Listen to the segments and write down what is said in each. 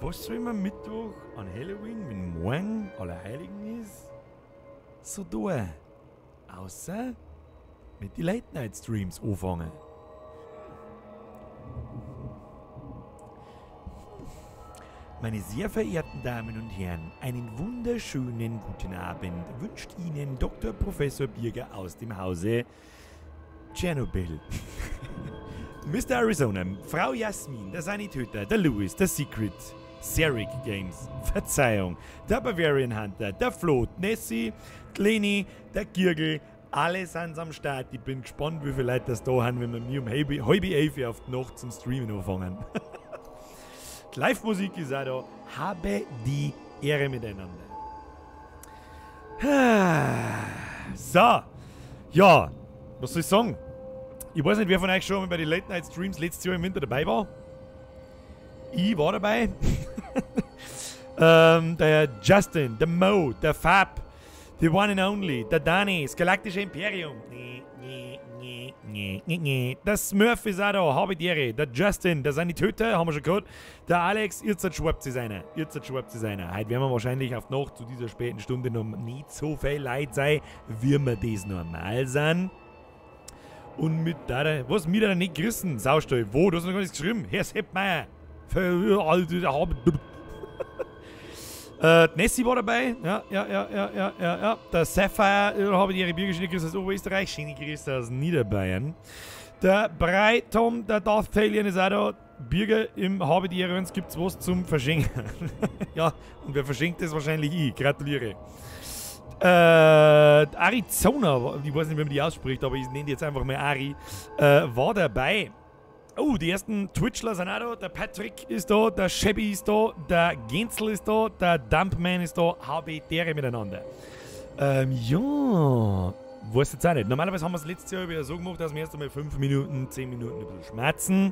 was soll man Mittwoch an Halloween, wenn morgen Allerheiligen ist, so tun? Außer mit die Late-Night-Streams anfangen. Meine sehr verehrten Damen und Herren, einen wunderschönen guten Abend wünscht Ihnen Dr. Professor Birger aus dem Hause Tschernobyl. Mr. Arizona, Frau Jasmin, der Sanitäter, der Louis, der Secret, Seric Games, Verzeihung, der Bavarian Hunter, der Flo, Nessie, Leni, der Girgel, alle sind am Start. Ich bin gespannt, wie viele Leute das da haben, wenn wir mir um halb 11 auf die Nacht zum Streamen anfangen. Die Live-Musik ist auch da. Habe die Ehre miteinander. So. Ja, was soll ich sagen? Ich weiß nicht, wer von euch schon mal bei den Late-Night-Streams letztes Jahr im Winter dabei war. Ich war dabei. Der Justin, der Mo, der Fab, the one and only, der Dani, das Galaktische Imperium. Der Smurf ist auch da, habe die Ehre. Der Justin, der Sanitäter, haben wir schon gehört. Der Alex, ihr seid schwab zu sein. Heute werden wir wahrscheinlich auf die Nacht zu dieser späten Stunde noch nicht so viel Leute sein, wie wir das normal sind. Und mit der, was, mit der nicht gerissen? Saustall, wo? Du hast noch gar nichts geschrieben. Herr Seppmeier. Nessie war dabei. Ja. Der Sapphire, habe ich ihre Bürgergeschichte aus Oberösterreich. Schöne Grüße aus Niederbayern. Der Brei Tom, der Darth Talion ist auch da. Bürger im Habe die Ehre, uns gibt's was zum Verschenken. Ja, und wer verschenkt ist wahrscheinlich ich. Gratuliere. Arizona, ich weiß nicht, wie man die ausspricht, aber ich nenne die jetzt einfach mal Ari, war dabei. Oh, die ersten Twitchler sind auch da. Der Patrick ist da, der Shabby ist da, der Genzel ist da, der Dumpman ist da. Habe dere miteinander. Ja, weiß jetzt auch nicht. Normalerweise haben wir es letztes Jahr wieder so gemacht, dass wir erst einmal 5 Minuten, 10 Minuten ein bisschen schmerzen.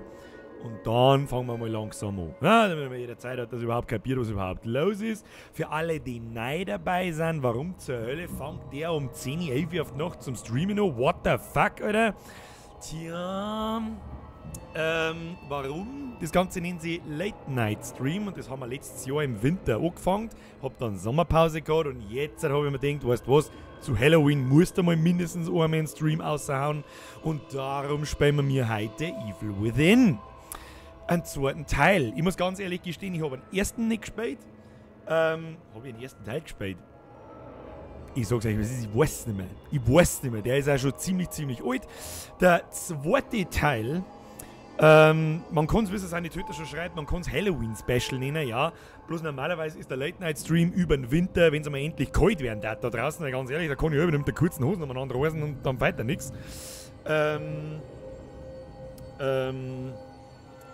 Und dann fangen wir mal langsam an. Ja, damit man jederzeit hat, dass überhaupt kapiert, was überhaupt los ist. Für alle, die neu dabei sind, warum zur Hölle fängt der um 10, 11 Uhr auf die Nacht zum Streamen an? What the fuck, Alter? Tja, warum? Das Ganze nennen sie Late Night Stream und das haben wir letztes Jahr im Winter angefangen. Hab dann Sommerpause gehabt und jetzt habe ich mir gedacht, weißt du was, zu Halloween musst du mal mindestens einmal einen Stream raushauen und darum spielen wir mir heute Evil Within. Einen zweiten Teil. Ich muss ganz ehrlich gestehen, ich habe den ersten nicht gespielt. Habe ich den ersten Teil gespielt? Ich sag's euch, was ist, ich weiß nicht mehr. Der ist auch schon ziemlich alt. Der zweite Teil, man kann es, wie es seine Töter schon schreibt, man kann es Halloween-Special nennen, ja. Bloß normalerweise ist der Late-Night-Stream über den Winter, wenn es einmal endlich kalt werden darf da draußen, ganz ehrlich, da kann ich über mit der kurzen Hosen umeinander reisen und dann weiter nichts.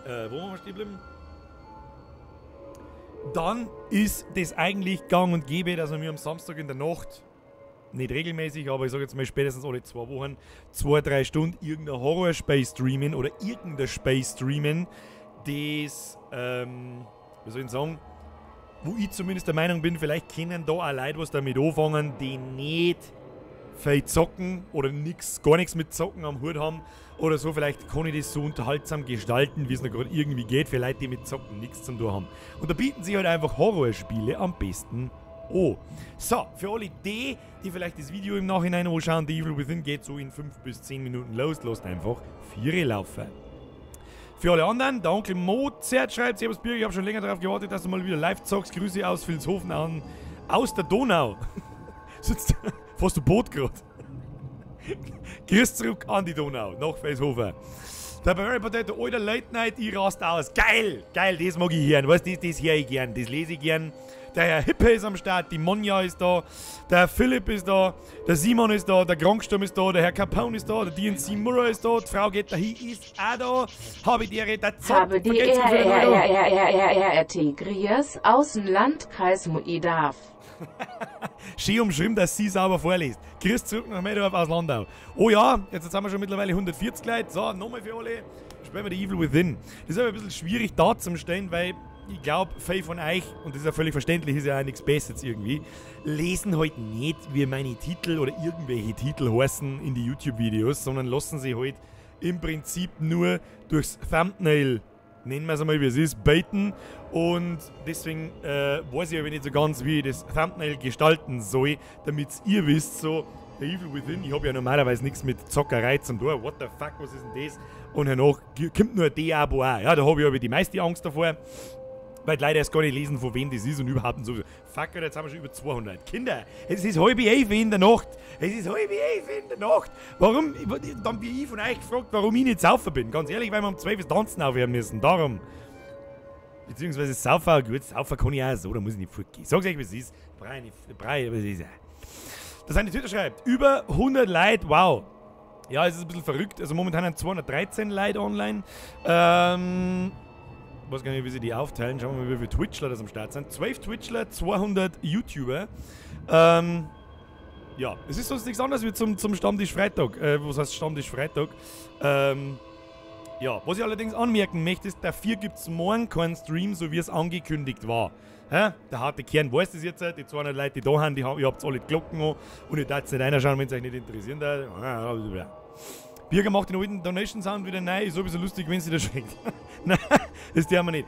Wo waren wir stehen geblieben? Dann ist das eigentlich gang und gäbe, dass wir am Samstag in der Nacht, nicht regelmäßig, aber ich sage jetzt mal spätestens alle 2 Wochen, 2-3 Stunden irgendein Horror-Spiel streamen oder irgendein Spiel streamen, das, wie soll ich sagen, wo ich zumindest der Meinung bin, vielleicht kennen da auch Leute, was damit anfangen, die nicht viel zocken oder gar nichts mit Zocken am Hut haben oder so. Vielleicht kann ich das so unterhaltsam gestalten, wie es noch gerade irgendwie geht, für Leute, die mit Zocken nichts zu tun haben. Und da bieten sich halt einfach Horrorspiele am besten an. So, für alle die vielleicht das Video im Nachhinein anschauen, The Evil Within geht so in 5 bis 10 Minuten los, lasst einfach 4 laufen. Für alle anderen, der Onkel Mozart schreibt, Servus Birger, ich habe schon länger darauf gewartet, dass du mal wieder live zockst. Grüße aus Vilshofen aus der Donau. Sitzt fast du Boot gerade. Grüß zurück an die Donau, nach Vilshofen. Der Barry Potato, alter Late Night, ich rast aus. Geil, das mag ich hören. Weißt du, das höre ich gern, das lese ich gern. Der Herr Hippe ist am Start, die Monja ist da, der Philipp ist da, der Simon ist da, der Kranksturm ist da, der Herr Capone ist da, der DNC Murray ist da, die Frau Getter-Hi ist auch da. Habe die Ehre, der Zock. Habe die RT Griers aus dem Landkreis Muidaf. Schön umschrieben, dass sie sauber vorliest. Grüß zurück nach Meldorf aus Landau. Oh ja, jetzt haben wir schon mittlerweile 140 Leute. So, nochmal für alle. Spielen wir die Evil Within. Das ist aber ein bisschen schwierig darzustellen, weil ich glaube, viele von euch, und das ist ja völlig verständlich, ist ja auch nichts Besseres irgendwie, lesen halt nicht, wie meine Titel oder irgendwelche Titel heißen in die YouTube-Videos, sondern lassen sie halt im Prinzip nur durchs Thumbnail nennen wir es einmal wie es ist, baiten. Und deswegen weiß ich aber nicht so ganz, wie ich das Thumbnail gestalten soll, damit ihr wisst, so, The Evil Within, ich habe ja normalerweise nichts mit Zockerei zum tun. What the fuck, was ist denn das? Und danach kommt nur ein D-Abo auch. Ja, da habe ich aber die meiste Angst davor. Weil leider erst gar nicht lesen, von wem das ist und überhaupt und so. Fuck, Alter, jetzt haben wir schon über 200. Kinder, es ist 10:30 in der Nacht. Es ist 10:30 in der Nacht. Warum? Dann bin ich von euch gefragt, warum ich nicht saufen bin. Ganz ehrlich, weil wir um 12 Uhr tanzen aufhören müssen. Darum. Beziehungsweise saufen, gut, saufen kann ich auch so, da muss ich nicht fortgehen. Sag's euch, was es ist. Brei, was ist. Das eine Twitter schreibt, über 100 Leute, wow. Ja, es ist ein bisschen verrückt. Also momentan haben 213 Leute online. Ich weiß gar nicht, wie sie die aufteilen. Schauen wir mal, wie viele Twitchler das am Start sind. 12 Twitchler, 200 YouTuber. Ja, es ist sonst nichts anderes wie zum Stammtisch Freitag. Was heißt Stammtisch Freitag? Ja, was ich allerdings anmerken möchte, ist, dafür gibt es morgen keinen Stream, so wie es angekündigt war. Der harte Kern weiß das jetzt, die 200 Leute, die da haben, ihr habt alle die Glocken an und ihr dürft nicht reinschauen, wenn es euch nicht interessieren darf. Birger macht den alten Donation-Sound wieder neu, ist sowieso lustig, wenn sie das schenkt. Nein, das tun wir nicht.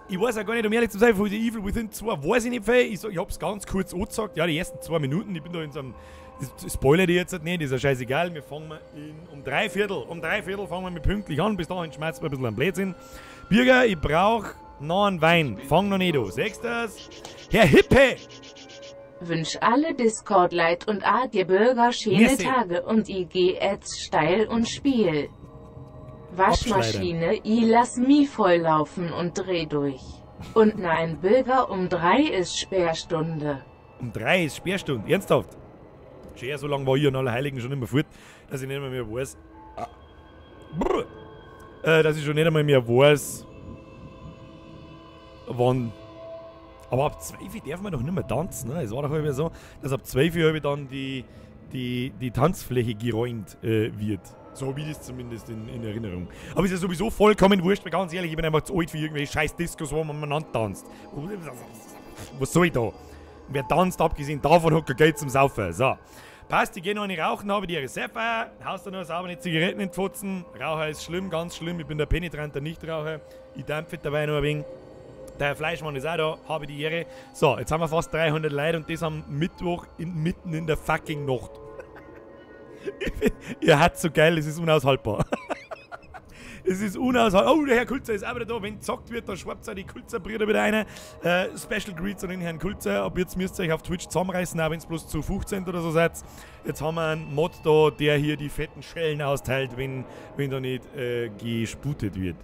Ich weiß auch gar nicht, um ehrlich zu sein, von The Evil Within 2 weiß ich nicht viel. Ich hab's ganz kurz angesagt, ja, die ersten 2 Minuten, ich bin da in so einem, das spoilere ich jetzt nicht, ist ja scheißegal, wir fangen um 3/4 fangen wir mit pünktlich an, bis dahin schmeißt wir ein bisschen am Blödsinn. Birger, ich brauch noch einen Wein, fang noch nicht an, sagst du das? Herr Hippe! Wünsch alle Discord-Leit und dir Bürger schöne Tage und ich geh jetzt steil und spiel. Waschmaschine, ich lass mich volllaufen und dreh durch. Und nein, Bürger, um 3 ist Sperrstunde. Um 3 ist Sperrstunde, ernsthaft? Schön, so lange war ich an Allerheiligen schon immer fort, dass ich nicht mehr weiß. Dass ich schon nicht einmal mehr weiß, wann. Aber ab 12 darf man doch nicht mehr tanzen, ne? Es war doch immer so, dass ab 12 dann die Tanzfläche geräumt wird. So habe ich das zumindest in Erinnerung. Aber es ist ja sowieso vollkommen wurscht, weil ganz ehrlich, ich bin einfach zu alt für irgendwelche scheiß Discos, wo man miteinander tanzt. Was soll ich da? Wer tanzt, abgesehen davon, hat kein Geld zum Saufen. So. Passt, ich gehe noch eine rauchen, habe die Reserve, haust da noch sauber eine Zigaretten in den Pfotzen. Raucher ist schlimm, ganz schlimm, ich bin der penetranter Nichtraucher. Ich dampfe dabei noch ein wenig. Der Fleischmann ist auch da, habe die Ehre. So, jetzt haben wir fast 300 Leute und das am Mittwoch mitten in der fucking Nacht. Ihr habt so geil, es ist unaushaltbar. Es ist unaushaltbar. Oh, der Herr Kulzer ist auch wieder da. Wenn gezockt wird, dann schwappt auch die Kulzer-Brüder wieder rein. Special Greets an den Herrn Kulzer. Ab jetzt müsst ihr euch auf Twitch zusammenreißen, auch wenn es bloß zu 15 oder so seid. Jetzt haben wir einen Mod da, der hier die fetten Schellen austeilt, wenn da nicht gesputet wird.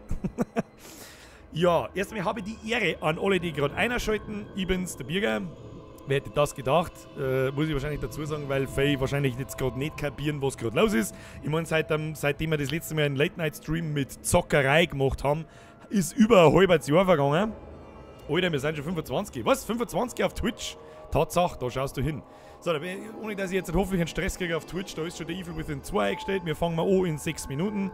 Ja, erst einmal habe ich die Ehre an alle, die gerade einschalten. Ich bin's, der Birger. Wer hätte das gedacht? Muss ich wahrscheinlich dazu sagen, weil viele wahrscheinlich jetzt gerade nicht kapieren, was gerade los ist. Ich meine, seitdem wir das letzte Mal einen Late-Night-Stream mit Zockerei gemacht haben, ist über ein halbes Jahr vergangen. Alter, wir sind schon 25. Was? 25 auf Twitch? Tatsache, da schaust du hin. So, ohne dass ich jetzt hoffentlich einen Stress kriege auf Twitch, da ist schon der Evil Within 2 eingestellt. Wir fangen mal an in 6 Minuten.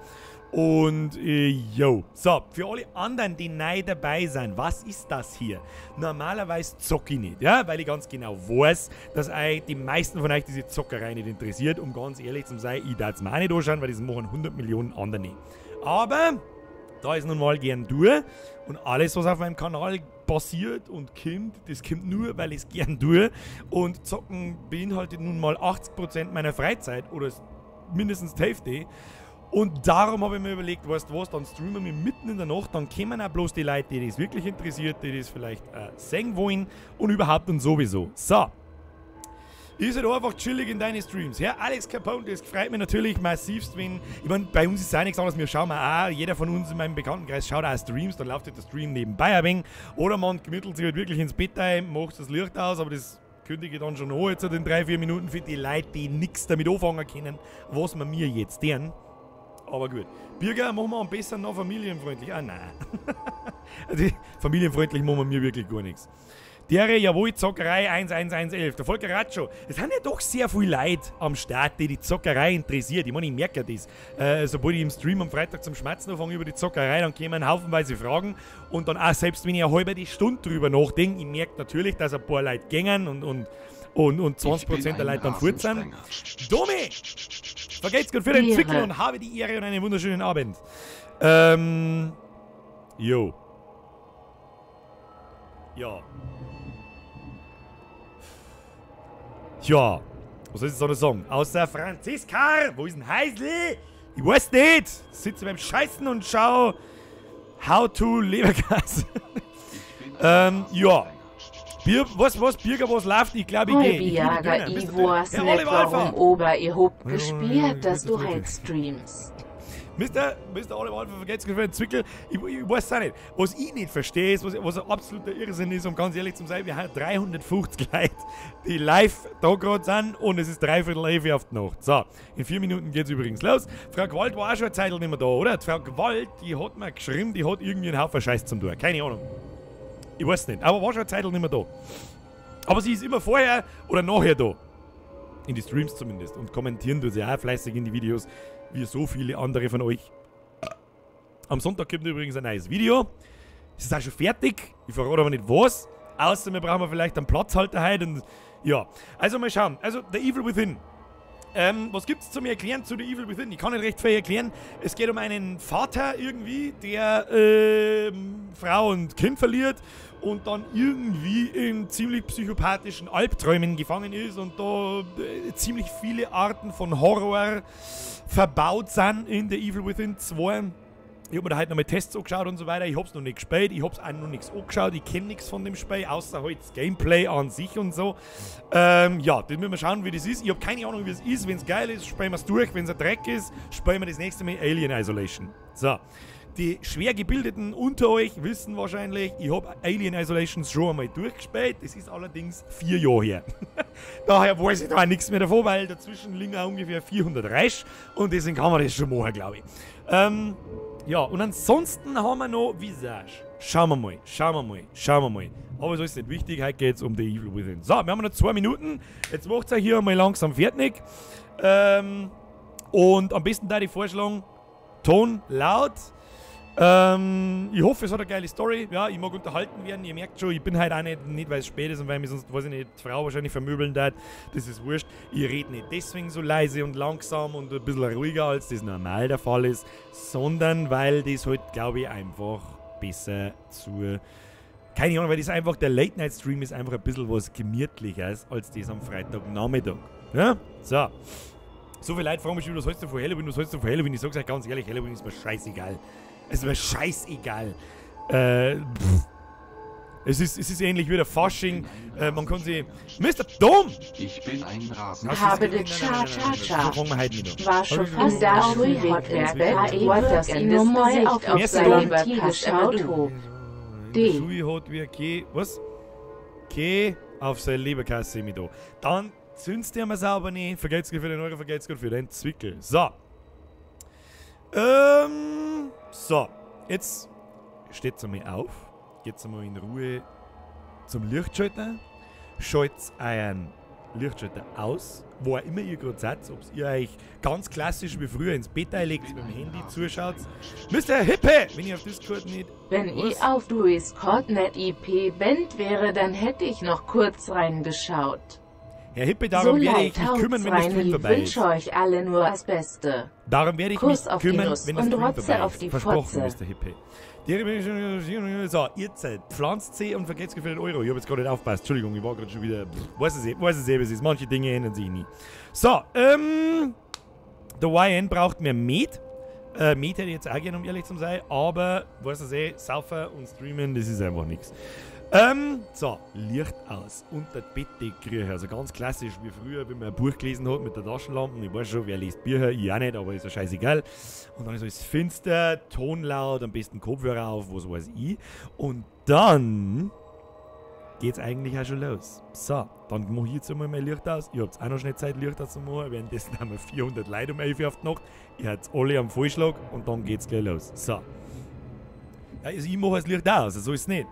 Und, yo. So, für alle anderen, die neu dabei sind, was ist das hier? Normalerweise zocke ich nicht, ja, weil ich ganz genau weiß, dass euch die meisten von euch diese Zockerei nicht interessiert. Um ganz ehrlich zu sein, ich darf es mir auch nicht anschauen, weil das machen 100 Millionen andere nicht. Aber da ist nun mal gern durch und alles, was auf meinem Kanal passiert und kommt, das kommt nur, weil ich es gern tue. Und Zocken beinhaltet nun mal 80% meiner Freizeit oder mindestens die Hälfte. Und darum habe ich mir überlegt, weißt du was, dann streamen wir mitten in der Nacht, dann kommen auch bloß die Leute, die das wirklich interessiert, die das vielleicht sehen wollen und überhaupt und sowieso. So. Ist halt einfach chillig in deine Streams. Herr Alex Capone, das freut mich natürlich massivst, wenn, ich meine, bei uns ist es auch nichts anderes, wir schauen auch, jeder von uns in meinem Bekanntenkreis schaut auch Streams, dann läuft halt der Stream nebenbei ein wenig. Oder man gemittelt sich halt wirklich ins Bett ein, macht das Licht aus, aber das kündige ich dann schon an, jetzt in 3-4 Minuten für die Leute, die nichts damit anfangen können, was wir mir jetzt tun. Aber gut. Birger, machen wir am besten noch familienfreundlich. Ah, nein. Also, familienfreundlich machen wir mir wirklich gar nichts. Der jawohl, Zockerei 11111. Der Volker Ratschow. Es sind ja doch sehr viele Leute am Start, die Zockerei interessiert. Ich meine, ich merke ja das. Sobald ich im Stream am Freitag zum Schmatzen anfange über die Zockerei, dann kommen haufenweise Fragen. Und dann auch, selbst wenn ich eine halbe Stunde drüber nachdenke, ich merke natürlich, dass ein paar Leute gängen und 20% der Leute dann fort sind. Domi! Vergeht's gut für den Entwickler und habe die Ehre und einen wunderschönen Abend. Jo. Ja. Tja. Was soll ich jetzt noch sagen? Außer Franziska, wo ist denn Heisli? Ich weiß nicht. Sitze beim Scheißen und schau How to Lebergas. Ja. Was, Bürger, was läuft? Ich glaube, ich gehe. Jager, ich weiß nicht, warum Ober ihr habt gespielt, dass du halt streamst. Mr. Oliver Alpha, vergesst für den Zwickel. Ich weiß auch nicht. Was ich nicht verstehe, ist, was ein absoluter Irrsinn ist, um ganz ehrlich zu sein, wir haben 350 Leute, die live da gerade sind und es ist 3/4 auf die Nacht. So, in 4 Minuten geht's übrigens los. Frau Gewalt war auch schon eine Zeit nicht mehr da, oder? Die Frau Gewalt, die hat mir geschrieben, die hat irgendwie einen Haufen Scheiß zum tun. Keine Ahnung. Ich weiß nicht, aber war schon eine Zeit nicht mehr da. Aber sie ist immer vorher oder nachher da. In die Streams zumindest. Und kommentieren tut sie auch fleißig in die Videos, wie so viele andere von euch. Am Sonntag kommt übrigens ein neues Video. Es ist auch schon fertig. Ich verrate aber nicht was. Außer wir brauchen vielleicht einen Platzhalter heute. Und ja, also mal schauen. Also, The Evil Within. Was gibt es zum Erklären zu The Evil Within? Ich kann nicht recht viel erklären. Es geht um einen Vater irgendwie, der Frau und Kind verliert und dann irgendwie in ziemlich psychopathischen Albträumen gefangen ist und da ziemlich viele Arten von Horror verbaut sind in The Evil Within 2. Ich habe mir da heute nochmal Tests angeschaut und so weiter. Ich habe es noch nicht gespielt. Ich habe es auch noch nichts angeschaut. Ich kenne nichts von dem Spiel, außer halt das Gameplay an sich und so. Ja, dann müssen wir schauen, wie das ist. Ich habe keine Ahnung, wie es ist. Wenn es geil ist, spielen wir es durch. Wenn es ein Dreck ist, spielen wir das nächste Mal Alien Isolation. So. Die schwer Gebildeten unter euch wissen wahrscheinlich, ich habe Alien Isolations schon einmal durchgespielt. Das ist allerdings 4 Jahre her. Daher weiß ich da auch nichts mehr davon, weil dazwischen liegen auch ungefähr 400 Reich und deswegen kann man das schon machen, glaube ich. Ja, und ansonsten haben wir noch Visage. Schauen wir mal. Aber so ist nicht wichtig, heute geht es um The Evil Within. So, wir haben noch 2 Minuten. Jetzt macht es hier mal langsam fertig. Und am besten da die vorschlagen, Ton laut. Ich hoffe, es hat eine geile Story. Ja, ich mag unterhalten werden. Ihr merkt schon, ich bin halt auch nicht weil es spät ist und weil mich sonst, weiß ich nicht, die Frau wahrscheinlich vermöbeln darf. Das ist wurscht. Ich rede nicht deswegen so leise und langsam und ein bisschen ruhiger, als das normal der Fall ist, sondern weil das halt, glaube ich, einfach besser zu... Keine Ahnung, weil das einfach, der Late-Night-Stream ist einfach ein bisschen was gemütliches als das am Freitagnachmittag. Ja? So. So viele Leute fragen mich, was hältst du von Halloween, Ich sag's euch ganz ehrlich, Halloween ist mir scheißegal. Es ist mir scheißegal. Es ist ähnlich wie der Fasching. Man kann sie... Mr. Dom! Ich bin ein Rasen. Habe den Cha-Cha-Cha. War schon fast da, Schui hat ins Bett, das ihn nur mal auf seinem Tier geschaut hat. Schui hat wie okay... Was? Okay, auf seine Leberkasse mit da. Dann zündst du mir sauber nicht. Vergelt's für den Euro, vergelt's für den Zwickel. So. So, jetzt steht's einmal auf, geht's einmal in Ruhe zum Lichtschalter, schalt's euren Lichtschalter aus, wo auch immer ihr gerade seid, ob ihr euch ganz klassisch wie früher ins Bett einlegt, mit dem Handy zuschaut. Mr. Hippe, wenn ihr auf Discord nicht... Wenn ich auf Discord nicht IP Band wäre, dann hätte ich noch kurz reingeschaut. Herr Hippe, darum werde ich mich kümmern, wenn der Stream vorbei ist. Ich wünsche euch alle nur das Beste. Darum werde ich mich kümmern, wenn der Stream vorbei ist. Versprochen, Mr. Hippe. So, ihr seid pflanzt sie und vergesst für den Euro. Ich habe jetzt gerade nicht aufgepasst. Entschuldigung, ich war gerade schon wieder... Weiß es eh, wie es ist. Manche Dinge ändern sich nie. So, der YN braucht mehr Met. Met hätte ich jetzt auch gerne, um ehrlich zu sein. Aber, weiß es eh, saufen und streamen, das ist einfach nichts. So, Licht aus, unter die Bettdecke, also ganz klassisch wie früher, wenn man ein Buch gelesen hat mit der Taschenlampe. Ich weiß schon, wer liest Bücher, ich auch nicht, aber ist ja scheißegal. Und dann ist alles finster, tonlaut, am besten Kopfhörer auf, was weiß ich. Und dann geht's eigentlich auch schon los. So, dann mache ich jetzt einmal mein Licht aus. Ihr habt auch noch schnell Zeit, Licht auszumachen. Währenddessen haben wir 400 Leute um 11 Uhr auf die Nacht. Ihr habt alle am Vollschlag und dann geht's gleich los. So. Ja, also ich mache das Licht aus, so ist es nicht.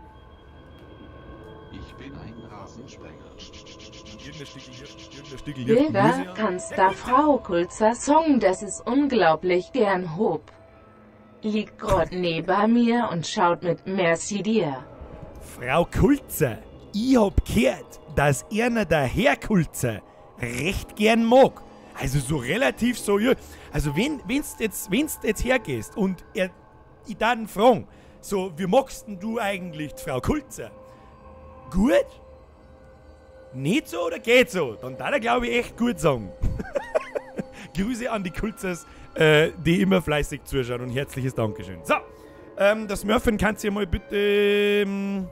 Ich bin ein Rasensprenger. Bilder, kannst da Frau Kulzer Song, das ist unglaublich gern hob. Liegt grad neben mir und schaut mit Merci dir. Frau Kulzer, ich hab gehört, dass einer der Herr Kulzer recht gern mag. Also so relativ so, ja. Also wenn's jetzt hergehst und ich darf ihn fragen, So, wie magst denn du eigentlich die Frau Kulzer? Gut? Nicht so oder geht so? Dann darf er, glaube ich, echt gut sagen. Grüße an die Kulzers, die immer fleißig zuschauen und herzliches Dankeschön. So, das Smurfin kannst du ja mal bitte...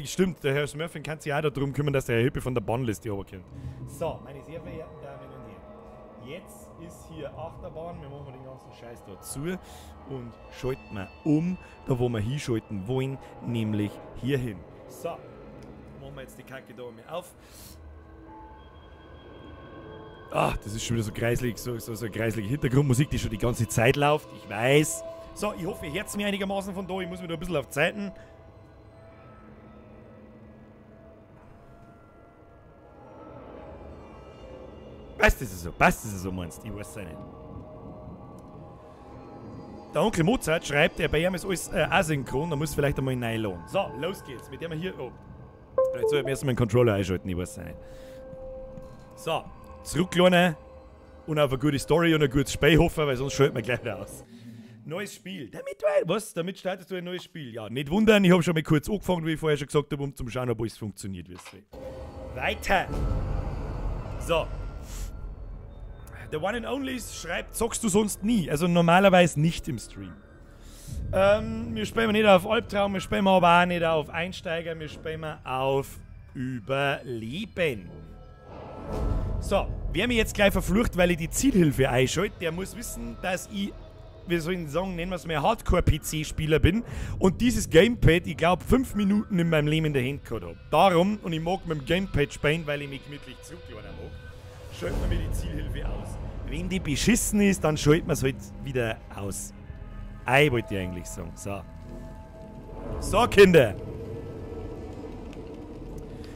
stimmt, der Herr Smurfin kann sich auch darum kümmern, dass der Herr Hippe von der Bannliste runterkommt. So, meine sehr verehrten Damen und Herren, jetzt ist hier Achterbahn, wir machen den ganzen Scheiß da zu und schalten wir um, da wo wir hinschalten wollen, nämlich hierhin. So, machen wir jetzt die Kacke da mal auf. Ah, das ist schon wieder so kreislig, so kreislige Hintergrundmusik, die schon die ganze Zeit läuft, ich weiß. So, ich hoffe, ihr hört mir einigermaßen von da, ich muss wieder ein bisschen auf Zeiten. Passt das so meinst du? Ich weiß es nicht. Der Onkel Mozart schreibt, bei ihm ist alles asynchron, da muss vielleicht einmal reinladen. So, los geht's. Mit dem wir hier... Oh. Vielleicht soll ich mir erstmal den Controller einschalten, ich weiß es nicht. So, zurückladen und auf eine gute Story und ein gutes Spiel hoffen, weil sonst schalten wir gleich wieder aus. Neues Spiel. Damit startest du ein neues Spiel. Ja, nicht wundern, ich habe schon mal kurz angefangen, wie ich vorher schon gesagt habe, um zu schauen, ob alles funktioniert. Weiter. So. The One and Only schreibt, zockst du sonst nie? Also normalerweise nicht im Stream. Wir spielen nicht auf Albtraum, wir spielen aber auch nicht auf Einsteiger, wir spielen auf Überleben. So, wer mir jetzt gleich verflucht, weil ich die Zielhilfe einschalte, der muss wissen, dass ich, wie soll ich sagen, nennen wir es mal Hardcore-PC-Spieler bin und dieses Gamepad, ich glaube, 5 Minuten in meinem Leben in der Hand gehabt habe. Darum, und ich mag mit dem Gamepad spielen, weil ich mich gemütlich zurückladen mag, schalten wir mir die Zielhilfe aus. Wenn die beschissen ist, dann schalten wir es halt wieder aus. Ei, wollte ich eigentlich sagen. So. So, Kinder.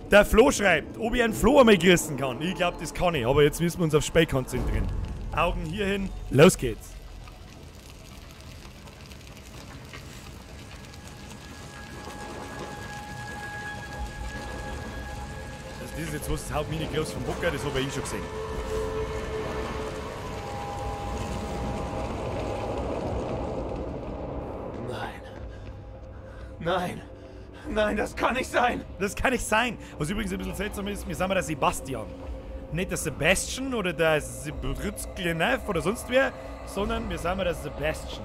Der Flo schreibt, ob ich einen Flo einmal grüßen kann. Ich glaube, das kann ich, aber jetzt müssen wir uns aufs Spiel konzentrieren. Augen hierhin, los geht's. Also das ist jetzt was, das haut mich nicht groß vom Bocker, das habe ich schon gesehen. Nein! Nein, das kann nicht sein! Das kann nicht sein! Was übrigens ein bisschen seltsam ist, wir sind mal der Sebastian. Nicht der Sebastian oder der Sebritzklenev oder sonst wer, sondern wir sind mal der Sebastian.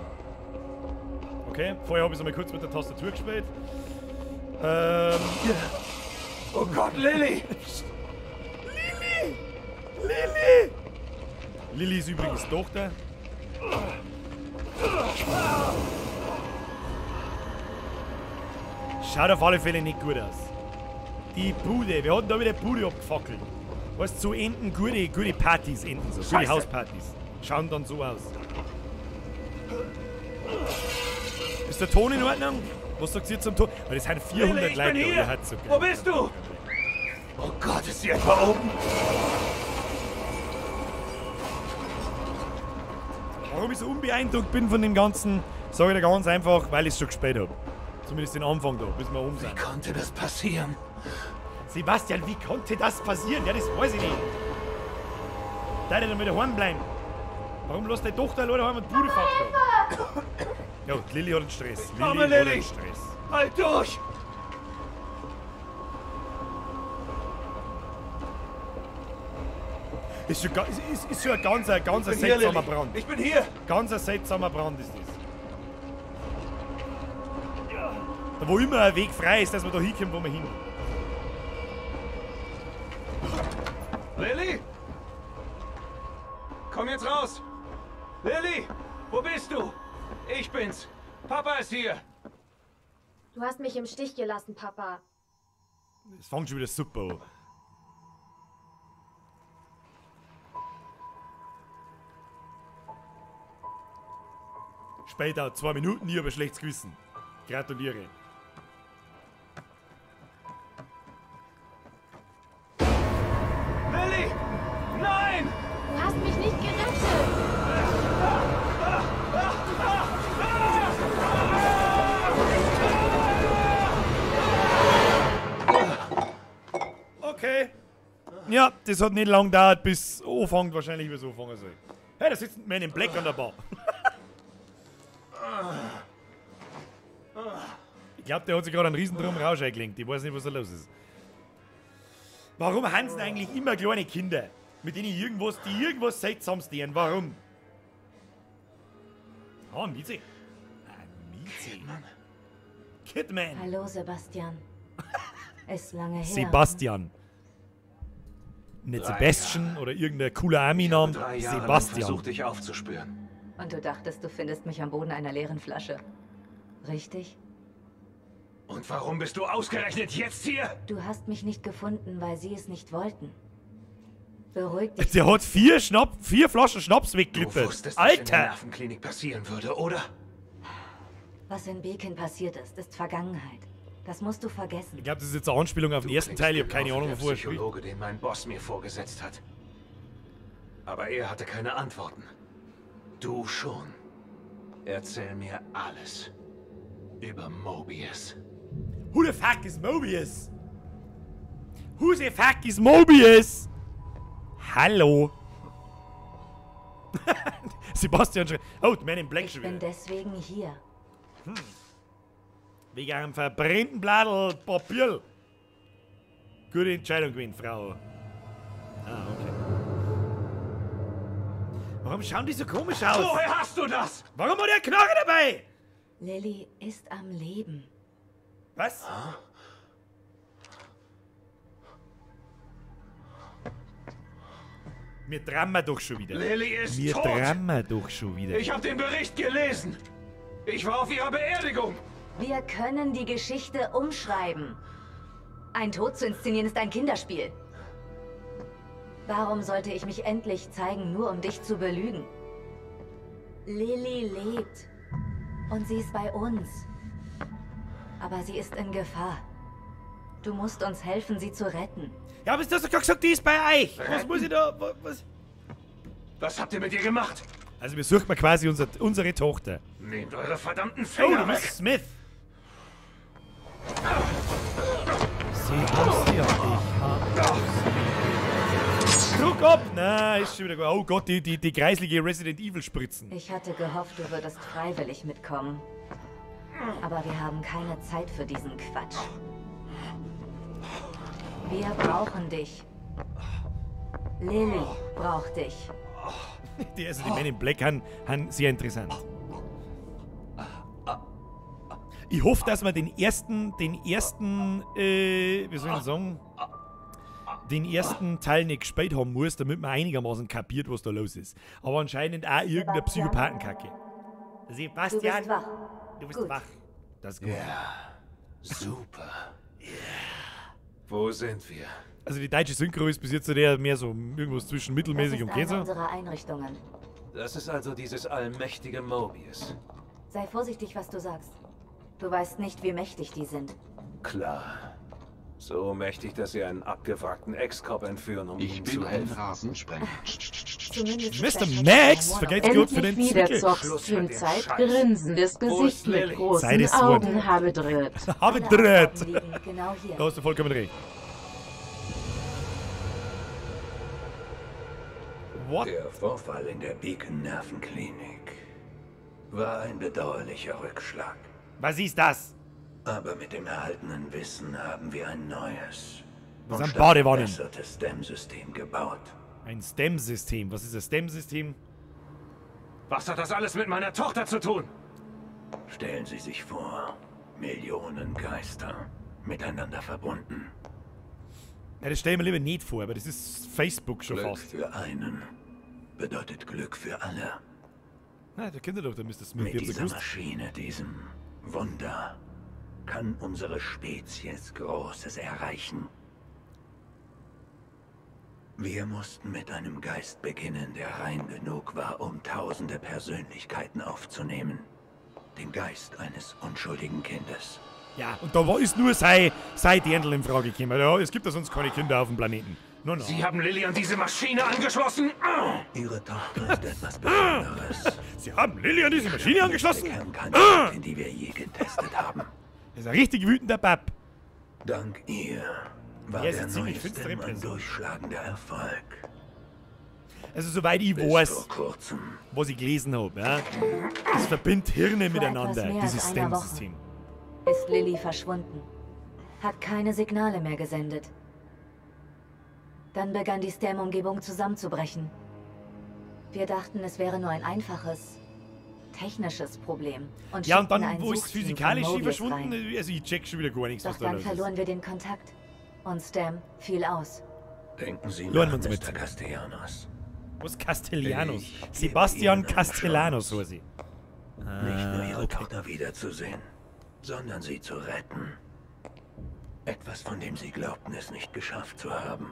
Okay, vorher habe ich es mal kurz mit der Tastatur gespielt. Oh Gott, Lilly! Lilly! Lilly ist übrigens Tochter. Schaut auf alle Fälle nicht gut aus. Die Bude, wir hatten da wieder die Bude abgefackelt. Was zu enden, gute Partys enden so. Gute Hauspartys. Schauen dann so aus. Ist der Ton in Ordnung? Was sagt ihr zum Ton? Weil das sind 400 Lilly, Leute, hier. hat so Wo bist du? Oh Gott, ist sie etwa oben? Warum ich so unbeeindruckt bin von dem Ganzen, sage ich dir ganz einfach, weil ich es schon gespielt habe. Zumindest den Anfang da, bis wir um sind. Wie konnte das passieren? Sebastian, wie konnte das passieren? Ja, das weiß ich nicht. Da hätte er mal daheim bleiben. Warum lässt deine Tochter alleine daheim und Bude fahren? Ja, die Lilly hat einen Stress. Komm, Lilly hat Lilly. einen Stress. Halt durch! Ist schon ein ganz Ich bin hier, seltsamer Lilly. Brand. Ich bin hier! Ganz ein seltsamer Brand ist das. Da wo immer ein Weg frei ist, dass wir da hinkommen, wo wir hin. Lilly! Komm jetzt raus! Lilly! Wo bist du? Ich bin's! Papa ist hier! Du hast mich im Stich gelassen, Papa. Das fängt schon wieder super an. Später, 2 Minuten, ich habe ein schlechtes Gewissen. Gratuliere. Lilly! Nein! Du hast mich nicht gerettet. Okay. Ja, das hat nicht lang gedauert, bis anfängt wahrscheinlich, wie es anfangen soll. Hey, da sitzt ein Man in Black an der Bar. Ich glaube, der hat sich gerade einen Riesendrum Rausch eingelenkt. Ich weiß nicht, was da los ist. Warum haben sie denn eigentlich immer kleine Kinder, mit denen die irgendwas seltsames stehen? Warum? Ah, Mieze. Mieze. Kidman. Hallo, Sebastian. Ist lange her. Sebastian. Nicht Sebastian oder irgendein cooler Army-Name. 3 Jahre lang Sebastian. versucht, dich aufzuspüren. Und du dachtest, du findest mich am Boden einer leeren Flasche. Richtig? Und warum bist du ausgerechnet jetzt hier? Du hast mich nicht gefunden, weil sie es nicht wollten. Beruhig dich. Der hat 4 Flaschen Schnaps Du weggeklippert. wusstest, was in der Alter! Nervenklinik passieren würde, oder? Was in Beacon passiert ist Vergangenheit. Das musst du vergessen. Ich glaube, das ist jetzt eine Anspielung auf den ersten klingst Teil. Ich habe genau keine wie Ahnung, der wovor er spielt. Psychologe, den mein Boss mir vorgesetzt hat. Aber er hatte keine Antworten. Du schon. Erzähl mir alles. Über Mobius. Who the fuck is Mobius? Who the fuck is Mobius? Hallo? Sebastian schreibt. Oh, der Man in Black Ich schon bin wieder. deswegen hier. Wegen einem verbrennten Bladel Papier. Gute Entscheidung gewesen, Frau. Ah, okay. Warum schauen die so komisch aus? Woher hast du das? Warum hat er Knarre dabei? Lilly ist am Leben. Was? Wir drammen doch schon wieder. Lilly ist Wir tot. drammen doch schon wieder. Ich habe den Bericht gelesen. Ich war auf ihrer Beerdigung. Wir können die Geschichte umschreiben. Ein Tod zu inszenieren ist ein Kinderspiel. Warum sollte ich mich endlich zeigen, nur um dich zu belügen? Lilly lebt. Und sie ist bei uns. Aber sie ist in Gefahr. Du musst uns helfen, sie zu retten. Ja, aber du hast doch gerade gesagt, die ist bei euch. Was muss ich da... Was? Was habt ihr mit ihr gemacht? Also wir suchen mal quasi unsere Tochter. Nehmt eure verdammten Oh, Finger du bist weg. Smith. Sebastian, ich hab... Druck ab! Na, ist schon wieder gut. Oh Gott, die kreislige Resident Evil Spritzen. Ich hatte gehofft, du würdest freiwillig mitkommen. Aber wir haben keine Zeit für diesen Quatsch. Wir brauchen dich. Lilly braucht dich. Die Men in Black haben sehr interessant. Ich hoffe, dass man den ersten, wie soll ich sagen, den ersten Teil nicht gespielt haben muss, damit man einigermaßen kapiert, was da los ist. Aber anscheinend auch irgendeine Psychopathenkacke. Du Sebastian, bist wach. du bist Gut. wach. Das ist gut. Ja, super. Wo sind wir? Also die deutsche Synchro ist bis jetzt so der mehr so irgendwas zwischen Das mittelmäßig ist und eine Käse. unserer Einrichtungen. Das ist also dieses allmächtige Mobius. Sei vorsichtig, was du sagst. Du weißt nicht, wie mächtig die sind. Klar. So mächtig, dass sie einen abgewrackten Ex-Cop entführen, um Ich ihm bin zu ein helfen. Rasensprenger. Zumindest ist Mr. der Max, Humor vergesst noch- gut für Endlich den wieder Zwickel. zur Schluss mit dem Streamzeit, Scheiß. grinsendes Wo ist Gesicht mit Lilly? großen Sei das Wort. Augen habe dritt. Habe Alle dreht. Antworten liegen genau hier. Da hast du vollkommen recht. What? Der Vorfall in der Beacon-Nervenklinik war ein bedauerlicher Rückschlag. Was ist das? Aber mit dem erhaltenen Wissen haben wir ein neues Das und sind Badewannen. verbessertes STEM-System gebaut. Ein STEM-System. Was ist das STEM-System? Was hat das alles mit meiner Tochter zu tun? Stellen Sie sich vor, Millionen Geister miteinander verbunden. Ja, das stellen wir lieber nicht vor, aber das ist Facebook schon Glück fast. für einen bedeutet Glück für alle. Na, da kennt ihr doch der Mr. Smith. Mit Ich hab's ja dieser gewusst. Maschine, diesem Wunder, kann unsere Spezies Großes erreichen. Wir mussten mit einem Geist beginnen, der rein genug war, um tausende Persönlichkeiten aufzunehmen. Den Geist eines unschuldigen Kindes. Ja, und da ist nur sein Dirndl in Frage gekommen. Ja, es gibt ja sonst keine Kinder auf dem Planeten. No. Sie haben Lilly an diese Maschine angeschlossen? Ihre Tochter ist etwas Besonderes. Sie haben Lilly an diese Maschine angeschlossen? Die Kernkandidatin, die wir je getestet haben. Das ist ein richtig wütender Bab. Dank ihr war Ja, ist der eine ziemlich neue finstere STEM ein Person. durchschlagender Erfolg. Also soweit ich Bis weiß, vor kurzem. was ich gelesen habe, ja, das verbindet Hirne miteinander, etwas mehr dieses als einer STEM-System. ist Lilly verschwunden. Hat keine Signale mehr gesendet. Dann begann die STEM-Umgebung zusammenzubrechen. Wir dachten, es wäre nur ein einfaches, technisches Problem. Und Ja, und schickten dann, ein wo ist Suchteam physikalisch von sie Mobius verschwunden? rein. Also ich check schon wieder gar nichts, Doch was da dann los ist. verloren wir den Kontakt. Und STEM fiel aus. Denken Sie Lohnen nach, uns mit. Mr. Castellanos. Was Castellanos? Ich gebe Sebastian Ihnen eine Castellanos, Chance. so sie. Nicht nur Ihre Tochter wiederzusehen, sondern sie zu retten. Etwas, von dem Sie glaubten, es nicht geschafft zu haben.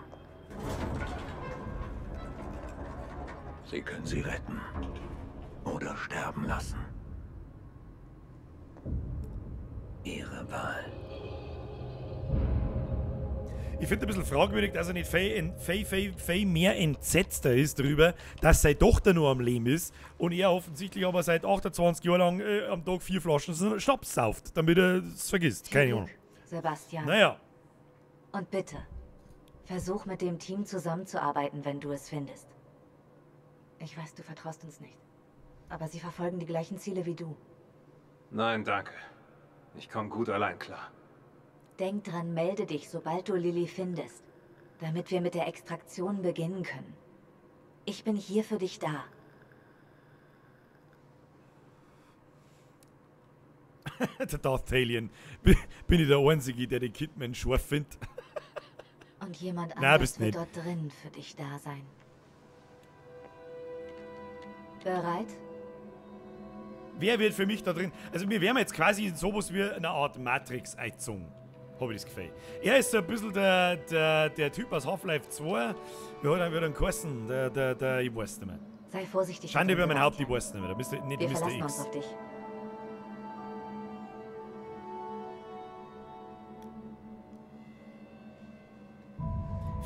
Sie können sie retten. Oder sterben lassen. Ihre Wahl. Ich finde ein bisschen fragwürdig, dass er nicht viel mehr entsetzter ist darüber, dass seine Tochter nur am Leben ist und er offensichtlich aber seit 28 Jahren lang am Tag 4 Flaschen Schnaps sauft, damit er es vergisst. Keine Ahnung. Sebastian. Naja. Und bitte, versuch mit dem Team zusammenzuarbeiten, wenn du es findest. Ich weiß, du vertraust uns nicht. Aber sie verfolgen die gleichen Ziele wie du. Nein, danke. Ich komme gut allein klar. Denk dran, melde dich, sobald du Lilly findest, damit wir mit der Extraktion beginnen können. Ich bin hier für dich da. Der Darth Alien. Bin ich der Einzige, der den Kidman scharf findet? Und jemand Na, anderes bist wird nicht. dort drin für dich da sein. Bereit? Wer wird für mich da drin? Also wir wären jetzt quasi in sowas wie eine Art Matrix eingezogen. Habe ich das Gefühl. Er ist so ein bisschen der Typ aus Half-Life 2. Wie hat er einen geheißen? Der ich weiß nicht mehr. Sei vorsichtig. Schande mit über dem mein Haupt, Bereich. ich weiß nicht mehr. Da nicht Wir Mr. verlassen uns X. auf dich.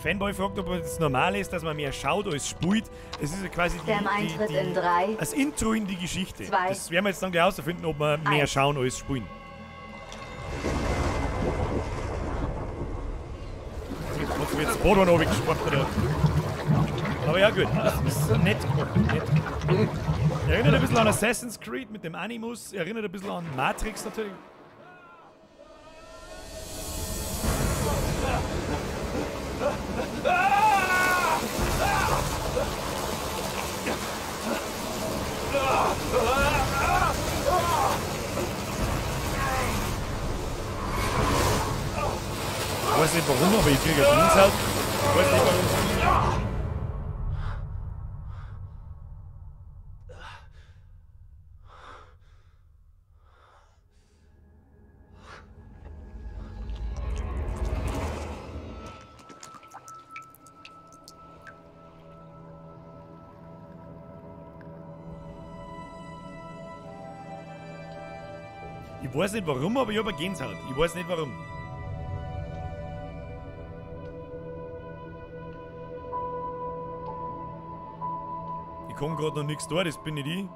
Fanboy fragt, ob es normal ist, dass man mehr schaut als spielt. Es ist ja quasi Eintritt in 3. das Intro in die Geschichte. 2. Das werden wir jetzt dann gleich herausfinden, ob wir mehr 1. schauen als spielen. Jetzt wird das Boot runtergespart, oder? Aber ja, gut. Das ist nett gemacht. Nett. Erinnert ein bisschen an Assassin's Creed mit dem Animus. Erinnert ein bisschen an Matrix natürlich. Ich weiß nicht warum, aber ich kriege jetzt Gänsehaut. Ich weiß nicht warum. Ich weiß nicht warum, aber ich habe eine Gänsehaut. Ich weiß nicht warum. Ich kann gerade noch nichts da, das bin nicht ich.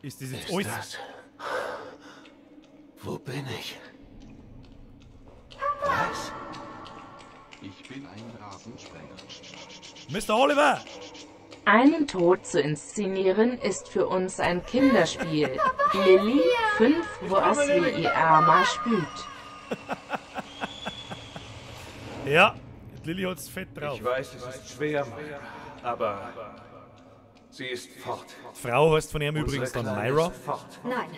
Ist das jetzt Ist alles? das? Wo bin ich? Was? Ich bin ein Rasensprenger. Mr. Oliver! Einen Tod zu inszenieren ist für uns ein Kinderspiel. Lilly, 5, wo es wie ihr Armer spült. Ja, Lilly hat's fett drauf. Ich weiß, es ist schwer, Myra, aber sie ist fort. Die Frau heißt von ihm Unsere übrigens dann Kleine Myra. ist fort. Nein,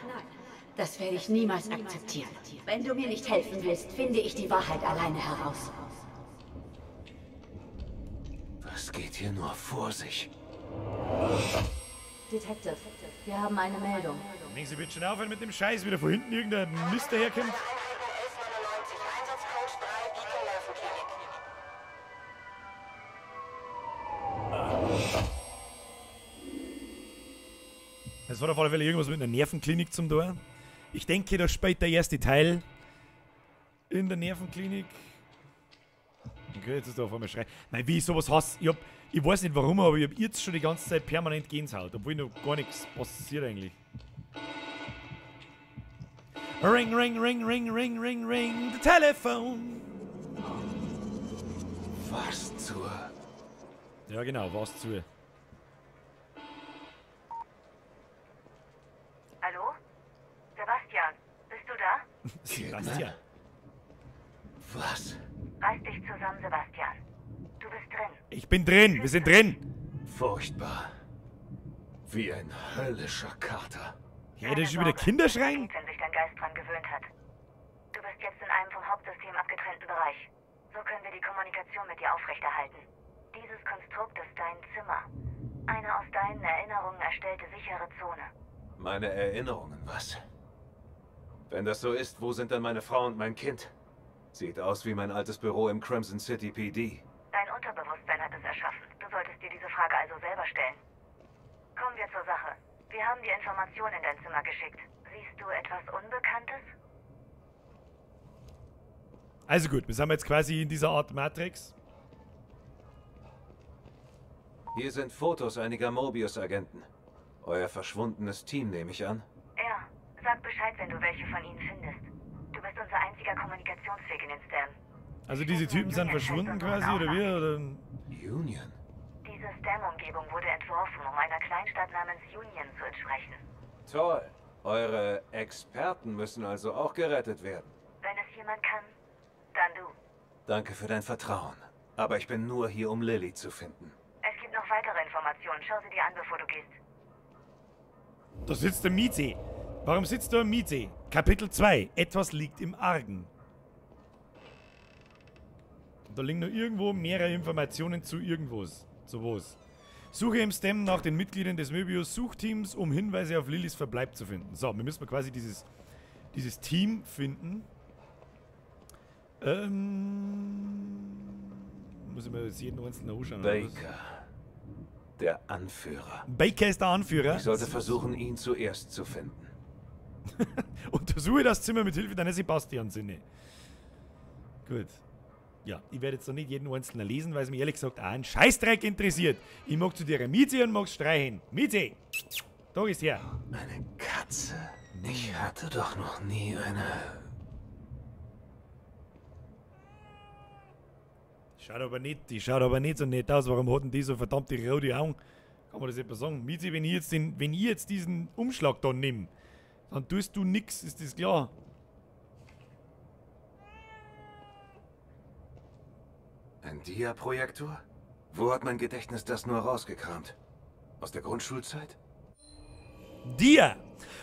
das werde ich niemals akzeptieren. Wenn du mir nicht helfen willst, finde ich die Wahrheit alleine heraus. Was geht hier nur vor sich? Detective, wir haben eine Meldung. Denken Sie, wird schon aufhören mit dem Scheiß, wieder von hinten irgendein Mist daherkommt? Das hat auf alle Fälle irgendwas mit einer Nervenklinik zum Tor. Ich denke, da spielt der erste Teil in der Nervenklinik. Okay, jetzt ist da auf einmal Schrei. Nein, wie ich sowas hasse. Ich weiß nicht warum, aber ich habe jetzt schon die ganze Zeit permanent Gänsehaut, obwohl noch gar nichts passiert eigentlich. Ring, ring, ring, ring, ring, ring, ring, the telephone. Was zur... Ja genau, was zu. Sebastian. Was? Reiß dich zusammen, Sebastian. Du bist drin. Ich bin drin. Wir sind drin. Furchtbar. Wie ein höllischer Kater. Ja, das ist schon wieder Kinderschreien. Wenn sich dein Geist dran gewöhnt hat. Du bist jetzt in einem vom Hauptsystem abgetrennten Bereich. So können wir die Kommunikation mit dir aufrechterhalten. Dieses Konstrukt ist dein Zimmer. Eine aus deinen Erinnerungen erstellte sichere Zone. Meine Erinnerungen, was? Wenn das so ist, wo sind dann meine Frau und mein Kind? Sieht aus wie mein altes Büro im Crimson City PD. Dein Unterbewusstsein hat es erschaffen. Du solltest dir diese Frage also selber stellen. Kommen wir zur Sache. Wir haben dir Informationen in dein Zimmer geschickt. Siehst du etwas Unbekanntes? Also gut, wir sind jetzt quasi in dieser Art Matrix. Hier sind Fotos einiger Mobius-Agenten. Euer verschwundenes Team, nehme ich an. Ja, sag Bescheid, wenn du welche von ihnen findest. Du bist unser einziger Kommunikationsweg in den Stern. Also diese Typen sind verschwunden quasi, oder wie? Oder? Union? Diese Stem-Umgebung wurde entworfen, um einer Kleinstadt namens Union zu entsprechen. Toll. Eure Experten müssen also auch gerettet werden. Wenn es jemand kann, dann du. Danke für dein Vertrauen. Aber ich bin nur hier, um Lilly zu finden. Es gibt noch weitere Informationen. Schau sie dir an, bevor du gehst. Da sitzt der Mieze. Warum sitzt da ein Mieze? Kapitel 2. Etwas liegt im Argen. Da liegen noch irgendwo mehrere Informationen zu irgendwas. Zu was. Suche im Stem nach den Mitgliedern des Möbius-Suchteams, um Hinweise auf Lillys Verbleib zu finden. So, wir müssen quasi dieses Team finden. Muss ich mir jetzt jeden einzelnen anschauen. Baker. Der Anführer. Baker ist der Anführer. Ich sollte versuchen, ihn zuerst zu finden. Untersuche das Zimmer mit Hilfe deiner Sebastian-Sinne. Gut. Ja, ich werde jetzt noch nicht jeden einzelnen lesen, weil es mich ehrlich gesagt auch ein Scheißdreck interessiert. Ich mag zu dir eine Mieze und mag streichen. Mieze! Da ist her. Eine Katze. Ich hatte doch noch nie eine... Die schaut aber nicht so nett aus. Warum hatten die so verdammte rote Augen? Kann man das etwas sagen? Mieze, wenn ich jetzt diesen Umschlag da nehme, dann tust du nix, ist das klar? Ein Dia-Projektor? Wo hat mein Gedächtnis das nur rausgekramt? Aus der Grundschulzeit? Dia!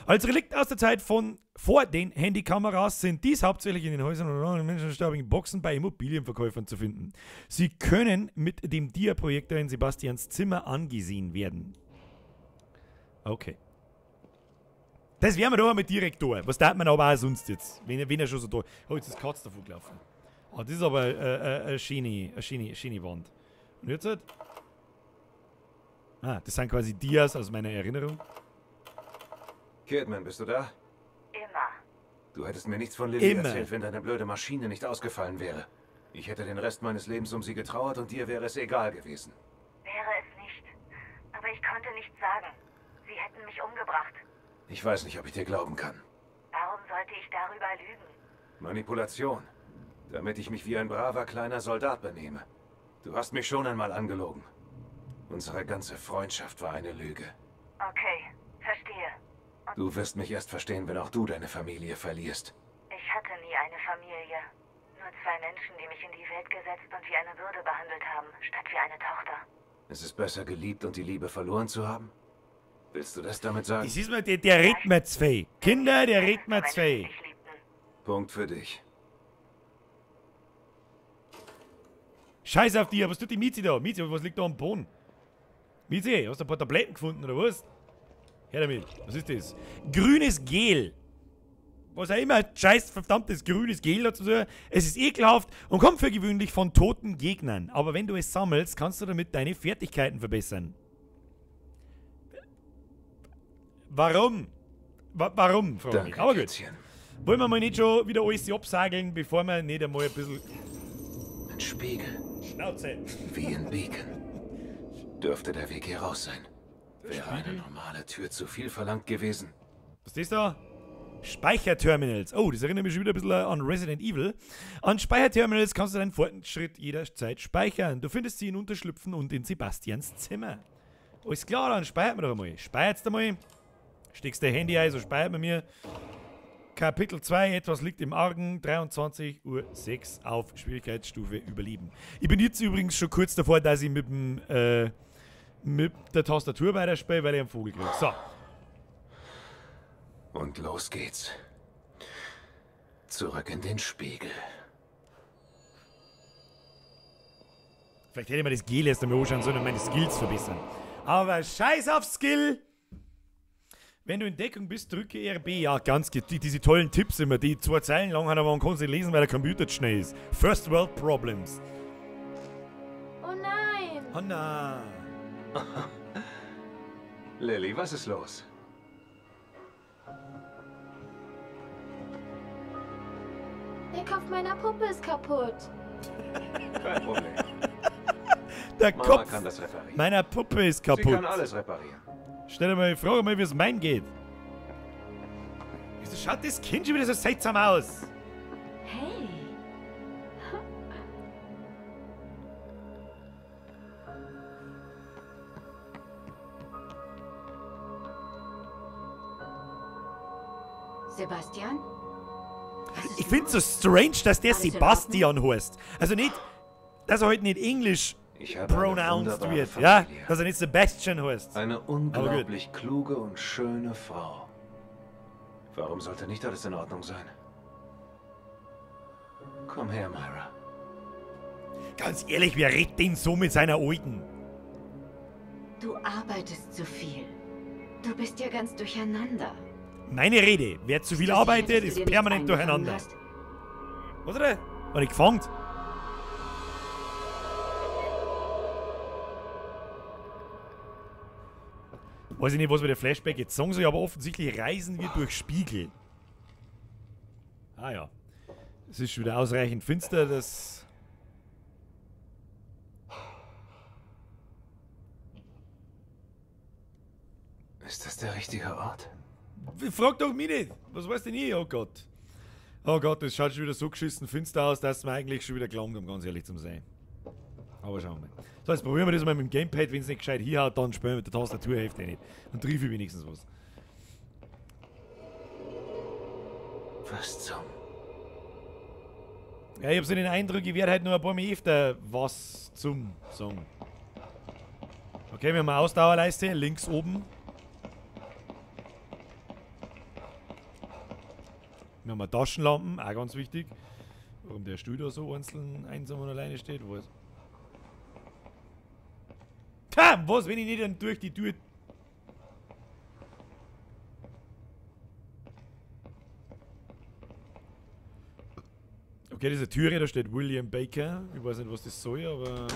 Als Relikt aus der Zeit von vor den Handykameras sind dies hauptsächlich in den Häusern oder in menschenstaubigen Boxen bei Immobilienverkäufern zu finden. Sie können mit dem Dia-Projektor in Sebastians Zimmer angesehen werden. Okay. Das wären wir doch einmal direkt da. Was darf man aber auch sonst jetzt? Wenn er schon so da... Oh, jetzt ist Katz davon gelaufen. Oh, das ist aber eine schöne Wand. Und jetzt halt... Ah, das sind quasi Dias aus meiner Erinnerung. Kidman, bist du da? Immer. Du hättest mir nichts von Lilly Immer. erzählt, wenn deine blöde Maschine nicht ausgefallen wäre. Ich hätte den Rest meines Lebens um sie getrauert und dir wäre es egal gewesen. Wäre es nicht. Aber ich konnte nichts sagen. Sie hätten mich umgebracht. Ich weiß nicht, ob ich dir glauben kann. Warum sollte ich darüber lügen? Manipulation. Damit ich mich wie ein braver kleiner Soldat benehme. Du hast mich schon einmal angelogen. Unsere ganze Freundschaft war eine Lüge. Okay, verstehe. Du wirst mich erst verstehen, wenn auch du deine Familie verlierst. Ich hatte nie eine Familie. Nur zwei Menschen, die mich in die Welt gesetzt und wie eine Würde behandelt haben, statt wie eine Tochter. Es ist besser, geliebt und die Liebe verloren zu haben? Willst du das damit sagen? Das ist mir, der redet mir zwei. Kinder, der redet mir zwei. Punkt für dich. Scheiß auf die, was tut die Mieze da? Mieze, was liegt da am Boden? Mieze, hast du ein paar Tabletten gefunden, oder was? Her damit. Was ist das? Grünes Gel. Was auch immer, scheiß verdammtes grünes Gel dazu. Es ist ekelhaft und kommt für gewöhnlich von toten Gegnern. Aber wenn du es sammelst, kannst du damit deine Fertigkeiten verbessern. Warum? Warum, Frau? Danke, Aber gut. Kätzchen. Wollen wir mal nicht schon wieder alles absageln, bevor wir nicht einmal ein bisschen... Ein Spiegel. Schnauze. Wie ein Beacon. Dürfte der Weg hier raus sein. Wäre eine normale Tür zu viel verlangt gewesen. Was ist das da? Speicherterminals. Oh, das erinnert mich schon wieder ein bisschen an Resident Evil. An Speicherterminals kannst du deinen Fortschritt jederzeit speichern. Du findest sie in Unterschlüpfen und in Sebastians Zimmer. Alles klar, dann speichert man doch einmal. Speichert's einmal. Steckst dein Handy ein, so speichert man mir. Kapitel 2, etwas liegt im Argen, 23:06 Uhr auf Schwierigkeitsstufe Überleben. Ich bin jetzt übrigens schon kurz davor, dass ich mit der Tastatur weiterspiele, weil ich einen Vogel kriege. So. Und los geht's. Zurück in den Spiegel. Vielleicht hätte ich mir das Gel erst einmal anschauen sollen und meine Skills verbessern. Aber scheiß auf Skill! Wenn du in Deckung bist, drücke RB. Ja, ganz diese tollen Tipps immer, die 2 Zeilen lang haben, aber man kann sie lesen, weil der Computer zu schnell ist. First World Problems. Oh nein! Oh nein. Lilly, was ist los? Der Kopf meiner Puppe ist kaputt. Kein Problem. Der Mama Kopf kann das reparieren. meiner Puppe ist Sie kaputt. kann alles reparieren. Stell dir mal, frage mal, wie es mein geht. Wieso schaut das Kind schon wieder so seltsam aus? Hey. Sebastian? Ich find's so strange, dass der Alles in Sebastian heißt. Also nicht, dass er heute nicht Englisch Ich habe eine pronounced wunderbare wird. Ja? Familie. Dass er nicht Sebastian heißt. Eine unglaublich kluge und schöne Frau. Warum sollte nicht alles in Ordnung sein? Komm her, Myra. Ganz ehrlich, wer redet denn so mit seiner Alten? Du arbeitest zu viel. Du bist ja ganz durcheinander. Meine Rede, wer zu viel Bist du sicher, arbeitet, dass du ist dir nichts permanent eingefangen durcheinander. hast? Oder? War ich gefangen? Weiß ich nicht, was mit der Flashback jetzt sagen soll, aber offensichtlich reisen wir durch Spiegel. Ah ja. Es ist schon wieder ausreichend finster, das... Ist das der richtige Ort? Frag doch mich nicht. Was weißt denn ich? Oh Gott. Oh Gott, das schaut schon wieder so geschissen finster aus, dass wir eigentlich schon wieder gelangt, um ganz ehrlich zu sein. Aber schauen wir mal. So, jetzt probieren wir das mal mit dem Gamepad. Wenn es nicht gescheit hier hat, dann spielen wir mit der Tastatur, hilft eh nicht. Dann triff ich wenigstens was. Was zum... Ja, ich hab so den Eindruck, ich werde halt nur ein paar Mal öfter was zum sagen. Okay, wir haben eine Ausdauerleiste, links oben. Wir haben eine Taschenlampen, auch ganz wichtig. Warum der Stuhl da so einzeln einsam und alleine steht, was? Ha, was, wenn ich nicht dann durch die Tür... Okay, diese Türe, da steht William Baker. Ich weiß nicht, was das soll, aber...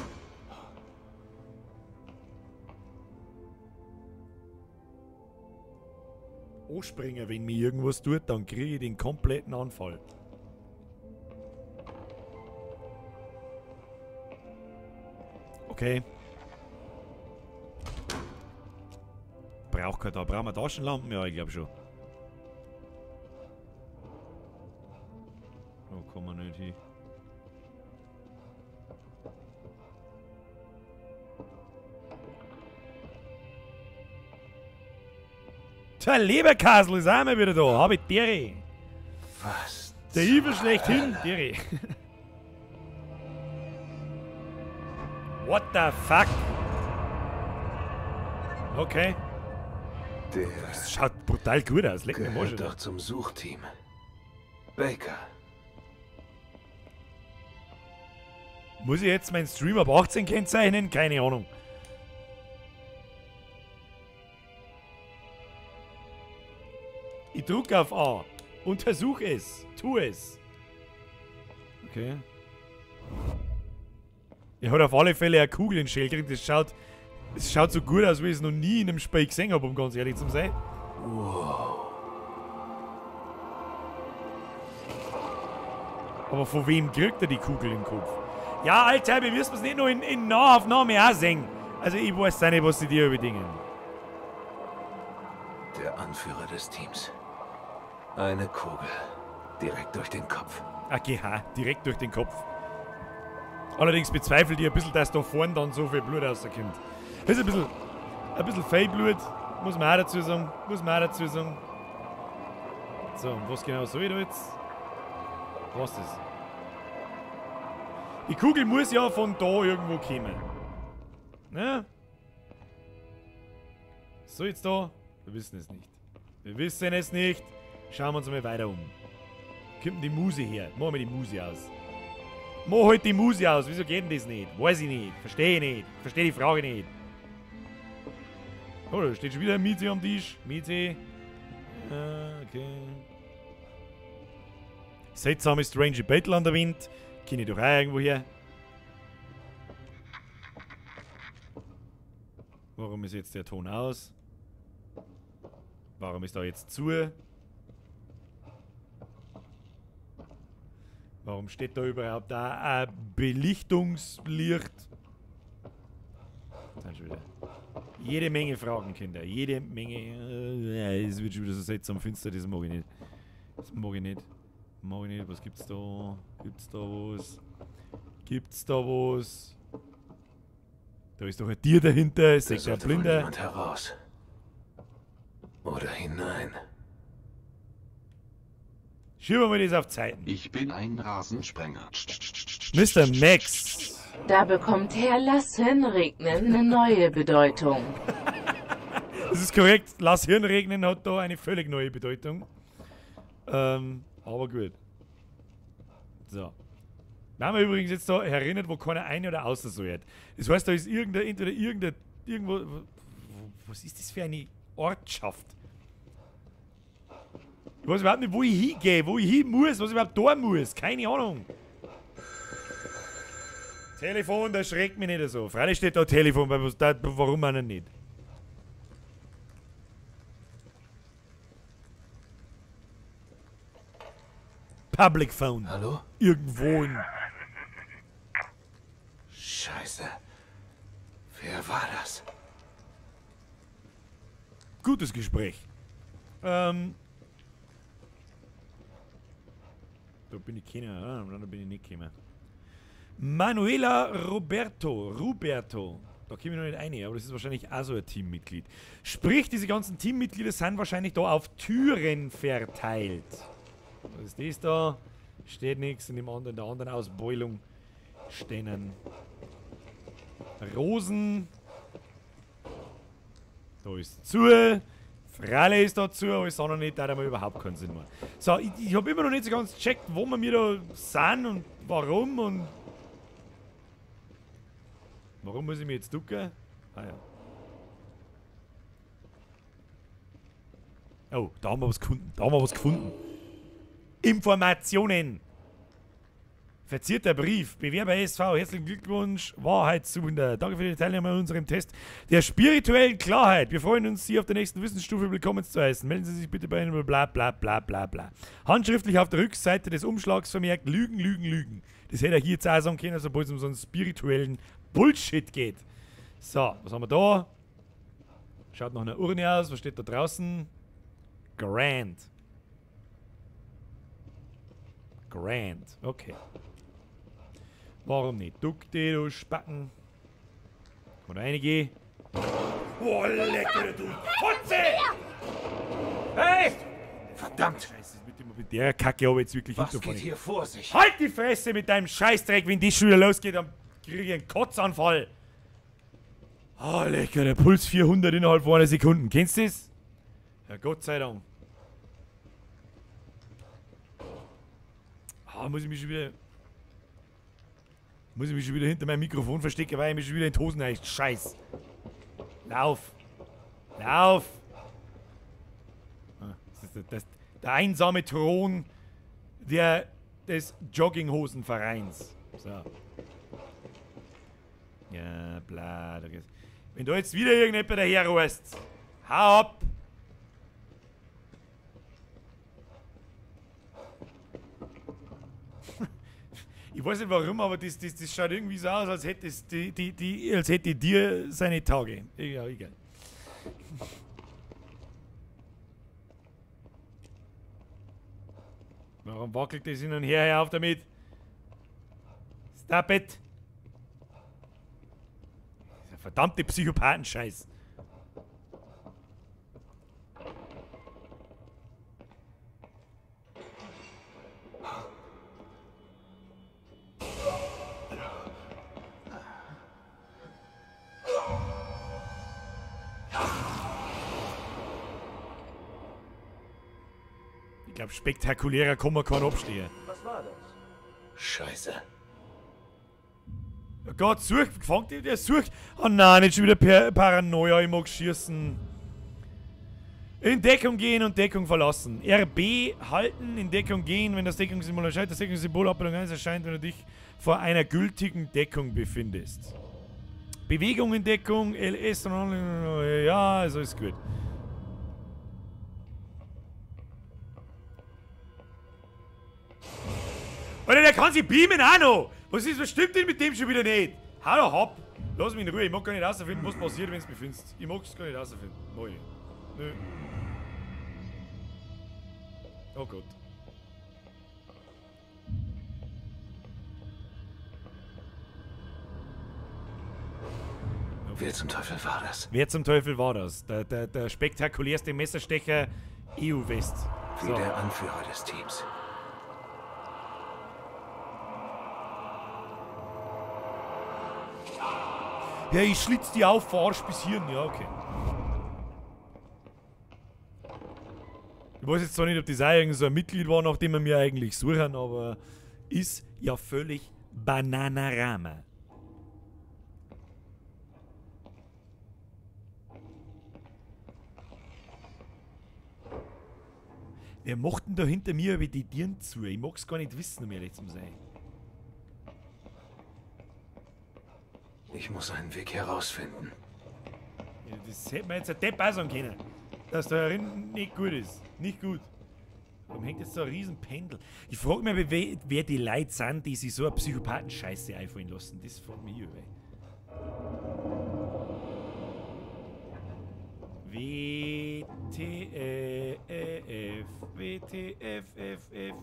Anspringen, wenn mir irgendwas tut, dann kriege ich den kompletten Anfall. Okay. Brauchen wir Taschenlampen? Ja, ich glaube schon. Oh, kann man nicht hin. Der Leberkasel ist auch mal wieder da. Hab ich Dere. Was? Der Evil schlechthin, Dere. What the fuck? Okay. Der Das schaut brutal gut aus. Leck mir mal gehört schon. doch zum Suchteam. Baker. Muss ich jetzt meinen Stream ab 18 kennzeichnen? Keine Ahnung. Ich drücke auf A. Untersuch es. Tu es. Okay. Er hat auf alle Fälle eine Kugel in den Schädel gekriegt. Das schaut so gut aus, wie ich es noch nie in einem Spiel gesehen habe, um ganz ehrlich zu sein. Wow. Aber von wem kriegt er die Kugel im Kopf? Ja, Alter, wir müssen es nicht nur in Nahaufnahme auch sehen. Also ich weiß auch nicht, was sie dir überdingen. Der Anführer des Teams. Eine Kugel. Direkt durch den Kopf. Okay, ha, direkt durch den Kopf. Allerdings bezweifelt ihr ein bisschen, dass da vorne dann so viel Blut rauskommt. Das ist ein bisschen Fehlblut, muss man auch dazu sagen. So, und was genau soll ich da jetzt? Was ist das? Die Kugel muss ja von da irgendwo kommen. Ne? So jetzt da? Wir wissen es nicht. Wir wissen es nicht. Schauen wir uns mal weiter um. Kommt denn die Muse her? Machen wir die Muse aus. Mach halt die Muse aus. Wieso geht denn das nicht? Weiß ich nicht. Verstehe nicht. Verstehe die Frage nicht. Oh, da steht schon wieder ein Mieze am Tisch. Mieze. Okay. Seltsame strange Battle an der Wind. Kenne ich doch auch irgendwo her. Warum ist jetzt der Ton aus? Warum ist da jetzt zu? Warum steht da überhaupt da ein Belichtungslicht? Das sind schon wieder jede Menge Fragen, Kinder. Jede Menge. Es wird schon wieder so seltsam finster, das mag ich nicht. Das mag ich nicht. Mag ich nicht. Was gibt's da? Gibt's da was? Gibt's da was? Da ist doch ein Tier dahinter. Es ist ein Blinder. Niemand heraus. Oder hinein. Schieben wir das auf Zeiten. Ich bin ein Rasensprenger. Mr. Max. Da bekommt Herr Lass Hirnregnen eine neue Bedeutung. Das ist korrekt. Lass Hirnregnen hat da eine völlig neue Bedeutung. Aber gut. So. Wir haben übrigens jetzt da erinnert, wo keiner ein- oder außer so hat. Das heißt, da ist irgendwo. Was ist das für eine Ortschaft? Ich weiß überhaupt nicht, wo ich hingehe, wo ich hin muss, was ich überhaupt tun muss. Keine Ahnung. Telefon, das schreckt mich nicht so. Freilich steht da Telefon, weil warum auch nicht? Public Phone. Hallo? Irgendwo in. Scheiße. Wer war das? Gutes Gespräch. Da bin ich keiner, da bin ich nicht gekommen. Manuela Roberto. Da komme ich noch nicht rein, aber das ist wahrscheinlich auch so ein Teammitglied. Sprich, diese ganzen Teammitglieder sind wahrscheinlich da auf Türen verteilt. Was ist das da? Steht nichts. In der anderen Ausbeulung stehen Rosen. Da ist zu. Fralle ist da zu, alles andere nicht, da hat überhaupt keinen Sinn mehr. So, ich habe immer noch nicht so ganz gecheckt, wo wir da sind und warum und... Warum muss ich mich jetzt ducken? Ah ja. Oh, da haben wir was gefunden. Informationen. Verzierter Brief. Bewerber SV, herzlichen Glückwunsch. Wahrheitssuchender. Danke für die Teilnahme an unserem Test der spirituellen Klarheit. Wir freuen uns, Sie auf der nächsten Wissensstufe willkommen zu heißen. Melden Sie sich bitte bei einem bla bla bla bla bla. Handschriftlich auf der Rückseite des Umschlags vermerkt Lügen, Lügen, Lügen. Das hätte er hier jetzt auch sagen können, sobald es um so einen spirituellen Bullshit geht. So, was haben wir da? Schaut nach einer Urne aus. Was steht da draußen? Grand. Grand. Okay. Warum nicht? Duck dich, du Spacken. Oder einige. Oh, lecker, du Fotze! Hey! Verdammt! Scheiße, mit der Kacke habe ich jetzt wirklich Was hinterfahren. geht hier vor sich? Halt die Fresse mit deinem Scheißdreck, wenn die schon wieder losgeht, dann kriege ich einen Kotzanfall. Oh, lecker, der Puls 400 innerhalb von einer Sekunde. Kennst du das? Ja, Gott sei Dank. Muss ich mich schon wieder hinter meinem Mikrofon verstecken, weil ich mich schon wieder in die Hosen reicht. Scheiß. Lauf. Lauf. Das ist der einsame Thron des Jogginghosenvereins. So. Ja, bla. Wenn da jetzt wieder irgendjemand daherrufst, hau ab. Ich weiß nicht warum, aber das schaut irgendwie so aus, als hätte als hätte dir seine Tage. Ja, egal. Warum wackelt das hin und her? Hör auf damit! Stop it! Dieser verdammte Psychopathenscheiß. glaube, spektakulärer kann man keinen abstehen. Was war das? Scheiße. Oh Gott, sucht, fangt ihr, der sucht. Oh nein, nicht schon wieder Paranoia, ich mag schießen. In Deckung gehen und Deckung verlassen. RB halten, in Deckung gehen, wenn das Deckungssymbol erscheint. Das Deckungssymbol Abbildung 1 erscheint, wenn du dich vor einer gültigen Deckung befindest. Bewegung in Deckung, LS, ja, also ist gut. Alter, der kann sich beamen auch noch! Was stimmt denn mit dem schon wieder nicht? Hau doch ab! Lass mich in Ruhe, ich mag gar nicht rausfinden, was passiert, wenn du mich findest. Ich mag's gar nicht rausfinden. Neu. Nö. Oh Gott. Wer zum Teufel war das? Wer zum Teufel war das? Der spektakulärste Messerstecher EU-West. Wie der Anführer des Teams. Ja, ich schlitz die auf, verarsch bis Hirn. Ja, okay. Ich weiß jetzt zwar nicht, ob das auch irgend so ein Mitglied war, nach dem wir mir eigentlich suchen, aber ist ja völlig Bananarama. Wer macht denn da hinter mir über die Tieren zu? Ich mag's gar nicht wissen, um ehrlich zu sein. Ich muss einen Weg herausfinden. Ja, das hätte man jetzt ein Depp auch sagen können. Dass da drin nicht gut ist. Nicht gut. Warum hängt jetzt so ein riesen Pendel? Ich frage mich, wer die Leute sind, die sich so eine Psychopathen-Scheiße einfallen lassen. Das fragt mich über. WTF, WTFFF.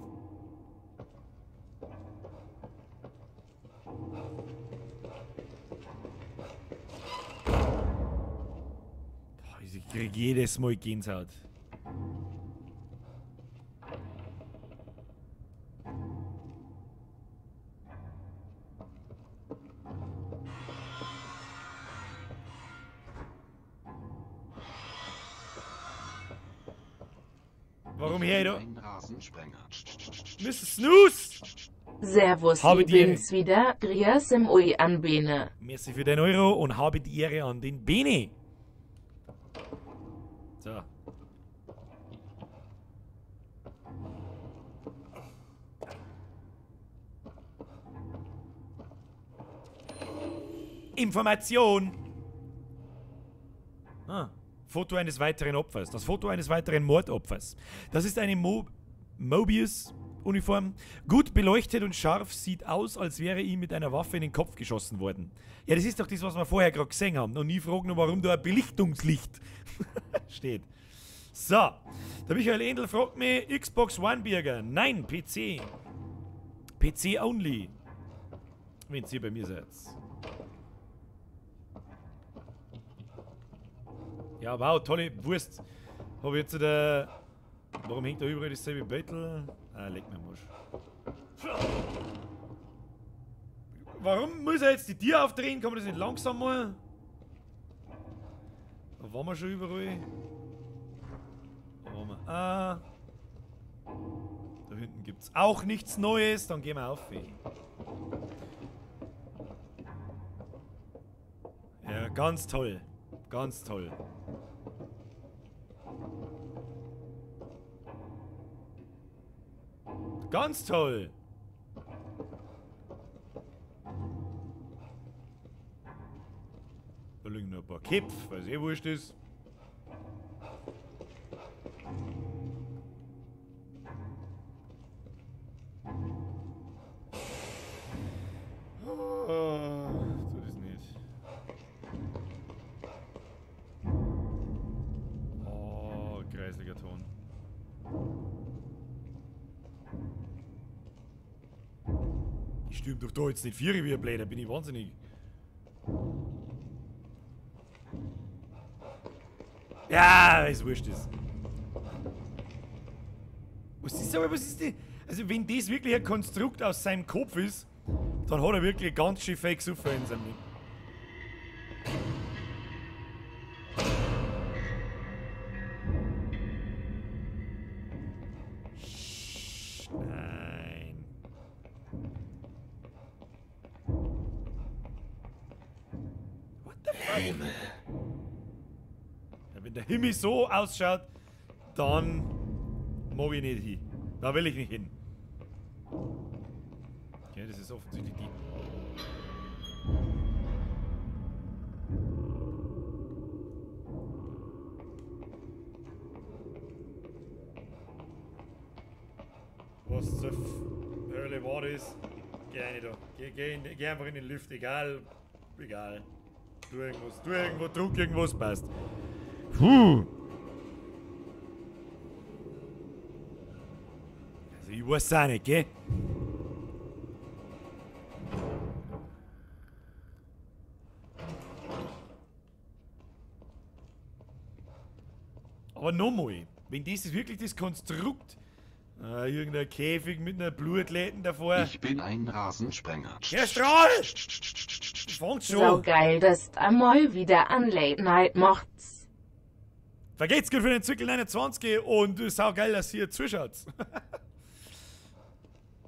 Ich krieg jedes Mal Gänsehaut. Warum her da? Ein Rasensprenger. Mrs. Snooze! Servus, Habe ich die Ehre. bin's wieder. Grias im Ui an Bene. Merci für den Euro und habe die Ehre an den Bene. So. Information! Foto eines weiteren Opfers. Das Foto eines weiteren Mordopfers. Das ist eine Mobius-Uniform. Gut beleuchtet und scharf, sieht aus, als wäre ihm mit einer Waffe in den Kopf geschossen worden. Ja, das ist doch das, was wir vorher gerade gesehen haben. Und nie fragen, warum da ein Belichtungslicht steht. So. Der Michael Endl fragt mich, Xbox One Burger. Nein, PC. PC only. Wenn ihr bei mir seid. Ja, wow, tolle Wurst. Habe jetzt der. Warum hängt da überall dasselbe Beutel? Ah, leck mir Marsch. Warum muss er jetzt die Tür aufdrehen? Kann man das nicht langsam machen? Da waren wir schon überall. Da waren wir. Ah. Da hinten gibt es auch nichts Neues. Dann gehen wir auf. Ja, ganz toll. Ganz toll. Ganz toll. Da liegen noch ein paar Kipf, weil es eh wurscht ist. Tu das nicht. Oh, kreisliger Ton. Ich stürm doch da jetzt nicht 4 wie ein Bläder, bin ich wahnsinnig. Ja, es wurscht ist. Was ist aber, was ist die? Also wenn das wirklich ein Konstrukt aus seinem Kopf ist, dann hat er wirklich ganz schön fake Suffer in seinem Leben. Himmel. Ja, wenn der Himmel so ausschaut, dann mag ich nicht hin. Da will ich nicht hin. Ja, das ist offensichtlich die. Was zur Hölle war das? Geh rein da. Geh einfach in den Lift, egal. Egal. Tu irgendwo, druck irgendwas, passt. Puh. Also ich weiß auch nicht, gell? Aber nochmal, wenn das ist wirklich das Konstrukt, irgendein Käfig mit einer Blutläden davor. Ich bin ein Rasensprenger. Der Strahl! Das fängt So schon. geil, dass du einmal wieder an Late Night macht's. Vergeht's gut für den Zirkel 29 und saugeil, dass ihr zuschaut.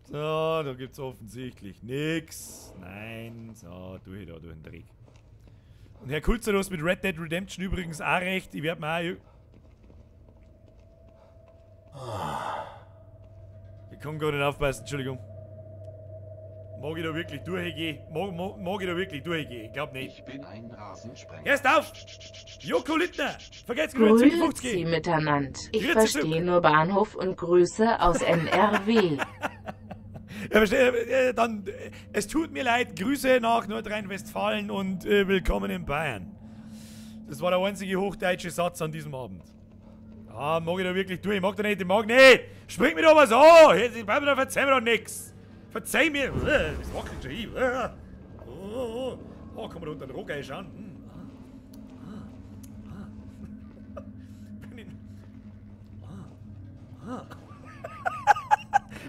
So, da gibt's offensichtlich nix. Nein, so, tu ich da durch den Dreck. Und Herr Kulzer, du hast mit Red Dead Redemption übrigens auch recht. Ich werd mir auch. Ich kann gar nicht aufpassen, Entschuldigung. Mag ich da wirklich durchgehen? Mag ich da wirklich durchgehen? Ich glaub nicht. Ich bin ein Rasensprenger. Erst auf! Joko Littner! Vergesst gut, Grüezi 50. miteinander. Ich Grüezi verstehe nur Bahnhof und Grüße aus NRW. Ja, verstehe, dann, es tut mir leid, Grüße nach Nordrhein-Westfalen und willkommen in Bayern. Das war der einzige hochdeutsche Satz an diesem Abend. Ah, mag ich da wirklich durch? Ich mag da nicht, ich mag nicht! Spring mir doch was an! Jetzt, verzeih mir doch nix! Verzeih mir! Das wackelt schon hin! Oh, kann man da unter den Rock einschauen?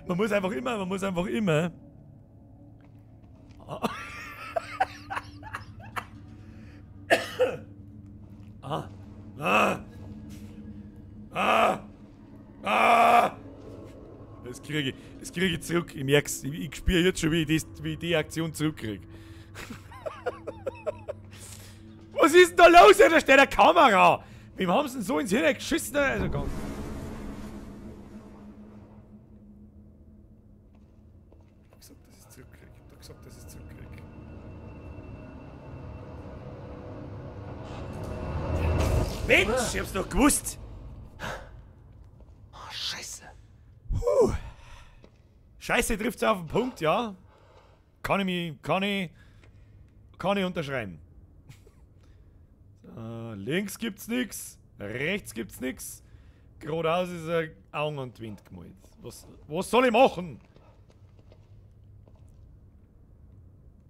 Man muss einfach immer. Das kriege ich zurück. Ich merk's. Ich spüre jetzt schon, wie ich die Aktion zurückkriege. Was ist denn da los? Da steht eine Kamera! Wem haben sie denn so ins Hirn geschissen? Also ganz. Ich hab gesagt, dass ich zurückkriege. Mensch, ich hab's doch gewusst! Oh, Scheiße. Scheiße trifft's auf den Punkt, ja. Kann ich unterschreiben. So, links gibt's nix, rechts gibt's nix. Geradeaus ist ein Augen und Wind gemalt. Was soll ich machen?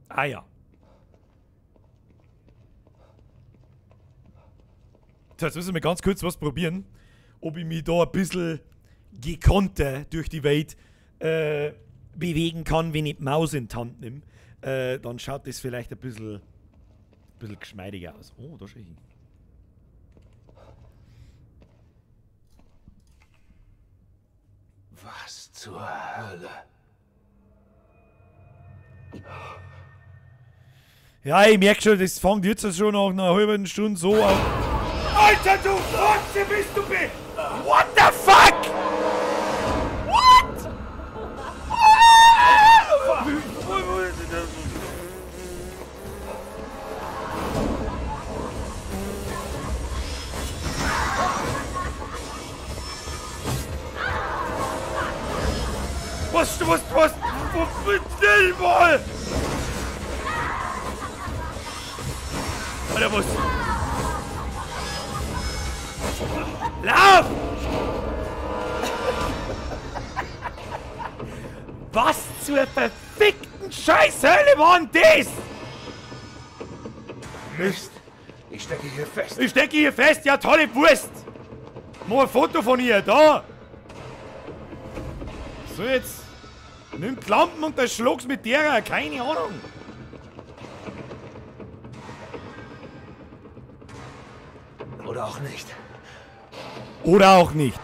Ah ja. So, jetzt müssen wir ganz kurz was probieren, ob ich mich da ein bisschen gekonnter durch die Welt bewegen kann, wenn ich die Maus in die Hand nehme. Dann schaut das vielleicht ein bisschen geschmeidiger aus. Oh, da schau ich hin. Was zur Hölle? Ja, ich merke schon, das fängt jetzt schon nach einer halben Stunde so an. Alter, du Fotze bist du bist! What the fuck? What? Was? Schnell mal! Alter, was? Lauf! Was zur verfickten Scheißhölle war denn das? Mist. Ich stecke hier fest. Ich stecke hier fest, ja tolle Wurst! Mal ein Foto von ihr, da! So jetzt. Nimm die Lampen und dann schlag's mit derer, keine Ahnung. Oder auch nicht. Oder auch nicht.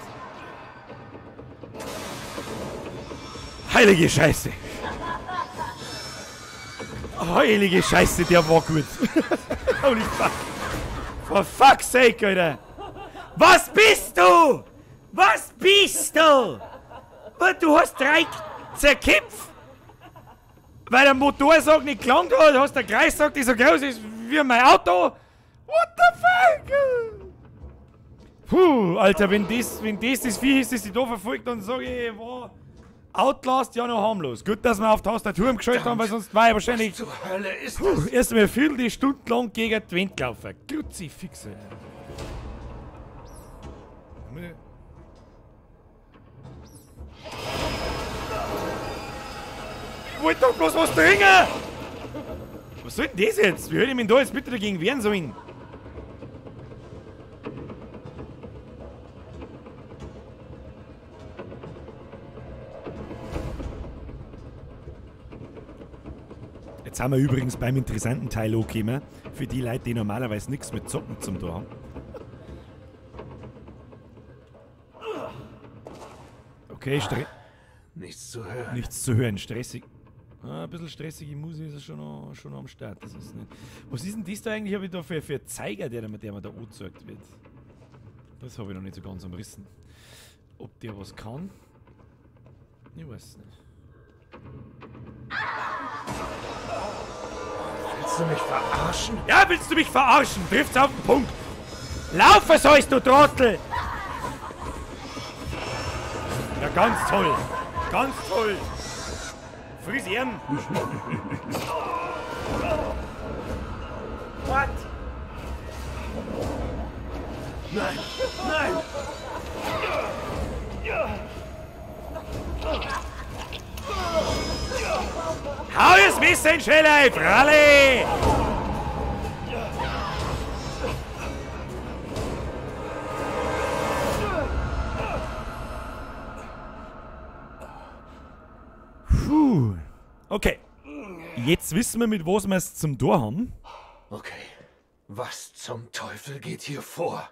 Heilige Scheiße. Heilige Scheiße, der war gut. Holy fuck. For fuck's sake, Alter. Was bist du? Was bist du? Und du hast 3 zerkipft. Weil der Motorsack nicht gelangt hat, hast der Kreissack, der so groß ist wie mein Auto. What the fuck? Puh, Alter, wenn das Vieh ist, das dich da verfolgt, dann sage ich, wow, Outlast ja noch harmlos. Gut, dass wir auf Tastatur umgeschaltet haben, weil sonst war ich wahrscheinlich Was zur Hölle ist das? erst mal eine Viertelstunde lang gegen die Wand gelaufen. Kruzifixe. Ich wollte doch bloß was trinken! Was soll denn das jetzt? Wie hätte ich mich da jetzt bitte dagegen wehren sollen? Jetzt haben wir übrigens beim interessanten Teil angekommen. Für die Leute, die normalerweise nichts mit Zocken zum tun haben. Okay, Nichts zu hören. nichts zu hören, stressig. Ah, ein bisschen stressige Musik ist schon am Start. Das ist nicht. Was ist denn das da eigentlich? Habe ich da für einen Zeiger, der mir da angezeigt wird? Das habe ich noch nicht so ganz umrissen. Ob der was kann? Ich weiß es nicht. Willst du mich verarschen? Ja, willst du mich verarschen? Trifft's auf den Punkt. Laufen sollst du, Trottel! Ja, ganz toll. Ganz toll. Frisieren. What? Nein! Nein! Hau das Messer in die Schelle, Pralle! Puh. Okay. Jetzt wissen wir, mit was wir es zum Tor haben. Okay. Was zum Teufel geht hier vor?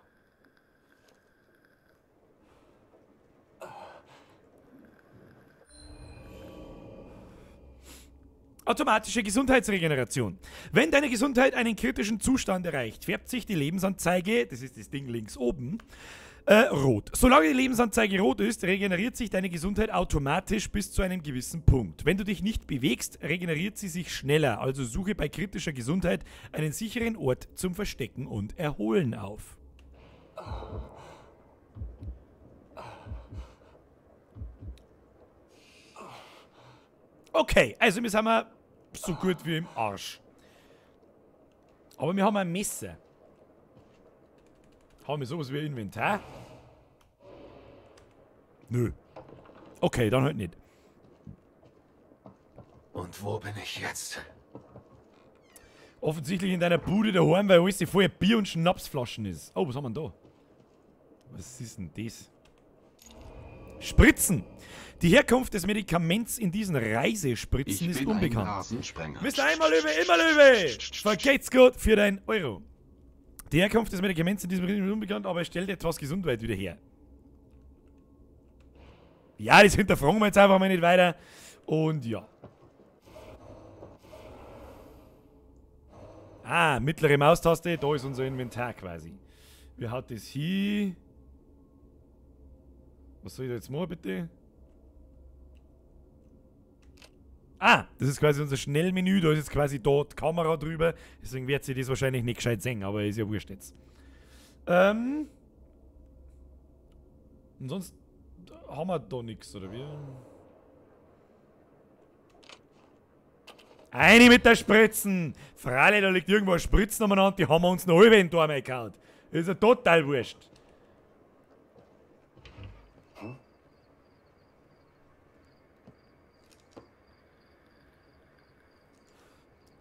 Automatische Gesundheitsregeneration. Wenn deine Gesundheit einen kritischen Zustand erreicht, färbt sich die Lebensanzeige, das ist das Ding links oben, rot. Solange die Lebensanzeige rot ist, regeneriert sich deine Gesundheit automatisch bis zu einem gewissen Punkt. Wenn du dich nicht bewegst, regeneriert sie sich schneller. Also suche bei kritischer Gesundheit einen sicheren Ort zum Verstecken und Erholen auf. Okay, also wir sind so gut wie im Arsch. Aber wir haben ein Messer. Haben wir sowas wie ein Inventar? Nö. Okay, dann halt nicht. Und wo bin ich jetzt? Offensichtlich in deiner Bude daheim, weil alles voll Bier- und Schnapsflaschen ist. Oh, was haben wir denn da? Was ist denn das? Spritzen! Die Herkunft des Medikaments in diesen Reisespritzen ist unbekannt. Mr. Einmal immer Löwe! Vergeht's gut für dein Euro. Die Herkunft des Medikaments in diesem Medikamenten ist unbekannt, aber es stellt etwas Gesundheit wieder her. Ja, das hinterfragen wir jetzt einfach mal nicht weiter. Und ja. Ah, mittlere Maustaste, da ist unser Inventar quasi. Wer hat das hier? Was soll ich da jetzt machen, bitte? Ah, das ist quasi unser Schnellmenü, da ist jetzt quasi dort die Kamera drüber, deswegen wird sie das wahrscheinlich nicht gescheit sehen, aber ist ja wurscht jetzt. Und sonst haben wir da nichts, oder wie? Eine mit der Spritzen! Freilich, da liegt irgendwo eine Spritzen umeinander, die haben wir uns noch halb in den Arm gehauen. Das ist ja total wurscht.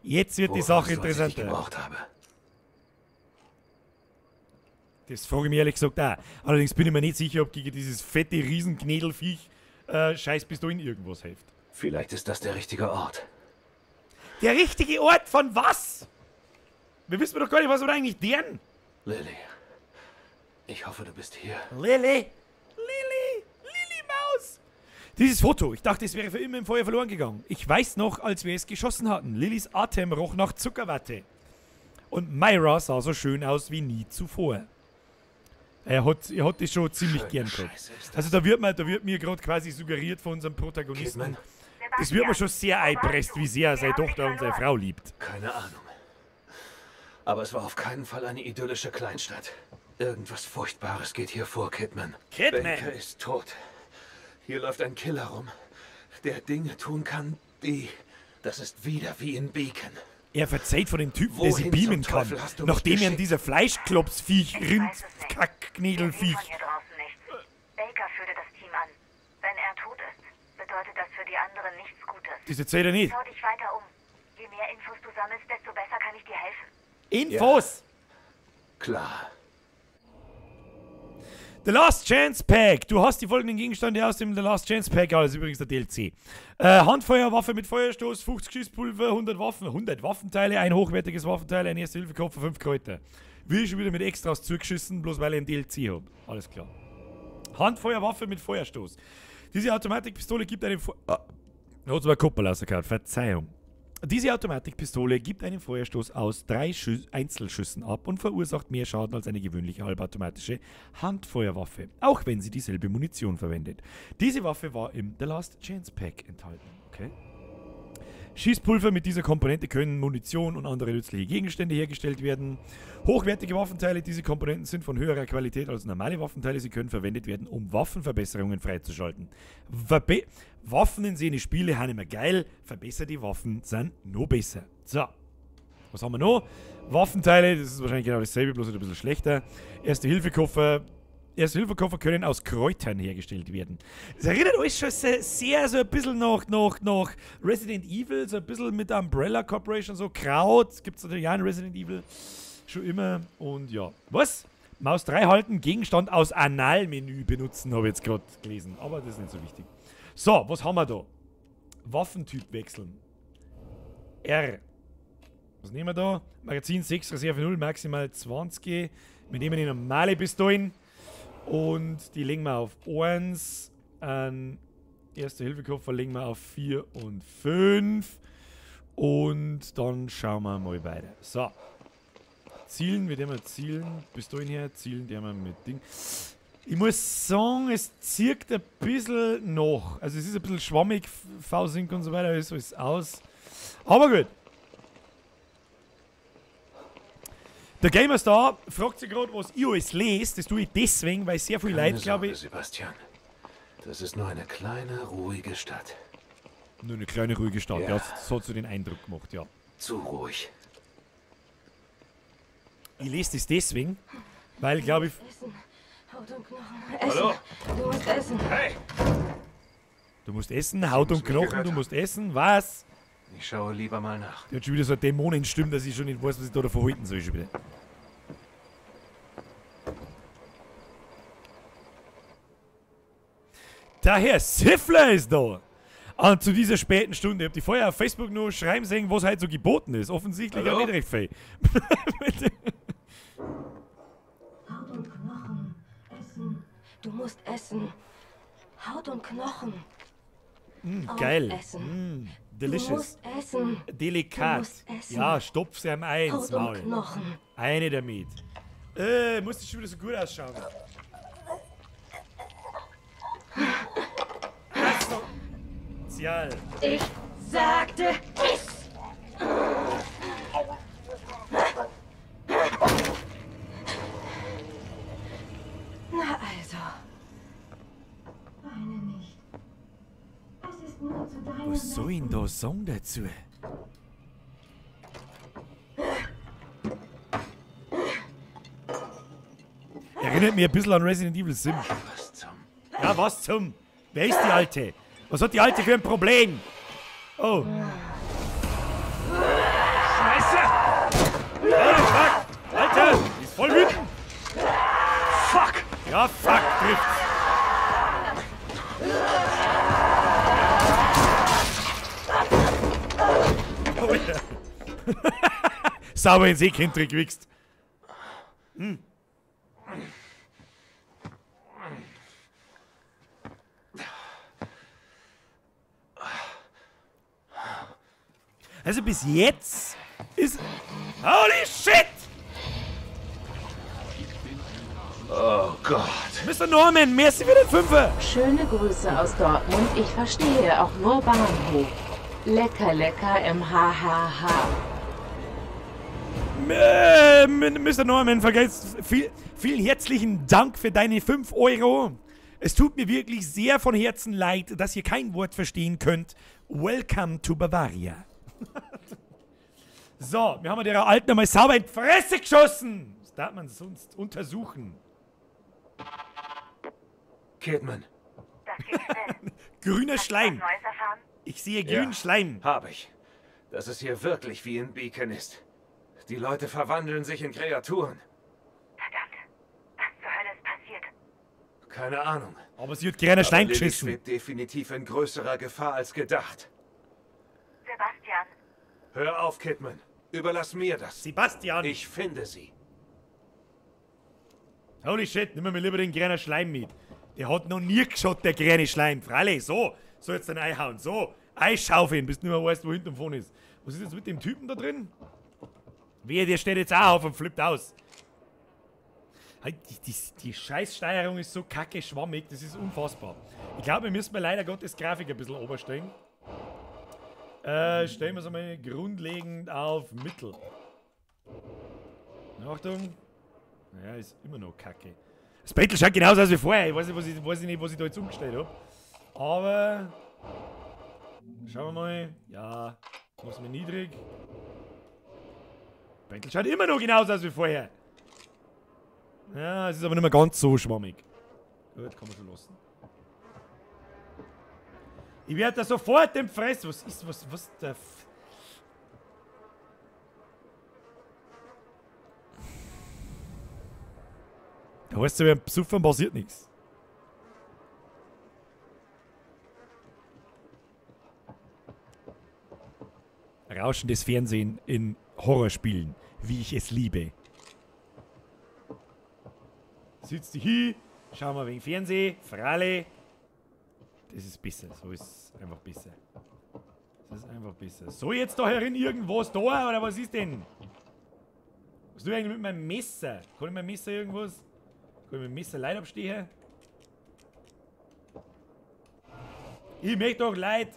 Jetzt wird die Sache interessanter. Das frage ich mich ehrlich gesagt auch. Allerdings bin ich mir nicht sicher, ob gegen dieses fette Riesenknädelviech Scheißpistolen irgendwas hilft. Vielleicht ist das der richtige Ort. Der richtige Ort von was? Wir wissen doch gar nicht, was wir da eigentlich deren. Lily, ich hoffe, du bist hier. Lily Maus! Dieses Foto, ich dachte, es wäre für immer im Feuer verloren gegangen. Ich weiß noch, als wir es geschossen hatten. Lillys Atem roch nach Zuckerwatte. Und Myra sah so schön aus wie nie zuvor. Er hat das schon ziemlich gern gehabt. Also da wird mir gerade quasi suggeriert von unserem Protagonisten, Kidman? das wird mir schon sehr einpresst, wie sehr er seine Tochter und seine Frau liebt. Keine Ahnung. Aber es war auf keinen Fall eine idyllische Kleinstadt. Irgendwas Furchtbares geht hier vor, Kidman. Kidman! Baker ist tot. Hier läuft ein Killer rum, der Dinge tun kann, die... Das ist wieder wie in Beacon. Er verzeiht von dem Typen, der sie Wohin beamen zum kann, Teufel hast du nachdem mich er an geschickt? dieser Fleischklopsviech, Rindkackknädelviech. Von hier draußen nichts. Baker führte das Team an. Wenn er tot ist, bedeutet das für die anderen nichts Gutes. Das erzählt er nicht. Schau dich weiter um. Je mehr Infos du sammelst, desto besser kann ich dir helfen. Infos! Klar. The Last Chance Pack. Du hast die folgenden Gegenstände aus dem The Last Chance Pack. Ja, das ist übrigens der DLC. Handfeuerwaffe mit Feuerstoß, 50 Schießpulver, 100 Waffenteile, ein hochwertiges Waffenteil, ein Erste-Hilfe-Kopf und 5 Kräuter. Will ich schon wieder mit Extras zugeschissen, bloß weil ich ein DLC habe. Alles klar. Handfeuerwaffe mit Feuerstoß. Diese Automatikpistole gibt einen hat zwar Kuppel rausgehauen, Verzeihung. Diese Automatikpistole gibt einen Feuerstoß aus 3 Einzelschüssen ab und verursacht mehr Schaden als eine gewöhnliche halbautomatische Handfeuerwaffe, auch wenn sie dieselbe Munition verwendet. Diese Waffe war im The Last Chance Pack enthalten. Okay. Schießpulver mit dieser Komponente können Munition und andere nützliche Gegenstände hergestellt werden. Hochwertige Waffenteile, diese Komponenten sind von höherer Qualität als normale Waffenteile. Sie können verwendet werden, um Waffenverbesserungen freizuschalten. Waffen in seine Spiele haben immer geil, verbesserte Waffen sind noch besser. So, was haben wir noch? Waffenteile, das ist wahrscheinlich genau dasselbe, bloß ein bisschen schlechter. Erste-Hilfe-Koffer können aus Kräutern hergestellt werden. Das erinnert euch schon sehr so ein bisschen nach Resident Evil, so ein bisschen mit der Umbrella Corporation, so Kraut, gibt es natürlich auch in Resident Evil schon immer. Und ja, was? Maus 3 halten, Gegenstand aus Analmenü benutzen, habe ich jetzt gerade gelesen, aber das ist nicht so wichtig. So, was haben wir da? Waffentyp wechseln. R. Was nehmen wir da? Magazin 6, Reserve 0, maximal 20. Wir nehmen die normale Pistolen. Und die legen wir auf 1. Erste-Hilfe-Koffer legen wir auf 4 und 5. Und dann schauen wir mal weiter. So. Zielen, mit dem wir zielen. Pistolen her, zielen, der wir mit Ding. Ich muss sagen, es zirkt ein bisschen noch. Also es ist ein bisschen schwammig, V-Sync und so weiter, ist alles aus. Aber gut. Der Gamerstar fragt sich gerade, was ich alles lese. Das tue ich deswegen, weil sehr viele Leute, glaube ich... Sebastian. Das ist nur eine kleine, ruhige Stadt. Nur eine kleine, ruhige Stadt. Ja. Ja, so hat so den Eindruck gemacht, ja. Zu ruhig. Ich lese das deswegen, weil, glaube ich... Essen. Haut und Knochen. Essen. Hallo? Du musst essen. Hey! Du musst essen, Haut und mich Knochen, gehört du haben. musst essen, was? Ich schaue lieber mal nach. Der hat schon wieder so eine Dämonenstimme, dass ich schon nicht weiß, was ich da verhalten soll schon wieder. Der Herr Siffler ist da! Und zu dieser späten Stunde. Ich hab die vorher auf Facebook nur schreiben sehen, was heute so geboten ist. Offensichtlich Hallo? auch nicht recht viel. Haut und Knochen. Essen. Du musst essen. Haut und Knochen. Geil. Essen. Du Delicious. musst essen. Delikat. Du musst essen. Ja, stopf sie am Eins, Haut und Maul. Knochen. Eine damit. Muss das schon wieder so gut ausschauen. Sozial. Ich sagte, iss! Na also. Weine nicht. Es ist nur zu deinem Was soll ich denn da sagen dazu? Erinnert mich ein bisschen an Resident Evil 7. Was zum... Ja, was zum? Wer ist die Alte? Was hat die Alte für ein Problem? Oh. Scheiße! Oh, fuck! Alter! Die ist voll wütend! Fuck! Ja, fuck, trifft's. Oh ja. Sauber ins Eckkind gewichst. Also bis jetzt ist Holy shit! Oh Gott. Mr. Norman, merci für den Fünfer. Schöne Grüße aus Dortmund. Ich verstehe auch nur Bahnhof. Lecker, lecker im HHH. Mr. Norman, vergesst vielen herzlichen Dank für deine 5 Euro. Es tut mir wirklich sehr von Herzen leid, dass ihr kein Wort verstehen könnt. Welcome to Bavaria. So, wir haben der Alten einmal sauber in die Fresse geschossen. Was darf man sonst untersuchen? Kidman. Das geht schnell. Grüner Schleim. Neues erfahren? Ich sehe grünen Schleim. Hab ich. Dass es hier wirklich wie in Beacon ist. Die Leute verwandeln sich in Kreaturen. Verdammt. Was zur Hölle ist passiert? Keine Ahnung. Aber sie hat grüner Schleim Lily geschissen. schwebt definitiv in größerer Gefahr als gedacht. Sebastian. Hör auf, Kidman. Überlass mir das. Sebastian. Ich finde sie. Holy shit, nimm mir lieber den grünen Schleim mit. Der hat noch nie geschaut, der grüne Schleim. Freilich, so jetzt dann einhauen. So, einschaufeln, bis du nicht mehr weißt, wo hinten vorne ist. Was ist jetzt mit dem Typen da drin? Wehe, der steht jetzt auch auf und flippt aus. Die Scheißsteuerung ist so kacke schwammig, das ist unfassbar. Ich glaube, wir müssen leider Gottes Grafik ein bisschen oberstellen. Stellen wir es einmal grundlegend auf Mittel. Achtung. Naja, ist immer noch kacke. Das Battle schaut genauso aus wie vorher. Ich weiß nicht, was ich da jetzt umgestellt habe. Aber schauen wir mal. Ja, machen wir niedrig. Battle schaut immer noch genauso aus wie vorher. Ja, es ist aber nicht mehr ganz so schwammig. Gut, kann man schon lassen. Ich werde da sofort dem Fress. Was der Da heißt es, beim Besuffern passiert nichts. Rauschendes Fernsehen in Horrorspielen, wie ich es liebe. Sitzt du hier, schauen wir wegen Fernsehen, Fralle. Das ist besser, so ist es einfach besser. Das ist einfach besser. So, jetzt da herin irgendwas da, oder was ist denn? Was tue ich eigentlich mit meinem Messer? Kann ich mein Messer irgendwas? Kann ich mit dem Messer Leid abstehen? Ich möchte doch Leid.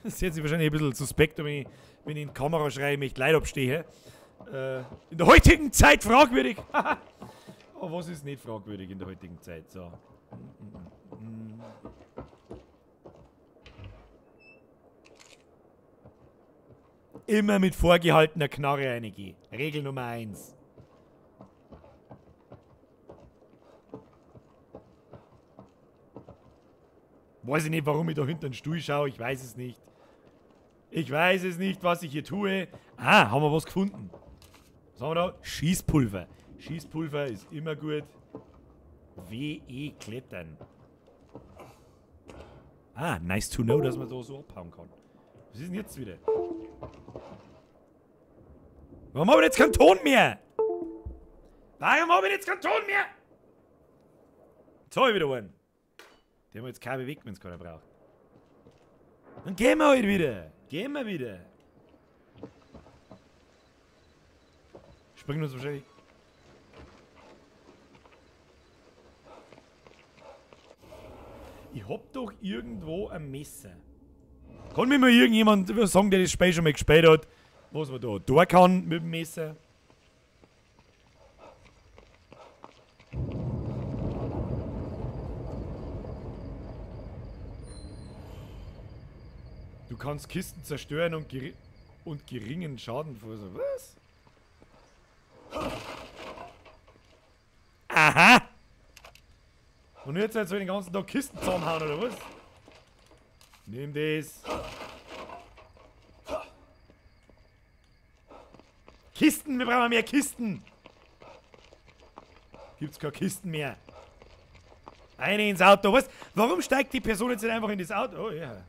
Das hört sich wahrscheinlich ein bisschen suspekt, wenn ich in die Kamera schreie, ich möchte Leid abstehen. In der heutigen Zeit fragwürdig. Aber was ist nicht fragwürdig in der heutigen Zeit? So. Immer mit vorgehaltener Knarre reingehen. Regel Nummer 1. Weiß ich nicht, warum ich da hinter den Stuhl schaue. Ich weiß es nicht. Ich weiß es nicht, was ich hier tue. Ah, haben wir was gefunden. Was haben wir da? Schießpulver. Schießpulver ist immer gut. WE klettern. Ah, nice to know, dass man da so abhauen kann. Was ist denn jetzt wieder? Warum habe ich jetzt keinen Ton mehr? Warum habe ich jetzt keinen Ton mehr? Jetzt habe ich wieder einen. Die haben wir jetzt keinen bewegt, wenn es keiner braucht. Dann gehen wir halt wieder. Gehen wir wieder. Springen uns wahrscheinlich. Ich hab doch irgendwo ein Messer. Kann mir mal irgendjemand sagen, der das Spiel schon mal gespielt hat, was man da tun kann mit dem Messer? Du kannst Kisten zerstören und geringen Schaden verursachen. Was? Aha! Und jetzt soll ich den ganzen Tag Kisten zusammenhauen, oder was? Nimm das. Kisten, wir brauchen mehr Kisten. Gibt's keine Kisten mehr. Eine ins Auto. Was? Warum steigt die Person jetzt nicht einfach in das Auto? Oh ja.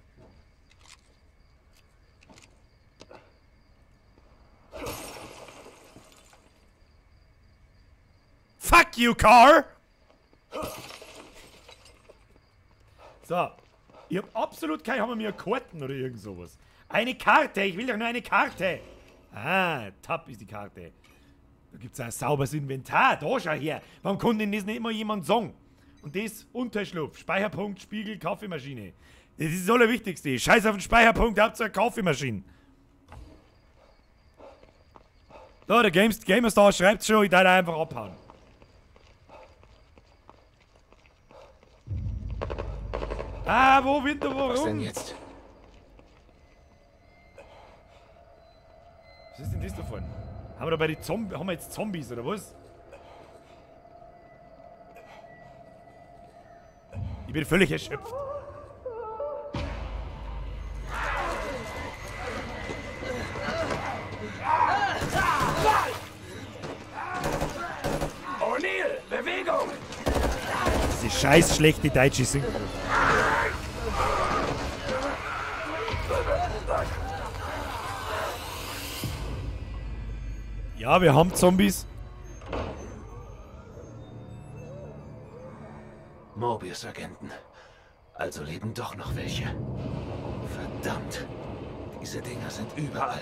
Fuck you, car! So. Ich hab absolut keine, haben wir mir Karten oder irgend sowas. Eine Karte, ich will doch nur eine Karte. Ah, Tab ist die Karte. Da gibt es ein sauberes Inventar. Da schau her. Warum kann denn das nicht immer jemand sagen? Und das Unterschlupf, Speicherpunkt, Spiegel, Kaffeemaschine. Das ist das Allerwichtigste. Scheiß auf den Speicherpunkt, habt ihr eine Kaffeemaschine. Da, der Gamerstar schreibt schon, ich darf einfach abhauen. Ah, wo wird der warum? Was denn jetzt? Was ist denn das da vorne? Haben wir da bei die haben wir jetzt Zombies oder was? Ich bin völlig erschöpft. O'Neill, Bewegung! Diese scheiß schlechte deutsche Synchro. Ja, wir haben Zombies. Mobius-Agenten. Also leben doch noch welche. Verdammt. Diese Dinger sind überall.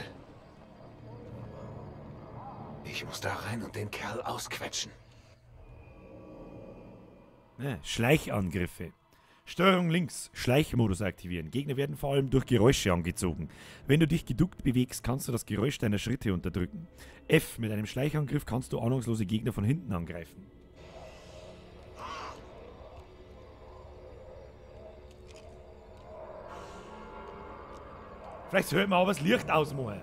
Ich muss da rein und den Kerl ausquetschen. Schleichangriffe. Steuerung links. Schleichmodus aktivieren. Gegner werden vor allem durch Geräusche angezogen. Wenn du dich geduckt bewegst, kannst du das Geräusch deiner Schritte unterdrücken. F. Mit einem Schleichangriff kannst du ahnungslose Gegner von hinten angreifen. Vielleicht sollte man aber das Licht ausmachen.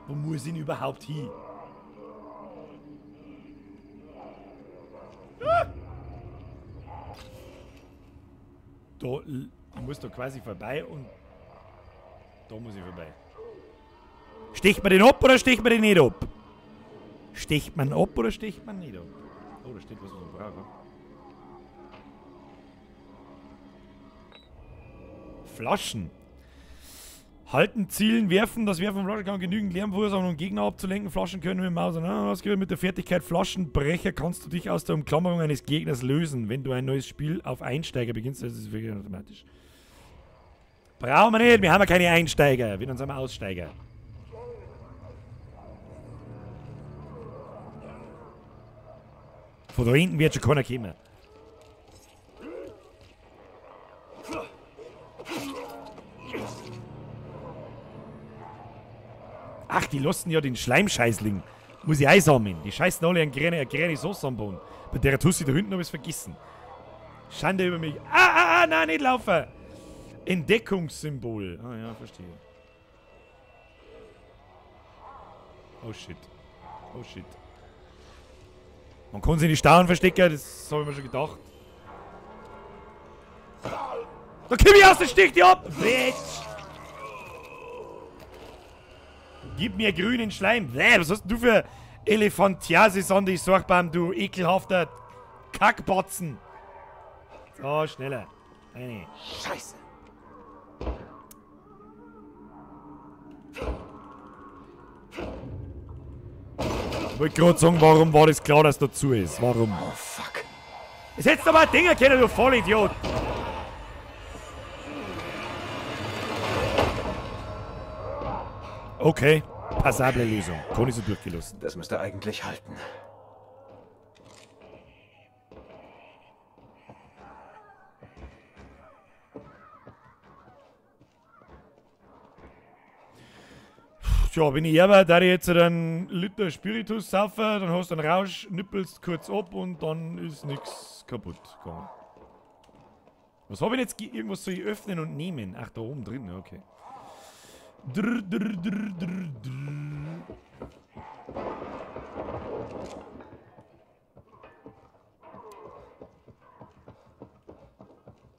Wo muss ich denn überhaupt hin? Ah! Da, ich muss da quasi vorbei und da muss ich vorbei. Sticht man den ab oder sticht man den nicht ab? Sticht man ab oder sticht man nicht ab? Oh, da steht was man braucht. Flaschen. Halten, zielen, werfen. Das Werfen von Flaschen kann genügend Lärm verursachen, um Gegner abzulenken. Flaschen können mit dem Maus ausgehört. Mit der Fertigkeit Flaschenbrecher kannst du dich aus der Umklammerung eines Gegners lösen. Wenn du ein neues Spiel auf Einsteiger beginnst, das ist wirklich automatisch. Brauchen wir nicht, wir haben ja keine Einsteiger. Wir sind wir Aussteiger. Von da hinten wird schon keiner kommen. Ach, die lassen ja den Schleimscheißling. Muss ich einsammeln. Die scheißen alle an grüne Sauce am Boden. Bei der Tussi da hinten habe ich es vergessen. Schande über mich. Nein, nicht laufen. Entdeckungssymbol. Ah ja, verstehe. Oh shit. Oh shit. Man kann sich in die Stauen verstecken, das habe ich mir schon gedacht. Da komm ich aus, der sticht die ab! Bitch! Gib mir grünen Schleim. Was hast du für Elefantiasis an die Sorgbaum, du ekelhafter Kackbotzen? So, schneller. Eine. Scheiße. Ich wollte gerade sagen, warum war das klar, dass dazu ist? Warum? Oh, fuck. Es hättest aber ein Ding erkennen, du Vollidiot! Okay, passable Lösung. Kann ich so durchgelassen. Das müsste eigentlich halten. Tja, wenn ich aber, da ich jetzt einen Liter Spiritus saufe, dann hast du einen Rausch, nippelst kurz ab und dann ist nichts kaputt gegangen. Was habe ich jetzt? Irgendwas soll ich öffnen und nehmen? Ach, da oben drin, okay.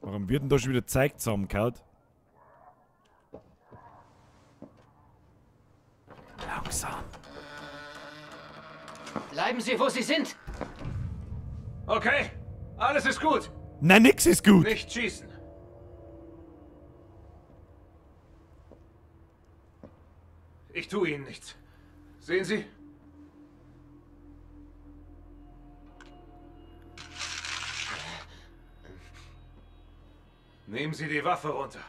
Warum wird denn da schon wieder Zeug zusammengehauen? Langsam. Bleiben Sie, wo Sie sind! Okay, alles ist gut. Nein, nix ist gut. Nicht schießen. Ich tue Ihnen nichts. Sehen Sie? Nehmen Sie die Waffe runter.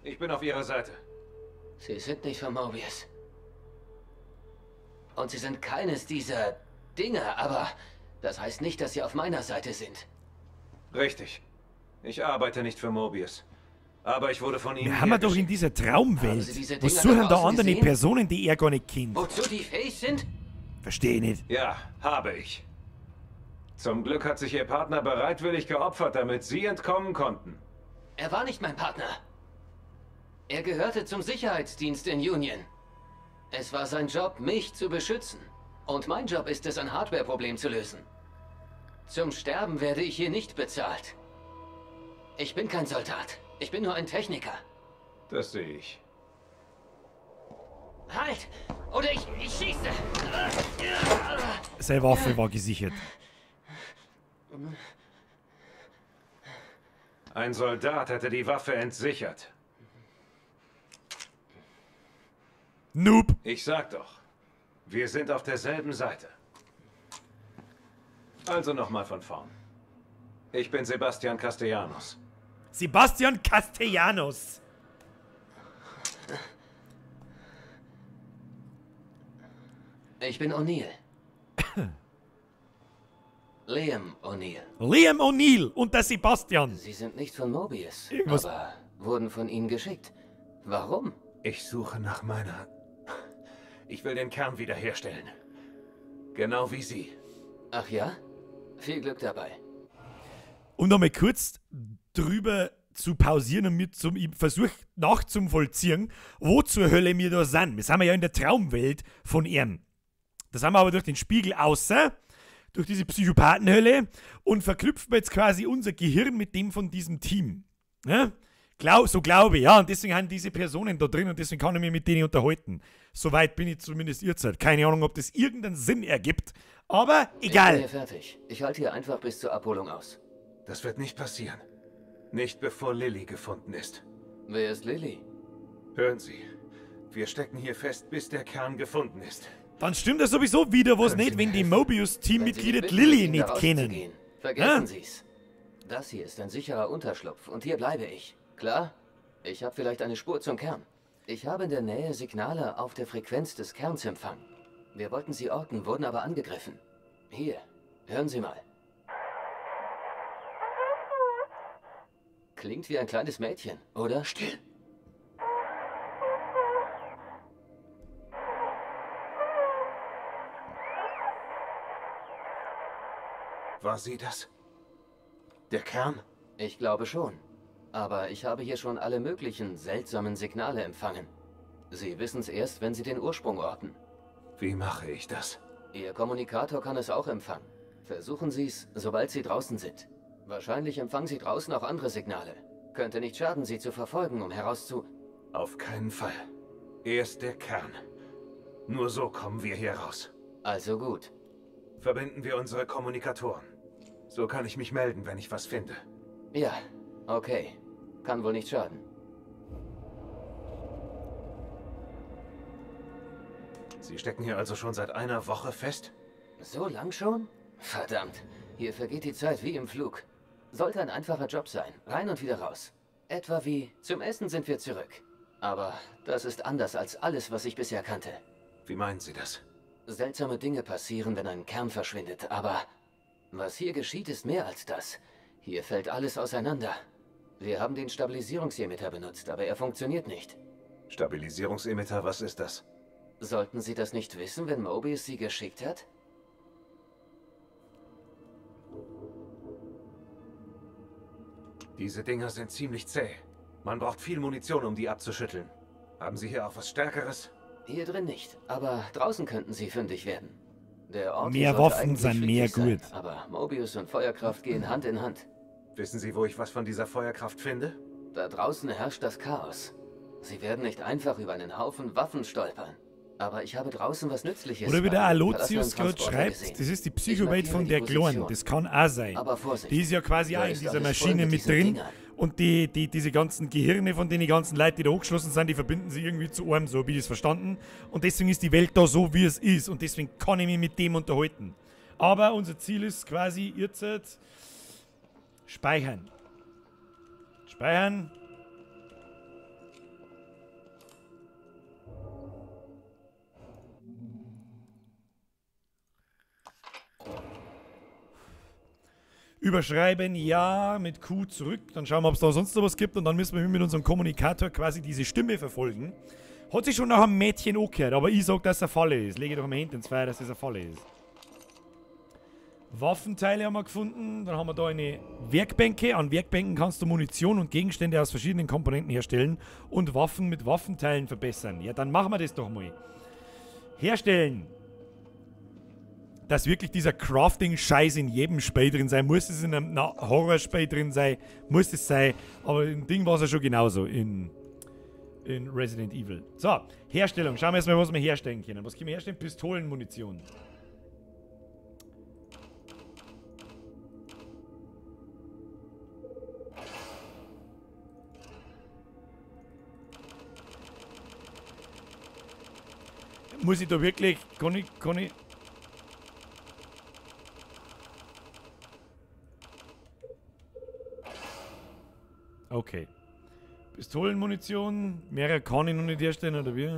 Ich bin auf Ihrer Seite. Sie sind nicht von Mobius. Und Sie sind keines dieser Dinge, aber das heißt nicht, dass Sie auf meiner Seite sind. Richtig. Ich arbeite nicht für Mobius. Aber ich wurde von ihm. Wir haben doch in dieser Traumwelt. Was suchen da andere Personen, die er gar nicht kennt? Wozu die fähig sind? Verstehe nicht. Ja, habe ich. Zum Glück hat sich Ihr Partner bereitwillig geopfert, damit Sie entkommen konnten. Er war nicht mein Partner. Er gehörte zum Sicherheitsdienst in Union. Es war sein Job, mich zu beschützen. Und mein Job ist es, ein Hardware-Problem zu lösen. Zum Sterben werde ich hier nicht bezahlt. Ich bin kein Soldat. Ich bin nur ein Techniker. Das sehe ich. Halt! Oder ich schieße! Seine Waffe war gesichert. Ein Soldat hätte die Waffe entsichert. Noob! Ich sag doch, wir sind auf derselben Seite. Also nochmal von vorn. Ich bin Sebastian Castellanos. Sebastian Castellanos! Ich bin O'Neill. Liam O'Neill. Liam O'Neill und der Sebastian. Sie sind nicht von Mobius, Irgendwas. aber wurden von Ihnen geschickt. Warum? Ich suche nach meiner... Ich will den Kern wiederherstellen. Genau wie Sie. Ach ja? Viel Glück dabei. Um nochmal kurz drüber zu pausieren und mir zum Versuch nachzuvollziehen, wo zur Hölle wir da sind. Wir sind ja in der Traumwelt von ihm. Da sind wir aber durch den Spiegel außer, durch diese Psychopathenhölle und verknüpfen jetzt quasi unser Gehirn mit dem von diesem Team. Ja? So glaube ich, ja. Und deswegen haben diese Personen da drin und deswegen kann ich mich mit denen unterhalten. Soweit bin ich zumindest irritiert. Keine Ahnung, ob das irgendeinen Sinn ergibt, aber egal. Ich bin hier fertig. Ich halte hier einfach bis zur Abholung aus. Das wird nicht passieren. Nicht bevor Lilly gefunden ist. Wer ist Lilly? Hören Sie, wir stecken hier fest, bis der Kern gefunden ist. Dann stimmt das sowieso wieder was Können nicht, Sie wenn die helfen? Mobius-Teammitglieder Wenn Sie Lilly bitten, nicht da kennen. rauszugehen, vergessen Sie's. Das hier ist ein sicherer Unterschlupf und hier bleibe ich. Klar? Ich habe vielleicht eine Spur zum Kern. Ich habe in der Nähe Signale auf der Frequenz des Kerns empfangen. Wir wollten sie orten, wurden aber angegriffen. Hier, hören Sie mal. Klingt wie ein kleines Mädchen, oder? Still! War sie das? Der Kern? Ich glaube schon. Aber ich habe hier schon alle möglichen seltsamen Signale empfangen. Sie wissen es erst, wenn Sie den Ursprung orten. Wie mache ich das? Ihr Kommunikator kann es auch empfangen. Versuchen Sie es, sobald Sie draußen sind. Wahrscheinlich empfangen Sie draußen auch andere Signale. Könnte nicht schaden, Sie zu verfolgen, um Auf keinen Fall. Erst der Kern. Nur so kommen wir hier raus. Also gut. Verbinden wir unsere Kommunikatoren. So kann ich mich melden, wenn ich was finde. Ja, okay. Kann wohl nicht schaden. Sie stecken hier also schon seit einer Woche fest? So lang schon? Verdammt. Hier vergeht die Zeit wie im Flug. Sollte ein einfacher Job sein. Rein und wieder raus. Etwa wie, zum Essen sind wir zurück. Aber das ist anders als alles, was ich bisher kannte. Wie meinen Sie das? Seltsame Dinge passieren, wenn ein Kern verschwindet, aber was hier geschieht, ist mehr als das. Hier fällt alles auseinander. Wir haben den Stabilisierungsemitter benutzt, aber er funktioniert nicht. Stabilisierungsemitter, was ist das? Sollten Sie das nicht wissen, wenn Mobius Sie geschickt hat? Diese Dinger sind ziemlich zäh. Man braucht viel Munition, um die abzuschütteln. Haben Sie hier auch was Stärkeres? Hier drin nicht, aber draußen könnten sie fündig werden. Der Ort Mehr sollte Waffen eigentlich sind mehr friedlich gut. sein, aber Mobius und Feuerkraft gehen Hand in Hand. Wissen Sie, wo ich was von dieser Feuerkraft finde? Da draußen herrscht das Chaos. Sie werden nicht einfach über einen Haufen Waffen stolpern. Aber ich habe draußen was Nützliches. Oder wie der einen Alotius gerade Transporter schreibt, gesehen. das ist die Ich Psychowelt markiere von die der Kleinen. Position. Das kann auch sein. Aber Vorsicht. Die ist ja quasi Da auch in ist dieser alles voll Maschine mit mit diesen drin. Dingern. Und diese ganzen Gehirne von den ganzen Leuten, die da hochgeschlossen sind, die verbinden sich irgendwie zu einem, so habe ich das verstanden. Und deswegen ist die Welt da so, wie es ist. Und deswegen kann ich mich mit dem unterhalten. Aber unser Ziel ist quasi jetzt speichern. Speichern. Überschreiben, ja, mit Q zurück. Dann schauen wir, ob es da sonst noch was gibt. Und dann müssen wir mit unserem Kommunikator quasi diese Stimme verfolgen. Hat sich schon nach einem Mädchen angehört, aber ich sag, dass es eine Falle ist. Lege doch mal hinten ins Feuer, dass das eine Falle ist. Waffenteile haben wir gefunden. Dann haben wir da eine Werkbänke. An Werkbänken kannst du Munition und Gegenstände aus verschiedenen Komponenten herstellen und Waffen mit Waffenteilen verbessern. Ja, dann machen wir das doch mal. Herstellen. Dass wirklich dieser Crafting-Scheiß in jedem Spiel drin sein. Muss es in einem Horror-Spiel drin sein? Muss es sein. Aber im Ding war es ja schon genauso in Resident Evil. So, Herstellung. Schauen wir erstmal, was wir herstellen können. Was können wir herstellen? Pistolenmunition. Muss ich da wirklich... Kann ich... Okay. Pistolenmunition. Mehrere kann ich noch nicht herstellen, oder wie?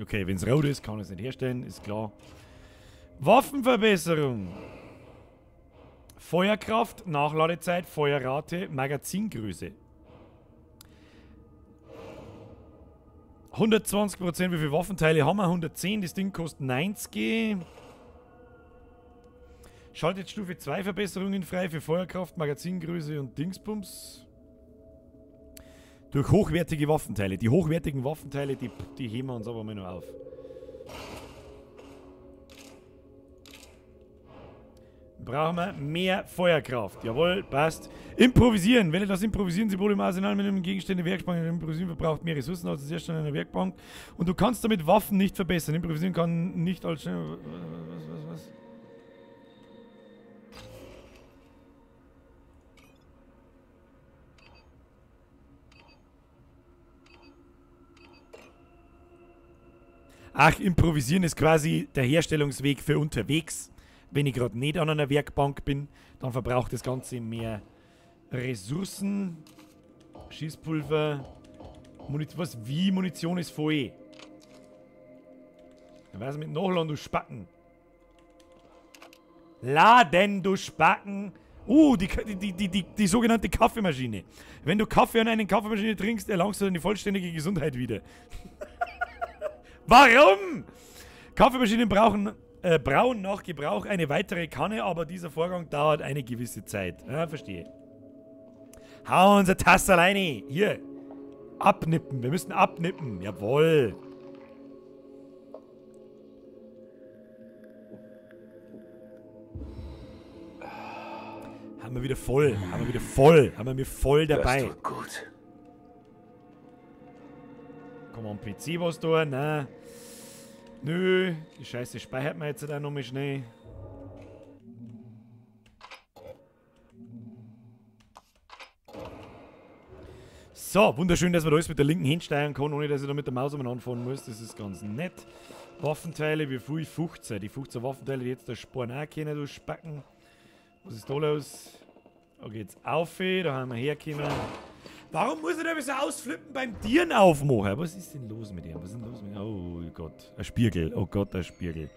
Okay, wenn es rot ist, kann ich es nicht herstellen, ist klar. Waffenverbesserung. Feuerkraft, Nachladezeit, Feuerrate, Magazingröße. 120%, wie viele Waffenteile haben wir? 110, das Ding kostet 90. Schaltet Stufe 2 Verbesserungen frei für Feuerkraft, Magazingröße und Dingsbums. Durch hochwertige Waffenteile. Die hochwertigen Waffenteile, die heben wir uns aber mal noch auf. Brauchen wir mehr Feuerkraft. Jawohl, passt. Improvisieren. Wähle das Improvisieren-Symbol im Arsenal mit einem Gegenstände Werkbank. Improvisieren verbraucht mehr Ressourcen als das Herstellen einer Werkbank. Und du kannst damit Waffen nicht verbessern. Improvisieren kann nicht als... Was? Ach, improvisieren ist quasi der Herstellungsweg für unterwegs. Wenn ich gerade nicht an einer Werkbank bin, dann verbraucht das Ganze mehr Ressourcen. Schießpulver. Munition ist voll. Dann weiß ich mit Nachladen, du Spacken. Laden, du Spacken. Die sogenannte Kaffeemaschine. Wenn du Kaffee an einer Kaffeemaschine trinkst, erlangst du dann die vollständige Gesundheit wieder. Warum? Kaffeemaschinen brauen nach Gebrauch eine weitere Kanne, aber dieser Vorgang dauert eine gewisse Zeit. Ja, verstehe. Hau unser Tasse alleine. Hier. Abnippen. Wir müssen abnippen. Jawohl. Haben wir wieder voll. Haben wir mir voll dabei. Das tut gut. Komm am PC was da? Nein. Nö, die Scheiße speichert man jetzt auch nochmal schnell. So, wunderschön, dass man da alles mit der linken Hand steuern kann, ohne dass ich da mit der Maus umeinander fahren muss. Das ist ganz nett. Waffenteile, wie viel? 15. Die 15 Waffenteile, die jetzt da sparen auch können, du Spacken. Was ist da los? Da geht's auf, da haben wir herkommen. Warum muss er da so ausflippen beim Tieren aufmachen? Was ist denn los mit ihm? Was ist denn los mit ihm? Oh Gott, ein Spiegel. Oh Gott, ein Spiegel.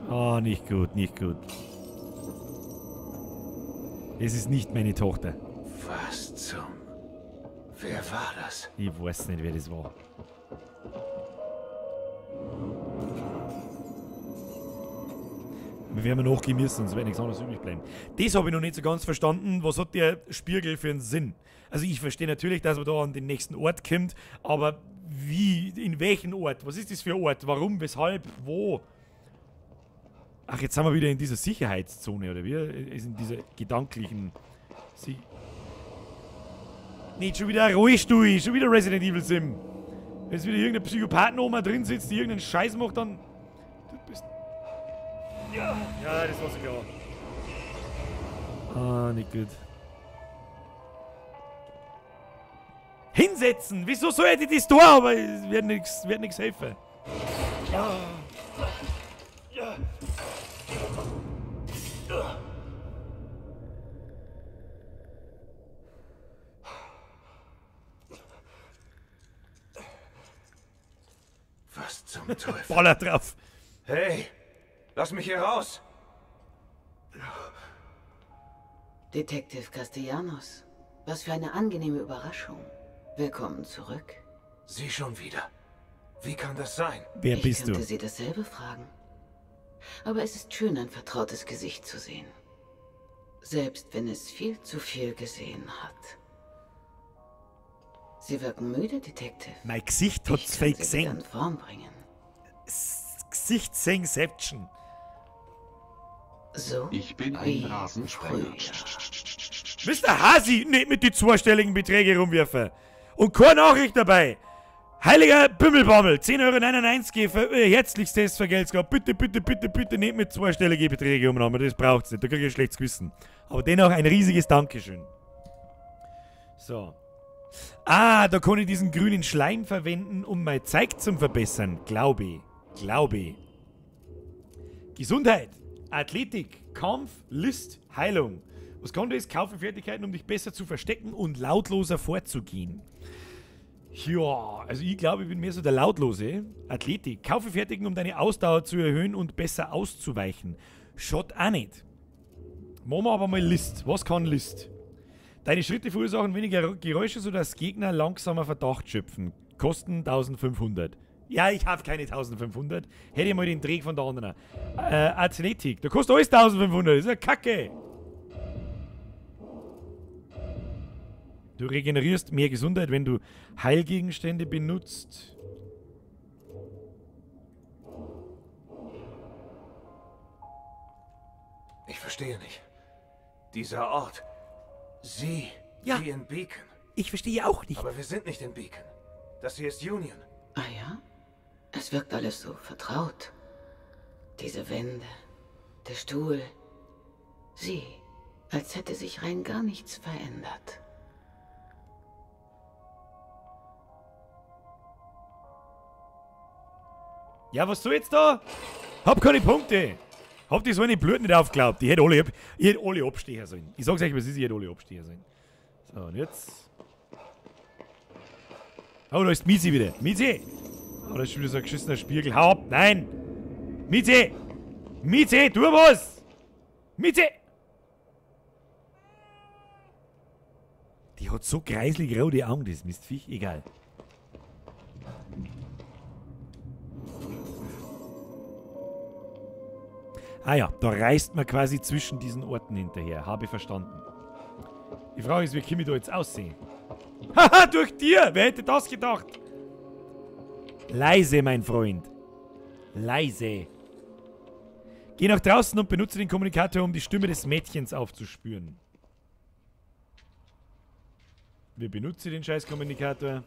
Oh, nicht gut, nicht gut. Es ist nicht meine Tochter. Was zum... Wer war das? Ich weiß nicht, wer das war. Wir werden nachgehen müssen, sonst wird nichts anderes übrig bleiben. Das habe ich noch nicht so ganz verstanden. Was hat der Spiegel für einen Sinn? Also ich verstehe natürlich, dass man da an den nächsten Ort kommt, aber wie, in welchen Ort? Was ist das für ein Ort? Warum, weshalb, wo? Ach, jetzt sind wir wieder in dieser Sicherheitszone, oder wie? Ist in dieser gedanklichen... Nicht schon wieder ein Rollstuhl, schon wieder Resident Evil Sim. Wenn jetzt wieder irgendein Psychopathen-Oma drin sitzt, die irgendeinen Scheiß macht, dann... Du bist... Ja, das war so klar. Ah, nicht gut. Hinsetzen! Wieso soll ich das tun? Aber es wird nichts helfen. Ja. Ja. Was zum Teufel? Baller drauf. Hey, lass mich hier raus. Detective Castellanos, was für eine angenehme Überraschung. Willkommen zurück. Sie schon wieder. Wie kann das sein? Wer bist Ich du? könnte Sie dasselbe fragen. Aber es ist schön, ein vertrautes Gesicht zu sehen. Selbst wenn es viel zu viel gesehen hat. Sie wirken müde, Detective. Mein Gesicht hat's fake gesehen. In Form bringen. Gesichtsengception. So Ich bin ein wie Rasensprenger. früher. Mr. Hasi, nicht mit die zweistelligen Beträge rumwerfen. Und keine Nachricht dabei. Heiliger Bümmelbammel, 10,99 € für herzlichstes Vergelt's gehabt. Bitte, bitte, bitte, bitte nicht mit zweistellige Beträge umnehmen. Das braucht's nicht. Da krieg ich ein schlechtes Gewissen. Aber dennoch ein riesiges Dankeschön. So. Ah, da kann ich diesen grünen Schleim verwenden, um mein Zeug zu verbessern. Glaube ich. Gesundheit, Athletik, Kampf, List, Heilung. Was kann das? Kaufe Fertigkeiten, um dich besser zu verstecken und lautloser vorzugehen. Ja, also ich glaube, ich bin mehr so der Lautlose. Athletik, kaufe Fertigen, um deine Ausdauer zu erhöhen und besser auszuweichen. Schaut auch nicht. Machen wir aber mal List. Was kann List? Deine Schritte verursachen weniger Geräusche, sodass Gegner langsamer Verdacht schöpfen. Kosten 1500. Ja, ich habe keine 1500. Hätte ich mal den Dreh von der anderen. Athletik. Da kostet alles 1500. Das ist ja Kacke. Du regenerierst mehr Gesundheit, wenn du Heilgegenstände benutzt. Ich verstehe nicht. Dieser Ort. Sie. Ja. Wie in Beacon. Ich verstehe auch nicht. Aber wir sind nicht in Beacon. Das hier ist Union. Ah ja? Es wirkt alles so vertraut. Diese Wände, der Stuhl. Sie, als hätte sich rein gar nichts verändert. Ja, was soll jetzt da? Hab keine Punkte. Hab die so eine Blöd nicht aufgeglaubt. Ich hätte alle abstehen sollen. Ich sag's euch, was ist, ich hätte alle abstehen sollen. So, und jetzt. Oh, da ist Mizi wieder. Mizi! Oh, da ist schon wieder so ein geschissener Spiegel. Hau ab! Nein! Mizi! Mizi, tu was! Mizi! Die hat so kreislig rote Augen, das Mistviech. Egal. Ah ja, da reist man quasi zwischen diesen Orten hinterher. Habe verstanden. Die Frage ist, wie kann ich da jetzt aussehen? Haha, durch dir! Wer hätte das gedacht? Leise, mein Freund. Leise. Geh nach draußen und benutze den Kommunikator, um die Stimme des Mädchens aufzuspüren. Wir benutzen den scheiß Kommunikator.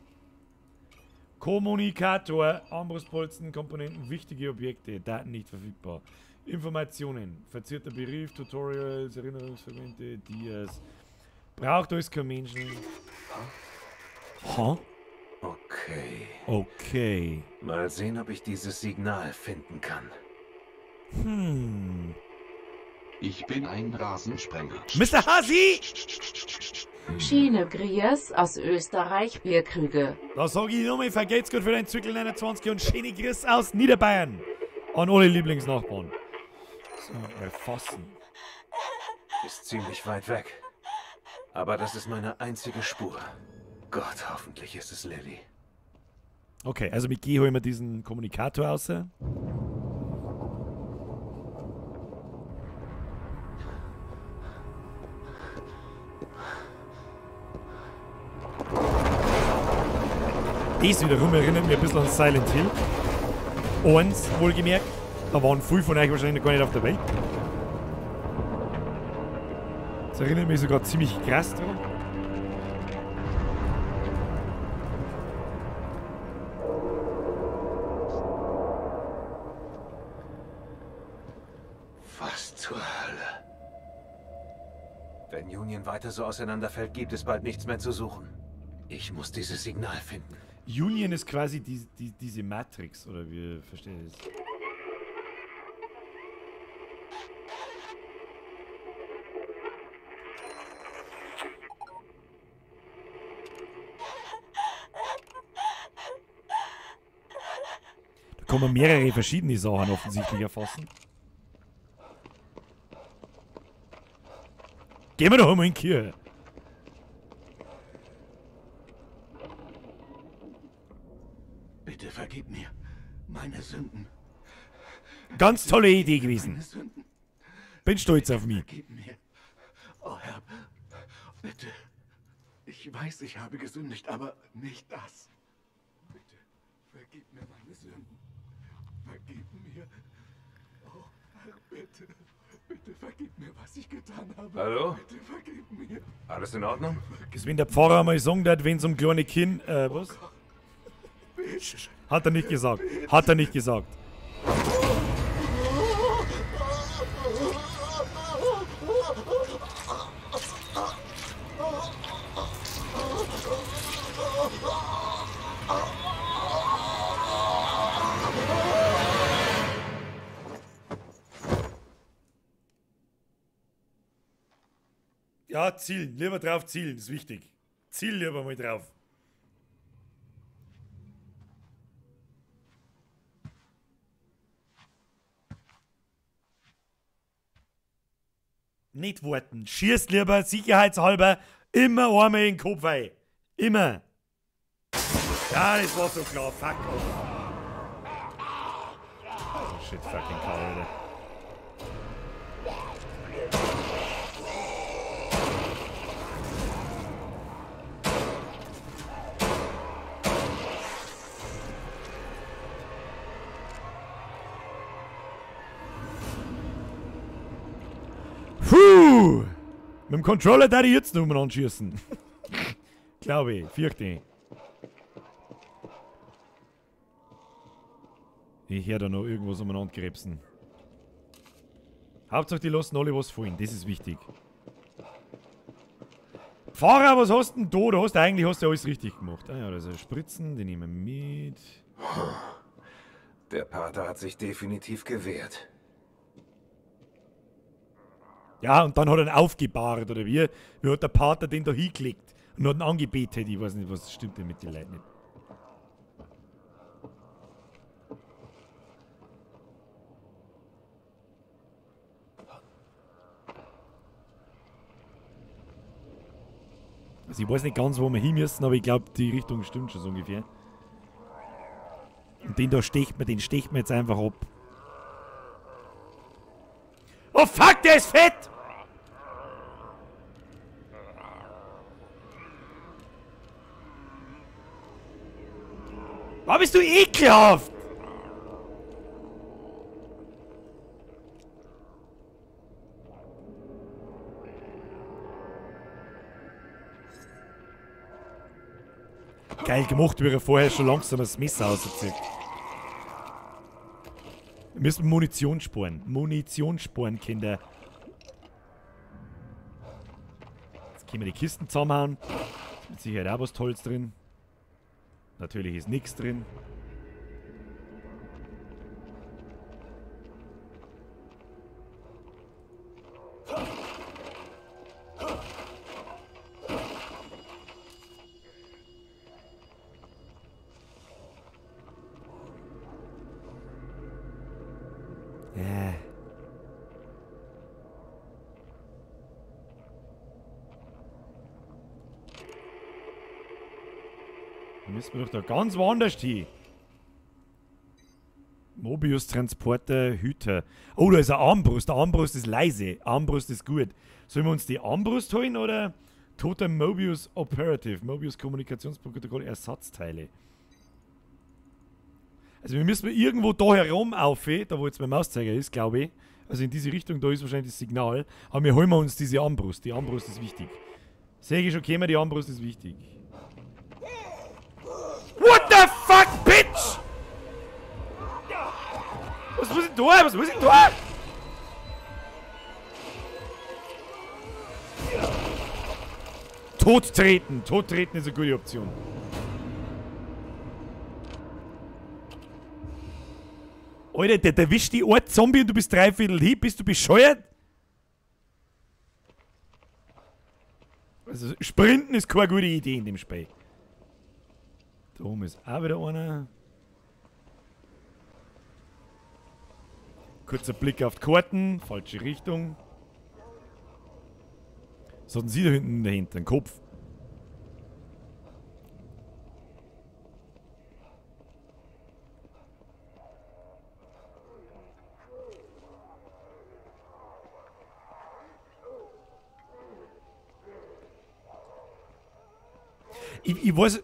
Kommunikator, Armbrustbolzen, Komponenten, wichtige Objekte, Daten nicht verfügbar. Informationen, verzierter Brief, Tutorials, Erinnerungsfragmente, Dias. Braucht alles kein Menschen. Ha? Okay. Okay. Mal sehen, ob ich dieses Signal finden kann. Ich bin ein Rasensprenger. Mr. Hasi! Schiene Griers aus Österreich, Bierkrüge. Da sag ich nur mal, vergelt's gut für dein Zückel 29 und Schiene Griers aus Niederbayern. An alle Lieblingsnachbarn. So, erfassen. Ist ziemlich weit weg. Aber das ist meine einzige Spur. Gott, hoffentlich ist es Lily. Okay, also mit G holen wir diesen Kommunikator raus. Das wiederum erinnert mich ein bisschen an Silent Hill. Eins, wohlgemerkt. Da waren viele von euch wahrscheinlich noch gar nicht auf der Welt. Das erinnert mich sogar ziemlich krass daran. Was zur Hölle? Wenn Union weiter so auseinanderfällt, gibt es bald nichts mehr zu suchen. Ich muss dieses Signal finden. Union ist quasi diese Matrix, oder wie verstehe ich das? Da kann man mehrere verschiedene Sachen offensichtlich erfassen. Gehen wir doch einmal in die Kirche. Bitte vergib mir meine Sünden. Ganz tolle Idee gewesen. Meine Sünden. Bin stolz auf mich. Vergib mir. Oh Herr, bitte. Ich weiß, ich habe gesündigt, aber nicht das. Bitte, vergib mir meine Sünden. Vergib mir. Oh Herr, bitte. Bitte vergib mir, was ich getan habe. Hallo? Bitte vergib mir. Alles in Ordnung? Das, wenn der Pfarrer einmal sagen hat, wenn es um kleine Kind... was? Hat er nicht gesagt. Hat er nicht gesagt. Ja, zielen. Lieber drauf zielen, ist wichtig. Ziel lieber mal drauf. Nicht warten. Schießt lieber, sicherheitshalber, immer einmal in den Kopf rein. Immer. Ja, das war so klar. Fuck off. Oh, shit, fucking cow, Alter. Puh! Mit dem Controller darf ich jetzt nochmal anschießen. Glaube ich. Fürchte. Ich höre da noch irgendwas umeinander krebsen. Hauptsache, die lassen alle was fallen. Das ist wichtig. Fahrer, was hast denn da? Da hast du eigentlich alles richtig gemacht. Ah ja, da ist ein Spritzen, den nehmen wir mit. Der Pater hat sich definitiv gewehrt. Ja, und dann hat er ihn aufgebahrt, oder wie? Wie hat der Pater den da hingelegt und hat ihn angebetet. Ich weiß nicht, was stimmt denn mit den Leuten nicht. Also ich weiß nicht ganz, wo wir hin müssen, aber ich glaube, die Richtung stimmt schon so ungefähr. Und den da stecht man jetzt einfach ab. Oh fuck, der ist fett! Oh, bist du ekelhaft! Geil gemacht, wie er vorher schon langsam das Messer auszieht. Wir müssen Munition sparen. Munition sparen, Kinder. Jetzt können wir die Kisten zusammenhauen. Ist mit Sicherheit auch was Tolles drin. Natürlich ist nichts drin. Müssen wir doch da ganz woanders hin. Mobius Transporter Hüter. Oh, da ist eine Armbrust. Die Armbrust ist leise. Armbrust ist gut. Sollen wir uns die Armbrust holen oder Totem Mobius Operative? Mobius Kommunikationsprotokoll Ersatzteile. Also wir müssen irgendwo da herum auf, da wo jetzt mein Mauszeiger ist, glaube ich. Also in diese Richtung, da ist wahrscheinlich das Signal. Aber wir holen uns diese Armbrust. Die Armbrust ist wichtig. Sehe ich schon, die Armbrust ist wichtig. What the fuck, bitch? Was muss ich tun? Was muss ich tun? Tot treten. Tot treten ist eine gute Option. Alter, der erwischt die Art Zombie und du bist 3/4 hin. Bist du bescheuert? Also, Sprinten ist keine gute Idee in dem Spiel. Da oben ist auch wieder einer. Kurzer Blick auf die Karten. Falsche Richtung. Was hatten Sie da hinten dahinter? Ein Kopf. Ich weiß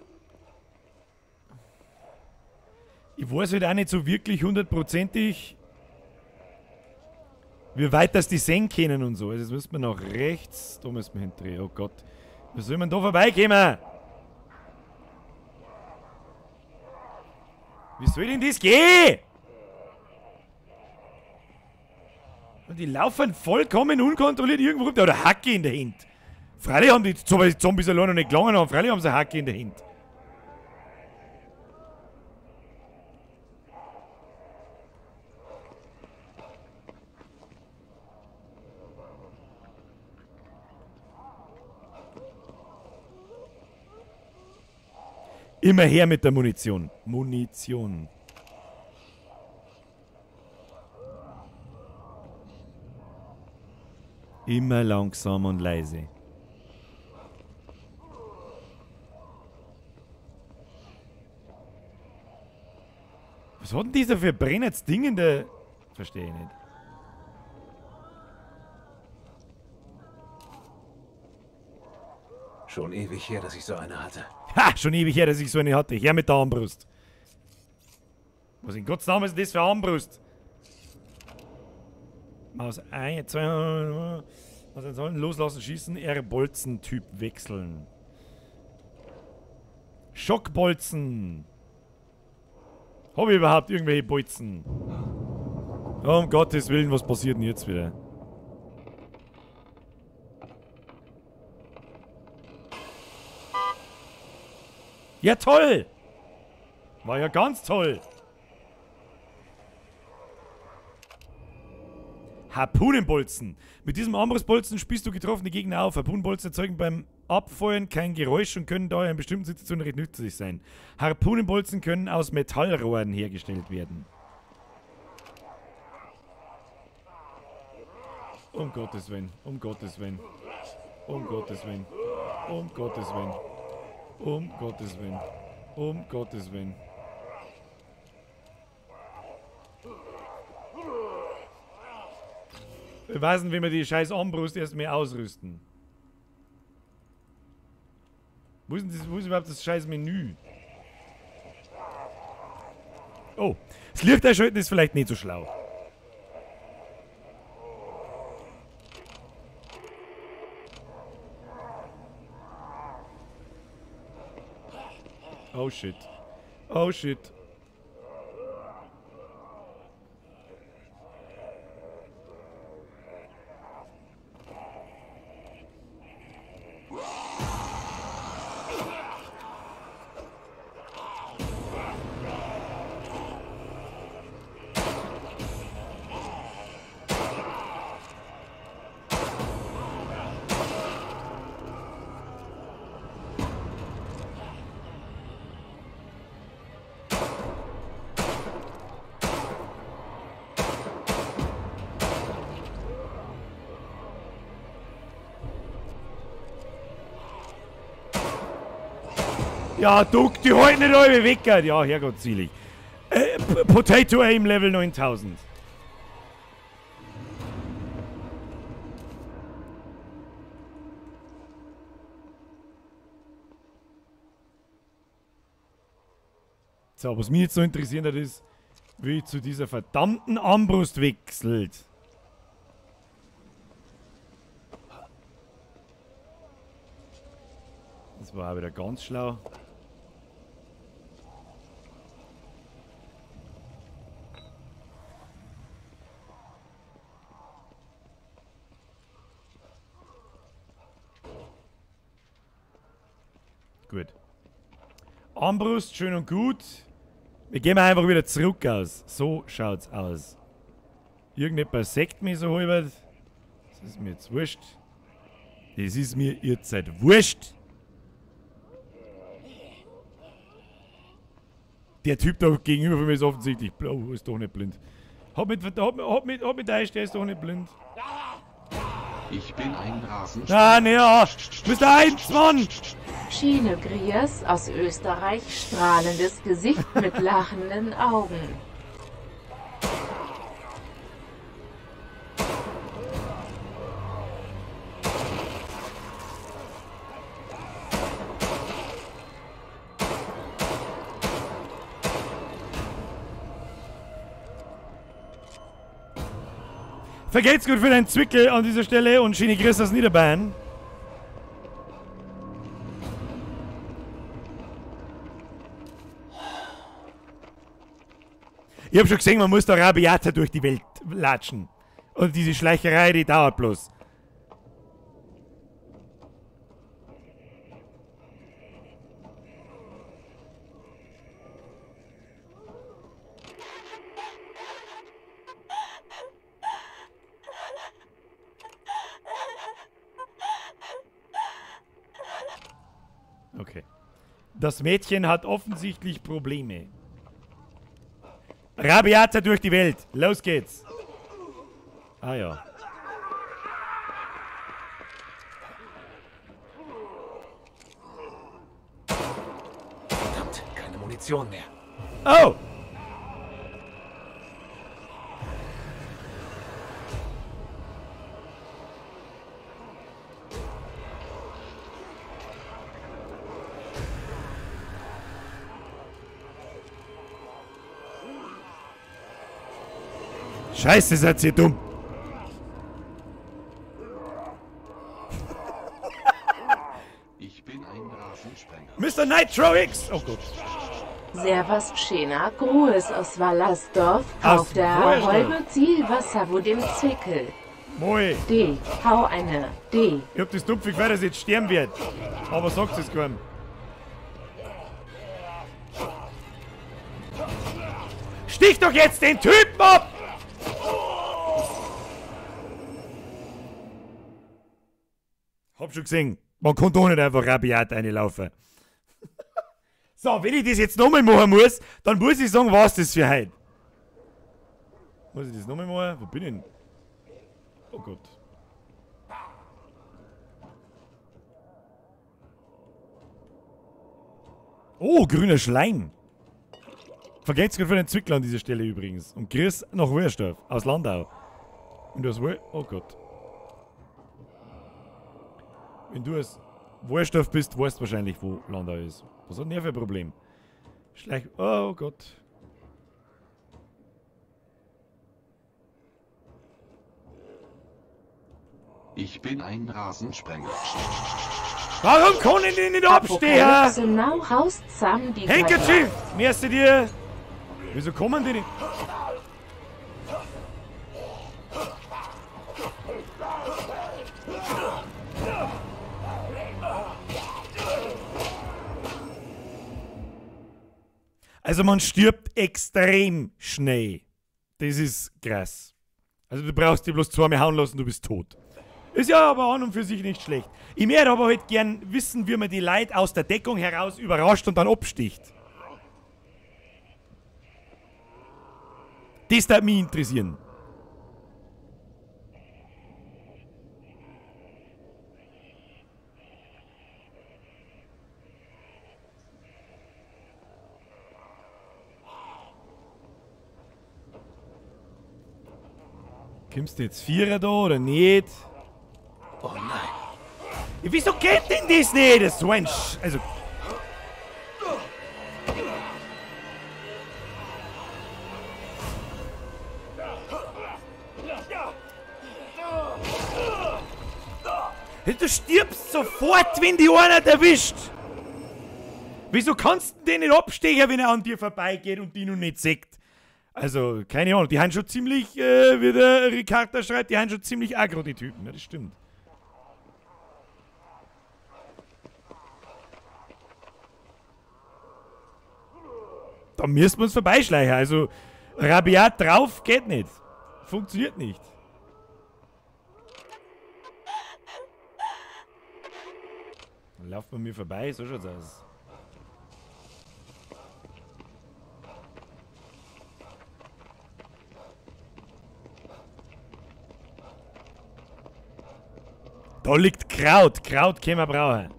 halt auch nicht so wirklich hundertprozentig, wie weit das die sehen können und so. Also jetzt müssen wir nach rechts. Da müssen wir hindrehen. Oh Gott. Wie soll man da vorbeikommen? Wie soll denn das gehen? Und die laufen vollkommen unkontrolliert irgendwo rum. Da hat eine Hacke in der Hand. Freilich haben die Zombies allein noch nicht gelangen haben. Freilich haben sie eine Hacke in der Hand. Immer her mit der Munition. Munition. Immer langsam und leise. Was hat denn dieser für brennendes Ding in der... Verstehe ich nicht. Schon ewig her, dass ich so eine hatte. Ha! Schon ewig her, dass ich so eine hatte. Her mit der Armbrust. Was in Gottes Namen ist das für Armbrust? Maus 1, 2... Was sollen? Loslassen, schießen, R-Bolzen-Typ wechseln. Schockbolzen. Habe ich überhaupt irgendwelche Bolzen? Um Gottes Willen, was passiert denn jetzt wieder? Ja, toll! War ja ganz toll! Harpunenbolzen. Mit diesem Armbrustbolzen spießt du getroffene Gegner auf. Harpunenbolzen erzeugen beim Abfeuern kein Geräusch und können daher in bestimmten Situationen recht nützlich sein. Harpunenbolzen können aus Metallrohren hergestellt werden. Um Gottes Willen, um Gottes Willen, um Gottes Willen, um Gottes Willen, um Gottes Willen, um Gottes Willen. Wir wissen, wie wir die scheiß Armbrust erstmal ausrüsten. Wo ist überhaupt das scheiß Menü? Oh, das Licht einschalten ist vielleicht nicht so schlau. Oh shit. Oh shit. Ja, duck, die halten nicht alle weg. Ja, Herrgott, zielig. Potato Aim Level 9000. So, was mich jetzt so interessiert hat, ist, wie zu dieser verdammten Armbrust wechselt. Das war auch wieder ganz schlau. Gut. Armbrust, schön und gut. Wir gehen einfach wieder zurück aus. So schaut's aus. Irgendjemand sägt mich so halber. Das ist mir jetzt wurscht. Das ist mir jetzt halt wurscht. Der Typ da gegenüber von mir ist offensichtlich blau. Ist doch nicht blind. Hat mit Eis, der ist doch nicht blind. Ich bin ein Rasensprenger. Ah, ne, ja. Mr. Eins, Mann! Chino Griers aus Österreich, strahlendes Gesicht mit lachenden Augen. Vergelt's gut für deinen Zwickel an dieser Stelle und Chini Griers aus Niederbayern. Ich hab schon gesehen, man muss da rabiater durch die Welt latschen. Und diese Schleicherei, die dauert bloß. Okay. Das Mädchen hat offensichtlich Probleme. Rabiater durch die Welt. Los geht's. Ah ja. Verdammt, keine Munition mehr. Oh! Scheiße, seid ihr dumm. Ich bin ein Rasensprenger. Mr. Nitro X! Oh Gott. Servus Pschena, Gruß aus Wallersdorf, Aus auf der Wallersdorf. Räume Zielwasser, wo dem Zwickel. Moi. D, hau eine, D. Ich hab das dumpfe Gefühl, dass ich jetzt sterben wird. Aber sagt es keinem. Stich doch jetzt den Typen ab! Hab schon gesehen, man kann doch nicht einfach rabiat reinlaufen. So, wenn ich das jetzt nochmal machen muss, dann muss ich sagen, was das für heute. Muss ich das nochmal machen? Wo bin ich denn? Oh Gott. Oh, grüner Schleim. Vergesst gerade für den Zwickler an dieser Stelle übrigens. Und Chris nach Wurstorf, aus Landau. Und du hast oh Gott. Wenn du aus Wurstorf bist, weißt du wahrscheinlich, wo Landau ist. Was hat der für ein Problem? Oh Gott. Ich bin ein Rasensprenger. Warum kann ich denn nicht abstehen? Apokalypse Now haust zusammen die Handkerchief! Merci dir! Wieso kommen die nicht? Also man stirbt extrem schnell. Das ist krass. Also du brauchst dich bloß zweimal hauen lassen, du bist tot. Ist ja aber an und für sich nicht schlecht. Ich möchte aber halt gern wissen, wie man die Leute aus der Deckung heraus überrascht und dann absticht. Das würde mich interessieren. Kommst du jetzt Vierer da oder nicht? Oh nein. Wieso geht denn das nicht? Das ist so ein also. Du stirbst sofort, wenn die einer erwischt. Wieso kannst du den nicht abstechen, wenn er an dir vorbeigeht und die noch nicht sieht? Also, keine Ahnung, die haben schon ziemlich, wie der Ricarda schreibt, die haben schon ziemlich aggro, die Typen, ja, das stimmt. Da müssen wir uns vorbeischleichen. Also, rabiat drauf geht nicht. Funktioniert nicht. Dann lauft man mir vorbei, so schaut's aus. Da liegt Kraut. Kraut können wir brauchen.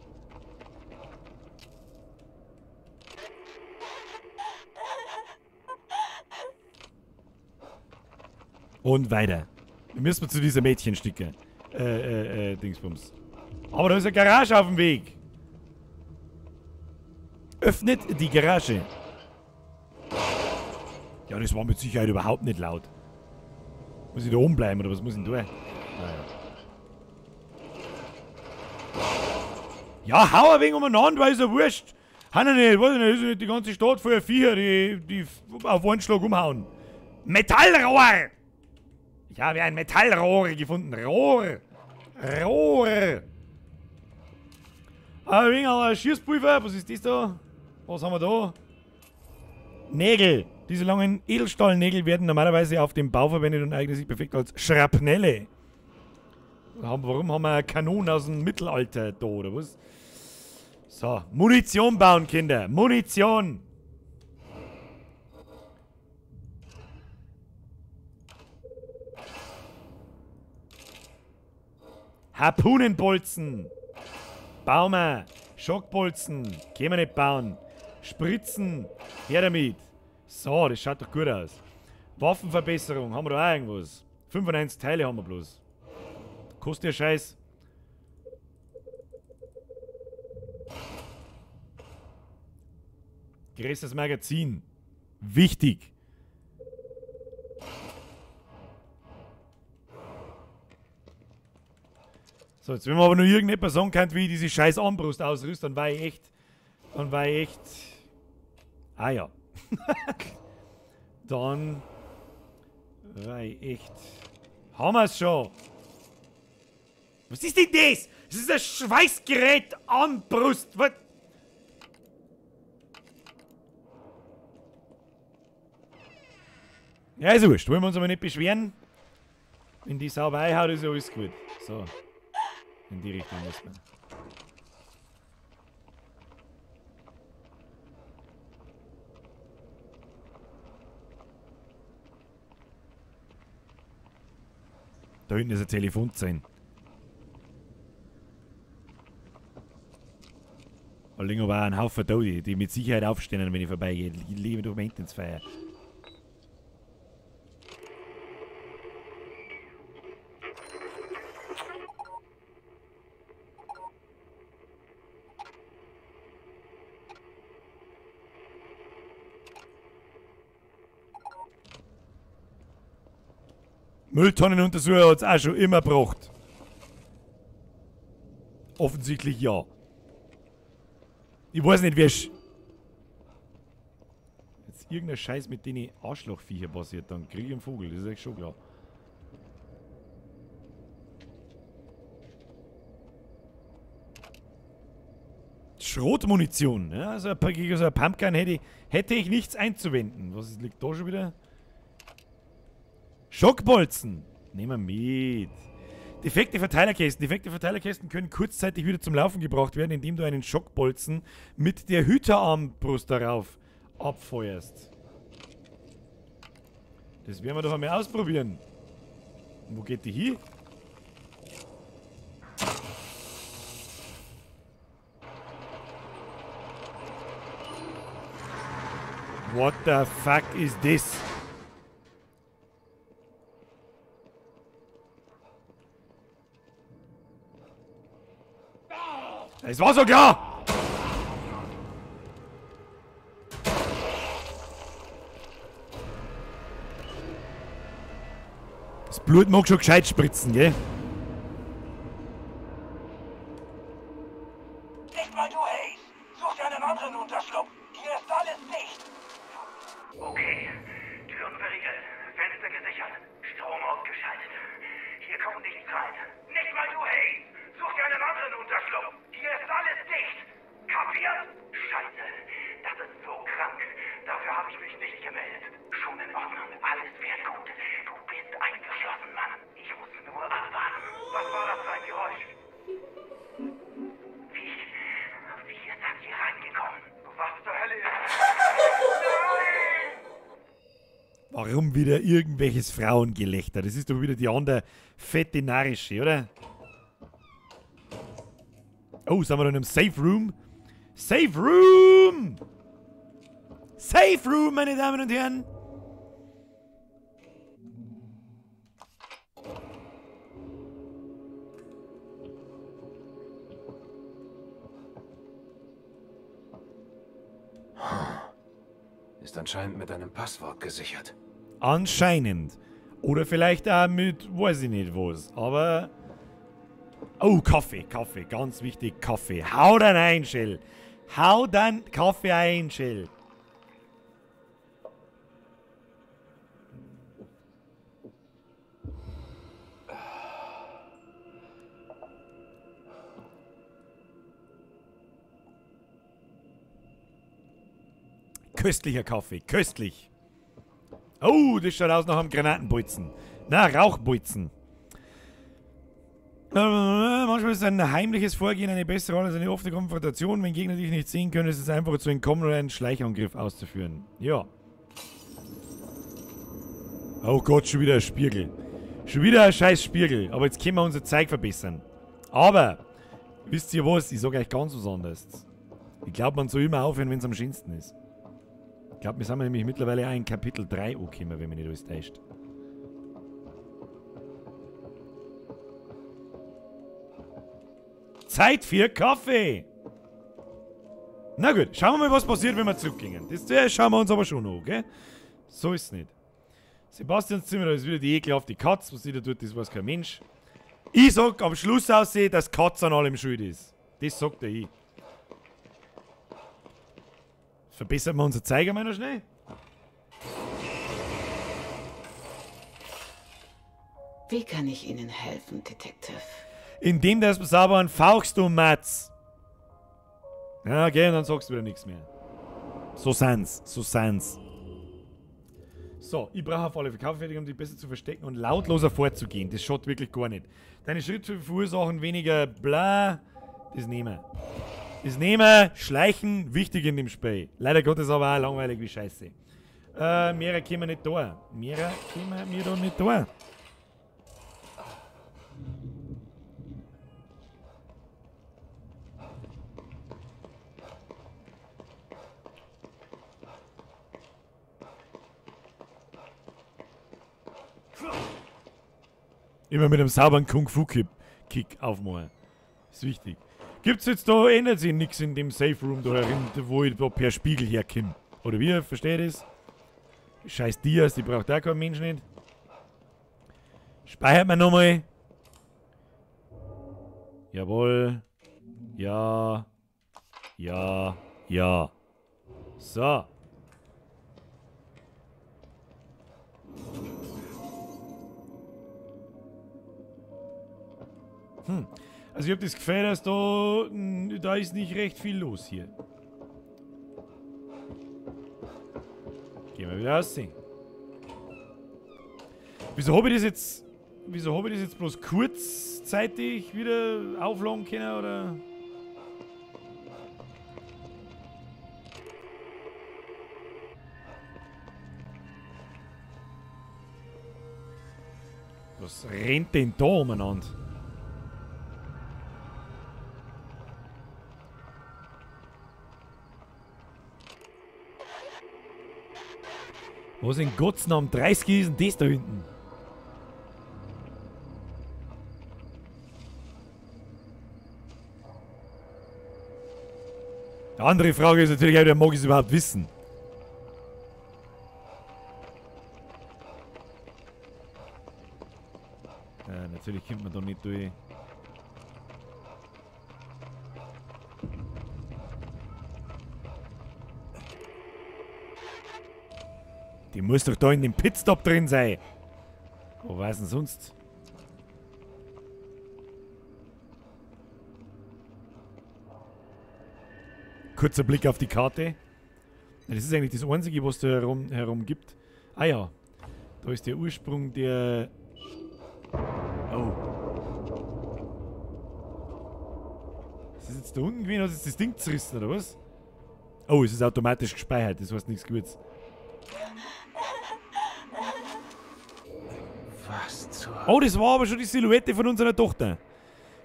Und weiter. Wir müssen zu dieser Mädchenstücke. Dingsbums. Aber da ist eine Garage auf dem Weg. Öffnet die Garage. Ja, das war mit Sicherheit überhaupt nicht laut. Muss ich da oben bleiben oder was muss ich denn tun? Naja. Ja, hau ein wenig umeinander, weil ist ja wurscht. Weiß ich nicht, ist ja nicht die ganze Stadt voller Viecher, die auf einen Schlag umhauen. Metallrohr! Ich habe ein Metallrohr gefunden. Rohr! Ein wenig Schießpulver, was ist das da? Was haben wir da? Nägel. Diese langen Edelstahlnägel werden normalerweise auf dem Bau verwendet und eignen sich perfekt als Schrapnelle. Warum haben wir eine Kanone aus dem Mittelalter da, oder was? So, Munition bauen, Kinder. Munition! Harpunenbolzen! Bauen wir! Schockbolzen! Können wir nicht bauen! Spritzen! Her damit! So, das schaut doch gut aus. Waffenverbesserung, haben wir da auch irgendwas? 95 Teile haben wir bloß. Kostet ja Scheiß. Größtes Magazin. Wichtig. So, jetzt wenn man aber nur irgendetwas sagen kann, wie diese scheiß Armbrust ausrüstet, dann war ich echt... Ah ja. Dann... war ich echt... Haben wir es schon. Was ist denn das? Das ist ein Schweißgerät Armbrust. Was? Ja, ist wurscht. Wollen wir uns aber nicht beschweren. Wenn die Sau haut, ist ja alles gut. So. In die Richtung muss man. Da hinten ist ein Telefonzellen. Da liegen aber auch ein Haufen da, die mit Sicherheit aufstehen, wenn ich vorbeigehe. Die leben durch mein ins Feuer. Mülltonnenuntersucher hat es auch schon immer gebracht. Offensichtlich ja. Ich weiß nicht, wer jetzt irgendein Scheiß mit den Arschlochviecher passiert, dann kriege ich einen Vogel, das ist echt schon klar. Schrotmunition, ja, also gegen so ein Pumpgun hätte ich nichts einzuwenden. Was ist, liegt da schon wieder? Schockbolzen. Nehmen wir mit. Defekte Verteilerkästen. Defekte Verteilerkästen können kurzzeitig wieder zum Laufen gebracht werden, indem du einen Schockbolzen mit der Hüterarmbrust darauf abfeuerst. Das werden wir doch einmal ausprobieren. Und wo geht die hin? What the fuck is this? Es war so klar! Das Blut mag schon gescheit spritzen, gell? Nicht mal du, hey! Such dir einen anderen Unterschlupf! Hier ist alles dicht! Okay. Türen verriegelt. Fenster gesichert. Strom ausgeschaltet. Hier kommt nichts rein. Nicht mal du, hey! Such dir einen anderen Unterschlupf! Hier ist alles dicht! Kapiert? Scheiße. Das ist so krank. Dafür habe ich warum wieder irgendwelches Frauengelächter? Das ist doch wieder die andere fette Narische, oder? Oh, sind wir da in einem Safe Room? Safe Room! Safe Room, meine Damen und Herren! Ist anscheinend mit einem Passwort gesichert. Anscheinend. Oder vielleicht auch mit, weiß ich nicht was. Aber... Oh, Kaffee, Kaffee. Ganz wichtig, Kaffee. Hau dann ein, Shell. Hau dann Kaffee ein, Shell. Köstlicher Kaffee, köstlich. Oh, das schaut aus nach einem Granatenbolzen. Na, Rauchbolzen. Manchmal ist ein heimliches Vorgehen eine bessere Rolle als eine offene Konfrontation. Wenn Gegner dich nicht sehen können, ist es einfacher zu entkommen oder einen Schleichangriff auszuführen. Ja. Oh Gott, schon wieder ein Spiegel. Schon wieder ein scheiß Spiegel. Aber jetzt können wir unser Zeug verbessern. Aber, wisst ihr was? Ich sage euch ganz was anderes. Ich glaube, man soll immer aufhören, wenn es am schönsten ist. Ich glaube, wir sind nämlich mittlerweile auch in Kapitel 3 angekommen, wenn mich nicht alles täuscht. Zeit für Kaffee! Na gut, schauen wir mal, was passiert, wenn wir zurückgehen. Das schauen wir uns aber schon an, gell? So ist es nicht. Sebastians Zimmer, da ist wieder die ekelhafte Katze. Was sie da tut, das weiß kein Mensch. Ich sag am Schluss aussehen, dass Katze an allem schuld ist. Das sagt er ich. Verbessern wir unser Zeiger mal noch schnell. Wie kann ich Ihnen helfen, Detective? Indem du sauber fauchst, du Matz. Ja, okay, und dann sagst du wieder nichts mehr. So sind's, so sind's. So, ich brauche auf alle Kaffeefertig, um dich besser zu verstecken und lautloser vorzugehen. Das schaut wirklich gar nicht. Deine Schritte verursachen weniger bla. Das nehmen wir. Das nehmen wir. Schleichen, wichtig in dem Spiel. Leider Gottes aber auch langweilig wie Scheiße. Mehrere können wir nicht da. Mehrere können wir da nicht da. Immer mit einem sauberen Kung-Fu-Kick aufmachen. Ist wichtig. Gibt's jetzt da, ändert sich nichts in dem Safe Room da herin, wo ich da per Spiegel herkomme? Oder wie? Versteht ihr das? Scheiß Dias, die braucht auch kein Mensch nicht. Speichert man nochmal. Jawohl. Ja. Ja. Ja. So. Also ich habe das Gefühl, dass da ist nicht recht viel los hier. Gehen wir wieder aussehen. Wieso habe ich das jetzt bloß kurzzeitig wieder aufladen können, oder? Was rennt denn da umeinander? Was in Gottes Namen 30 ist denn das da hinten? Die andere Frage ist natürlich, wer mag es überhaupt wissen? Ja, natürlich kommt man da nicht durch. Die muss doch da in dem Pitstop drin sein. Wo war es denn sonst? Kurzer Blick auf die Karte. Das ist eigentlich das Einzige, was da herum gibt. Ah ja. Da ist der Ursprung der... Oh. Ist das jetzt da unten gewesen? Hat jetzt das Ding zerrissen, oder was? Oh, es ist automatisch gespeichert. Das heißt nichts Gutes. Oh, das war aber schon die Silhouette von unserer Tochter.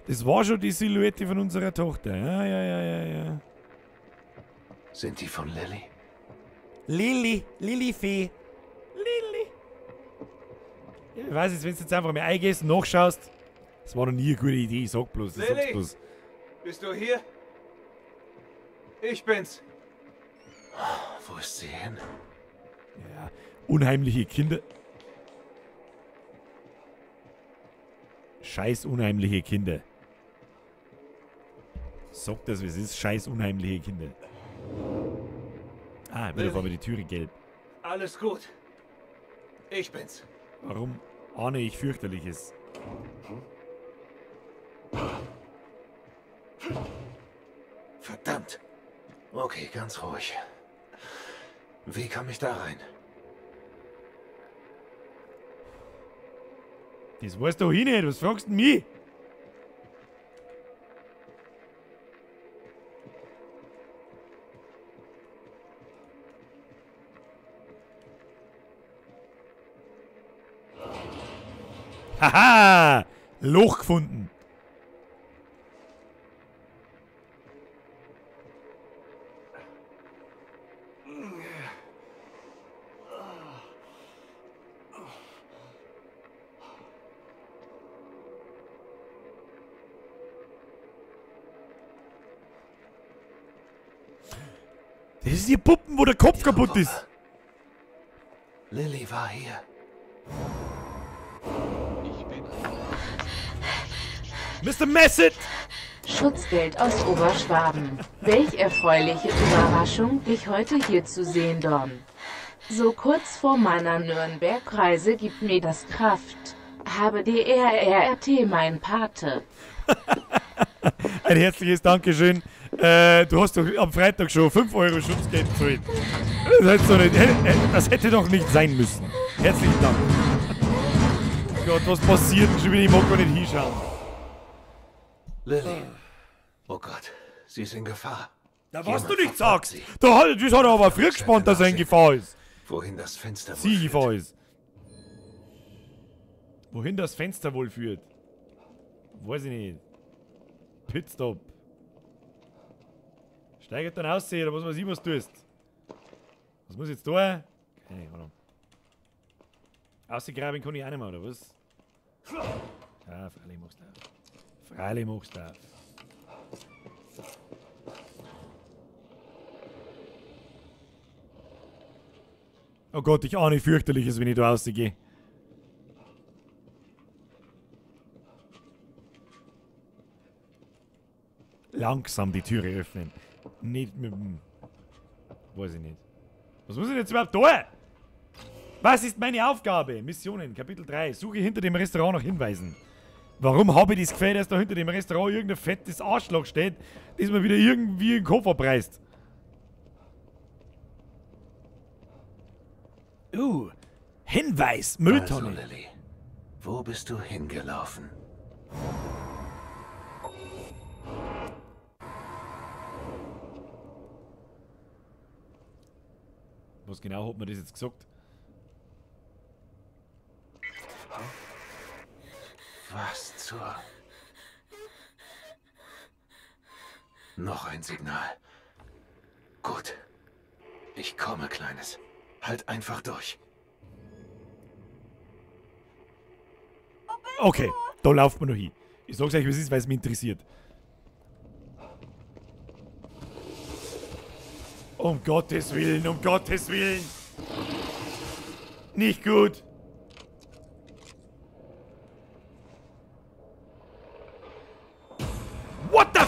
Das war schon die Silhouette von unserer Tochter. Ja. Sind die von Lilly? Lilifee. Lilly. Ja, ich weiß jetzt, wenn du jetzt einfach mal eingehst und nachschaust, das war noch nie eine gute Idee, ich sag bloß. Lilly, bist du hier? Ich bin's. Wo ist sie hin? Ja, unheimliche Kinder. Scheiß unheimliche Kinder. Sag das, wie es ist. Scheiß unheimliche Kinder. Ah, wieder war mir die Türe gelb. Alles gut. Ich bin's. Warum ahne ich fürchterliches? Verdammt. Okay, ganz ruhig. Wie komme ich da rein? Das weißt du nicht. Was fragst du mich? Haha! Loch gefunden. Das ist die Puppen, wo der Kopf kaputt ist. Lilly war hier. Mr. Messett! Schutzgeld aus Oberschwaben. Welch erfreuliche Überraschung, dich heute hier zu sehen, Don. So kurz vor meiner Nürnberg-Reise gibt mir das Kraft. Habe die RRT mein Pate. Ein herzliches Dankeschön. Du hast doch am Freitag schon 5 Euro Schutzgeld gezahlt. Das hätte doch nicht sein müssen. Herzlichen Dank. Gott, was passiert? Schon wieder, ich mag gar nicht hinschauen. Lilly. Oh Gott, sie ist in Gefahr. Da was du nicht sagst. Das hat er aber früh gespannt, dass er in Gefahr ist. Wohin das Fenster wohl Sie Gefahr ist. Wohin das Fenster wohl führt? Weiß ich nicht. Pitstop. Steigert dann aus, oder was weiß ich, was du tust. Was muss ich jetzt tun? Keine Ahnung. Ausgegraben kann ich auch nicht mehr, oder was? Ja, freilich machst du. Freilich machst du. Oh Gott, ich ahne fürchterliches, wenn ich da rausgehe. Langsam die Türe öffnen. Nicht mit dem... Weiß ich nicht. Was muss ich jetzt überhaupt tun? Was ist meine Aufgabe? Missionen, Kapitel 3. Suche hinter dem Restaurant nach Hinweisen. Warum habe ich das Gefühl, dass da hinter dem Restaurant irgendein fettes Arschloch steht, das mir wieder irgendwie in den Kopf abreißt? Hinweis, Mülltonne. Also, Lilly, wo bist du hingelaufen? Was genau hat man das jetzt gesagt? Was zur... Noch ein Signal. Gut. Ich komme, Kleines. Halt einfach durch. Okay, da laufen wir noch hin. Ich sag's euch, was ist, weil es mich interessiert. Um Gottes Willen, um Gottes Willen. Nicht gut. What the...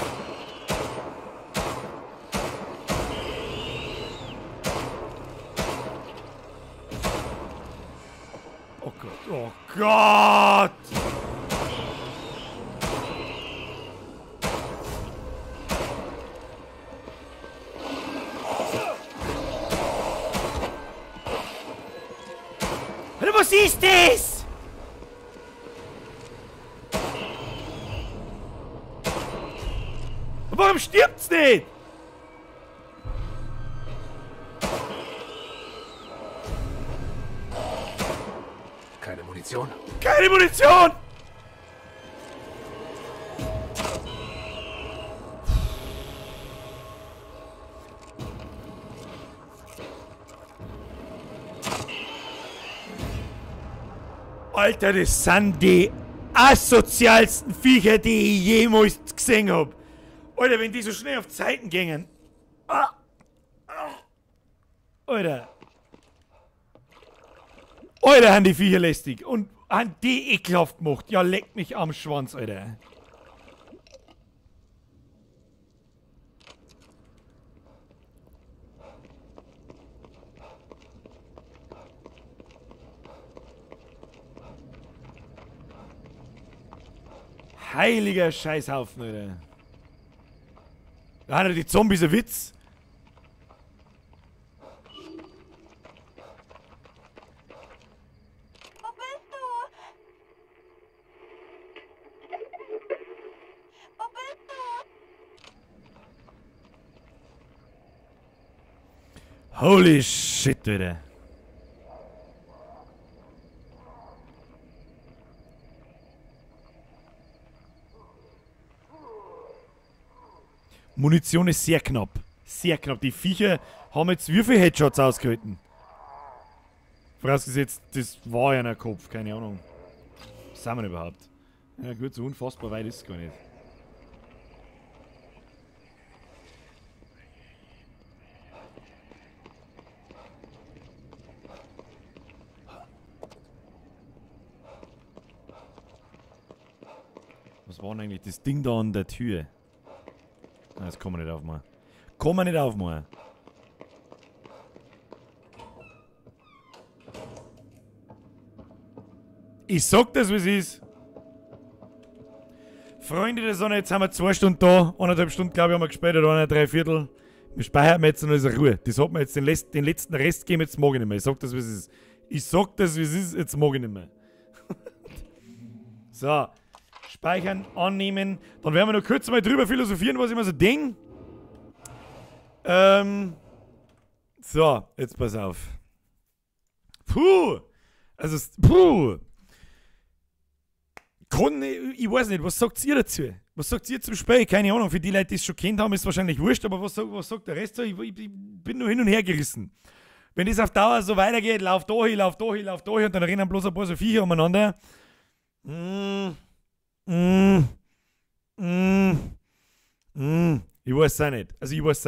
Oh Gott, oh Gott! Was ist das? Warum stirbt's nicht? Keine Munition. Munition? Keine Munition! Alter, das sind die asozialsten Viecher, die ich jemals gesehen habe. Alter, wenn die so schnell auf die Seiten gingen. Alter. Alter, haben die Viecher lästig. Und haben die ekelhaft gemacht. Ja, leckt mich am Schwanz, Alter. Heiliger Scheißhaufen, Alter. Da haben die Zombies ein Witz. Wo bist du? Wo bist du? Holy shit, Alter. Munition ist sehr knapp. Sehr knapp. Die Viecher haben jetzt wie viele Headshots ausgehalten? Vorausgesetzt, das war ja ein Kopf, keine Ahnung. Was sind wir denn überhaupt? Ja gut, so unfassbar weit ist es gar nicht. Was war denn eigentlich das Ding da an der Tür? Nein, das kann man nicht aufmachen. Kann man nicht aufmachen. Ich sag das, wie es ist. Freunde der Sonne, jetzt haben wir 2 Stunden da. 1,5 Stunden, glaube ich, haben wir gespielt, oder 1,3 Viertel. Wir speichern jetzt und dann ist Ruhe. Das hat mir jetzt den letzten Rest gegeben, jetzt mag ich nicht mehr. Ich sag das, wie es ist. Ich sag das, wie es ist, jetzt mag ich nicht mehr. So. Speichern, annehmen. Dann werden wir noch kurz mal drüber philosophieren, was ich mir so denke. So, jetzt pass auf. Puh! Also, puh! Ich weiß nicht, was sagt ihr dazu? Was sagt ihr zum Spiel? Keine Ahnung, für die Leute, die es schon kennt haben, ist es wahrscheinlich wurscht, aber was sagt der Rest? Ich bin nur hin und her gerissen. Wenn das auf Dauer so weitergeht, lauf da hin und dann rennen bloß ein paar so Viecher umeinander. Ich weiß es nicht. Also ich weiß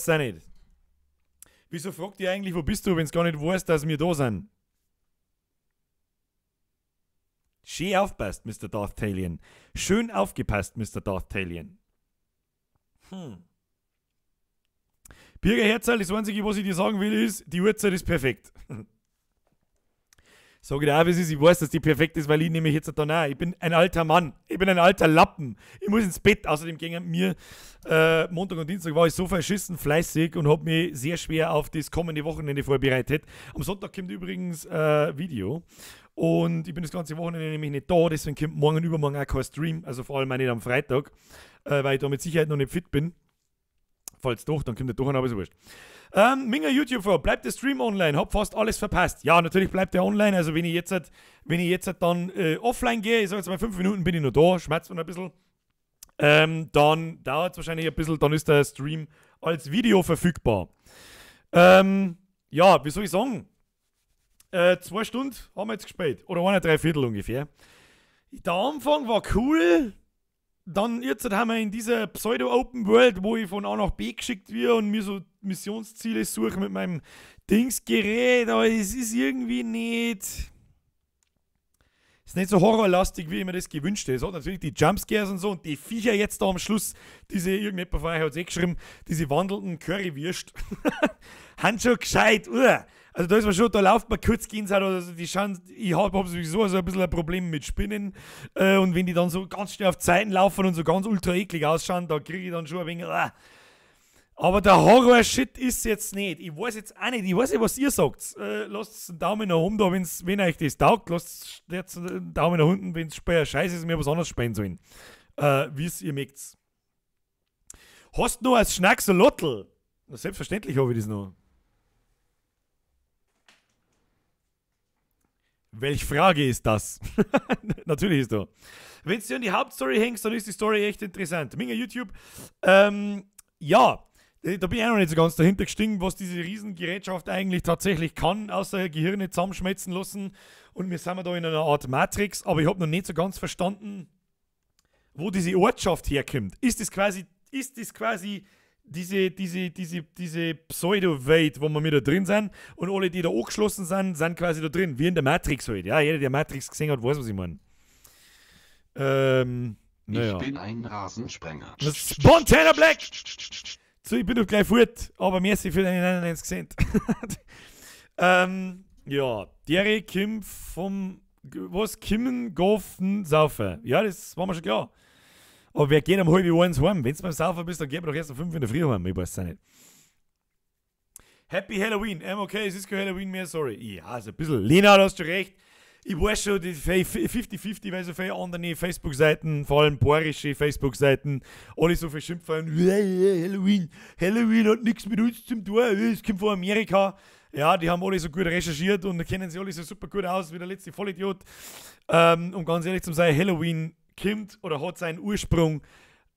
es nicht. Wieso fragt ihr eigentlich, wo bist du, wenn es gar nicht weißt, dass wir da sind? Schön aufpasst, Mr. Darth Talion. Schön aufgepasst, Mr. Darth Talion. Bürgerherzl, das Einzige, was ich dir sagen will, ist, die Uhrzeit ist perfekt. Sag ich dir auch, wie es ist. Ich weiß, dass die perfekt ist, weil ich nämlich jetzt dann auch. Ich bin ein alter Mann. Ich bin ein alter Lappen. Ich muss ins Bett. Außerdem gingen mir Montag und Dienstag war ich so verschissen fleißig und habe mich sehr schwer auf das kommende Wochenende vorbereitet. Am Sonntag kommt übrigens Video. Und ich bin das ganze Wochenende nämlich nicht da. Deswegen kommt morgen und übermorgen auch kein Stream. Also vor allem auch nicht am Freitag. Weil ich da mit Sicherheit noch nicht fit bin. Falls doch, dann kommt der doch an, aber ist wurscht. Minger YouTube vor, bleibt der Stream online, hab fast alles verpasst. Ja, natürlich bleibt der online, also wenn ich jetzt dann offline gehe, ich sag jetzt mal 5 Minuten bin ich noch da, schmerzt noch ein bisschen, dann dauert es wahrscheinlich ein bisschen, dann ist der Stream als Video verfügbar. Ja, wie soll ich sagen? 2 Stunden haben wir jetzt gespielt, oder 1,3 Viertel ungefähr. Der Anfang war cool. Dann jetzt haben wir in dieser Pseudo-Open World, wo ich von A nach B geschickt werde und mir so Missionsziele suche mit meinem Dingsgerät, aber es ist irgendwie nicht... Es ist nicht so horrorlastig, wie ich mir das gewünscht hätte. Es hat natürlich die Jumpscares und so und die Viecher jetzt da am Schluss, irgendjemand vorher hat es geschrieben, diese wandelnden Currywürst, haben schon gescheit, Also da ist man schon, da läuft man kurz gehen, also die schauen, ich hab sowieso so ein bisschen ein Problem mit Spinnen und wenn die dann so ganz schnell auf die Seiten laufen und so ganz ultra eklig ausschauen, da kriege ich dann schon ein wenig, Aber der Horror-Shit ist jetzt nicht. Ich weiß jetzt auch nicht, was ihr sagt. Lasst einen Daumen nach oben da, wenn euch das taugt. Lasst jetzt einen Daumen nach unten, wenn es Speier scheiße ist und mir was anderes spielen sollen. Wie es ihr mögt. Hast du noch als Schnacksalottel? Selbstverständlich habe ich das noch. Welche Frage ist das? Natürlich ist da. Wenn du an die Hauptstory hängst, dann ist die Story echt interessant. Minga YouTube. Ja, da bin ich auch noch nicht so ganz dahinter gestiegen, was diese Riesengerätschaft eigentlich tatsächlich kann, außer Gehirne zusammenschmelzen lassen. Und wir sind da in einer Art Matrix, aber ich habe noch nicht so ganz verstanden, wo diese Ortschaft herkommt. Ist das quasi diese Pseudo-Welt, wo wir da drin sind und alle, die da angeschlossen sind quasi da drin, wie in der Matrix halt. Ja, jeder, der Matrix gesehen hat, weiß, was ich meine. Naja. Ich bin ein Rasensprenger. Montana Black! So, ich bin doch gleich fort, aber merci für deine 99 Cent. Ja, der Kim vom, was, Kimmen, Goffen, Saufen. Ja, das war mir schon klar. Aber wer geht um 12:30 heim? Wenn du beim Saufen bist, dann geht man doch erst um 5 in der Früh heim. Ich weiß es nicht. Happy Halloween. Okay, es ist kein Halloween mehr, sorry. Ja, also ein bisschen. Lena, du hast schon recht. Ich weiß schon, die 50-50, weil so viele andere Facebook-Seiten, vor allem bohrische Facebook-Seiten, alle so viel schimpfen. Halloween hat nichts mit uns zu tun. Es kommt von Amerika. Ja, die haben alle so gut recherchiert und kennen sich alle so super gut aus wie der letzte Vollidiot. Und ganz ehrlich zu sein, Halloween kommt oder hat seinen Ursprung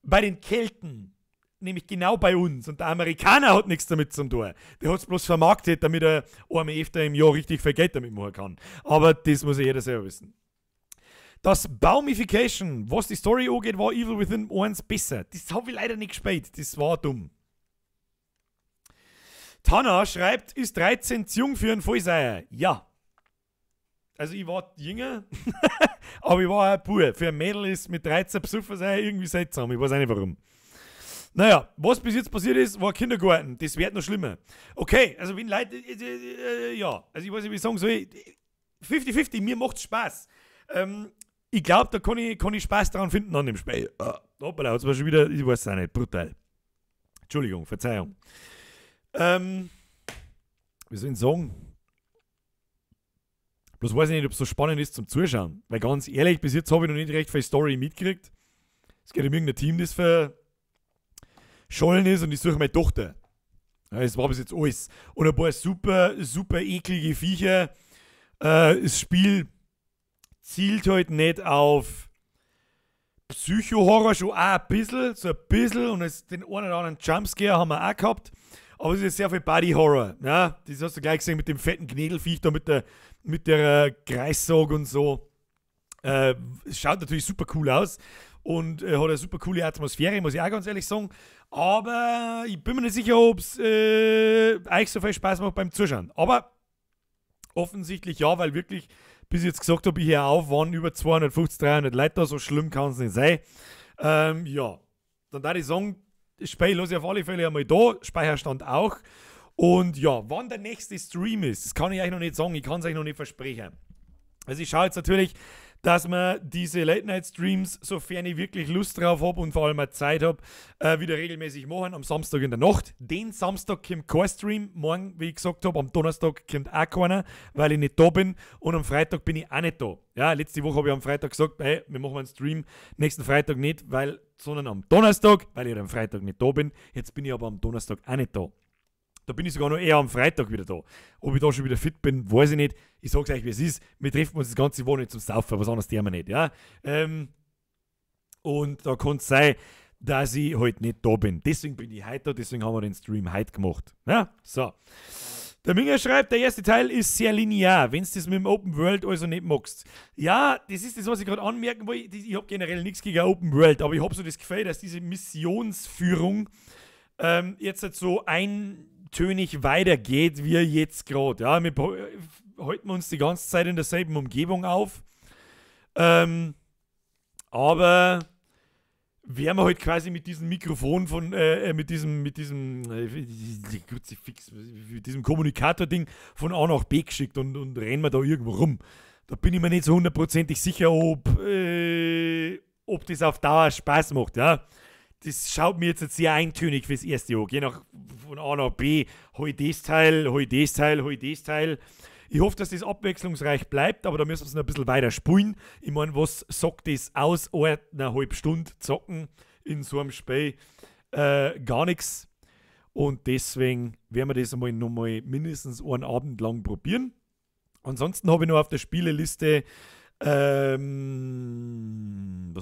bei den Kelten, nämlich genau bei uns. Und der Amerikaner hat nichts damit zu tun. Der hat es bloß vermarktet, damit er einmal öfter im Jahr richtig viel Geld damit machen kann. Aber das muss ja jeder selber wissen. Das Baumification, was die Story angeht, war Evil Within 1 besser. Das habe ich leider nicht gespielt. Das war dumm. Tana schreibt, ist 13 zu jung für einen Vollseier? Ja. Also ich war jünger, aber ich war auch pur. Für ein Mädel ist mit 13 besoffen sein irgendwie seltsam. Ich weiß auch nicht warum. Naja, was bis jetzt passiert ist, war Kindergarten. Das wird noch schlimmer. Okay, also wenn Leute, ja, also ich weiß nicht, wie ich sagen soll. 50-50, mir macht's Spaß. Ich glaube, da kann ich Spaß daran finden an dem Spiel. Hoppala, das war schon wieder, ich weiß es auch nicht, brutal. Entschuldigung, Verzeihung. Wie soll ich sagen? Bloß weiß ich nicht, ob es so spannend ist zum Zuschauen. Weil ganz ehrlich, bis jetzt habe ich noch nicht recht viel Story mitgekriegt. Es geht um irgendein Team, das verschollen ist und ich suche meine Tochter. Ja, das war bis jetzt alles. Und ein paar super, super eklige Viecher. Das Spiel zielt halt nicht auf Psycho-Horror schon auch ein bisschen, so ein bisschen. Und den einen oder anderen Jumpscare haben wir auch gehabt. Aber es ist sehr viel Body-Horror. Ja? Das hast du gleich gesehen mit dem fetten Gnädelviech da, mit der Kreissog und so. Es schaut natürlich super cool aus und hat eine super coole Atmosphäre, muss ich auch ganz ehrlich sagen. Aber ich bin mir nicht sicher, ob es euch so viel Spaß macht beim Zuschauen. Aber offensichtlich ja, weil wirklich, bis ich jetzt gesagt habe, ich hier auf, waren über 250, 300 Leute da. So schlimm kann es nicht sein. Ja, dann darf ich sagen, das Spiel lasse ich auf alle Fälle einmal da, Speicherstand auch. Und ja, wann der nächste Stream ist, das kann ich euch noch nicht sagen, ich kann es euch noch nicht versprechen. Also ich schaue jetzt natürlich, dass man diese Late-Night-Streams, sofern ich wirklich Lust drauf habe und vor allem auch Zeit habe, wieder regelmäßig machen, am Samstag in der Nacht. Den Samstag kommt kein Stream, morgen, wie ich gesagt habe, am Donnerstag kommt auch keiner, weil ich nicht da bin und am Freitag bin ich auch nicht da. Ja, letzte Woche habe ich am Freitag gesagt, hey, wir machen einen Stream, nächsten Freitag nicht, sondern am Donnerstag, weil ich am Freitag nicht da bin. Jetzt bin ich aber am Donnerstag auch nicht da. Da bin ich sogar noch eher am Freitag wieder da. Ob ich da schon wieder fit bin, weiß ich nicht. Ich sag's euch, wie es ist. Wir treffen uns das ganze Woche nicht zum Saufen, was anderes tun wir nicht, ja. Und da kann es sein, dass ich halt nicht da bin. Deswegen bin ich heute da, deswegen haben wir den Stream heute gemacht. Ja, so. Der Minger schreibt, der erste Teil ist sehr linear, wenn du das mit dem Open World also nicht magst. Ja, das ist das, was ich gerade anmerken wollte. Ich habe generell nichts gegen Open World, aber ich habe so das Gefühl, dass diese Missionsführung jetzt halt so eintönig weitergeht, wie jetzt gerade. Ja, wir halten uns die ganze Zeit in derselben Umgebung auf. Aber werden wir halt quasi mit diesem Mikrofon von, mit diesem Kommunikator-Ding von A nach B geschickt und rennen wir da irgendwo rum. Da bin ich mir nicht so hundertprozentig sicher, ob das auf Dauer Spaß macht, ja. Das schaut mir jetzt sehr eintönig fürs erste Jahr. Geh von A nach B, hol das Teil, hol das Teil, hol das Teil. Ich hoffe, dass das abwechslungsreich bleibt, aber da müssen wir es noch ein bisschen weiter spulen. Ich meine, was sagt das aus? 1,5 Stunden zocken in so einem Spiel? Gar nichts. Und deswegen werden wir das einmal nochmal mindestens einen Abend lang probieren. Ansonsten habe ich noch auf der Spieleliste was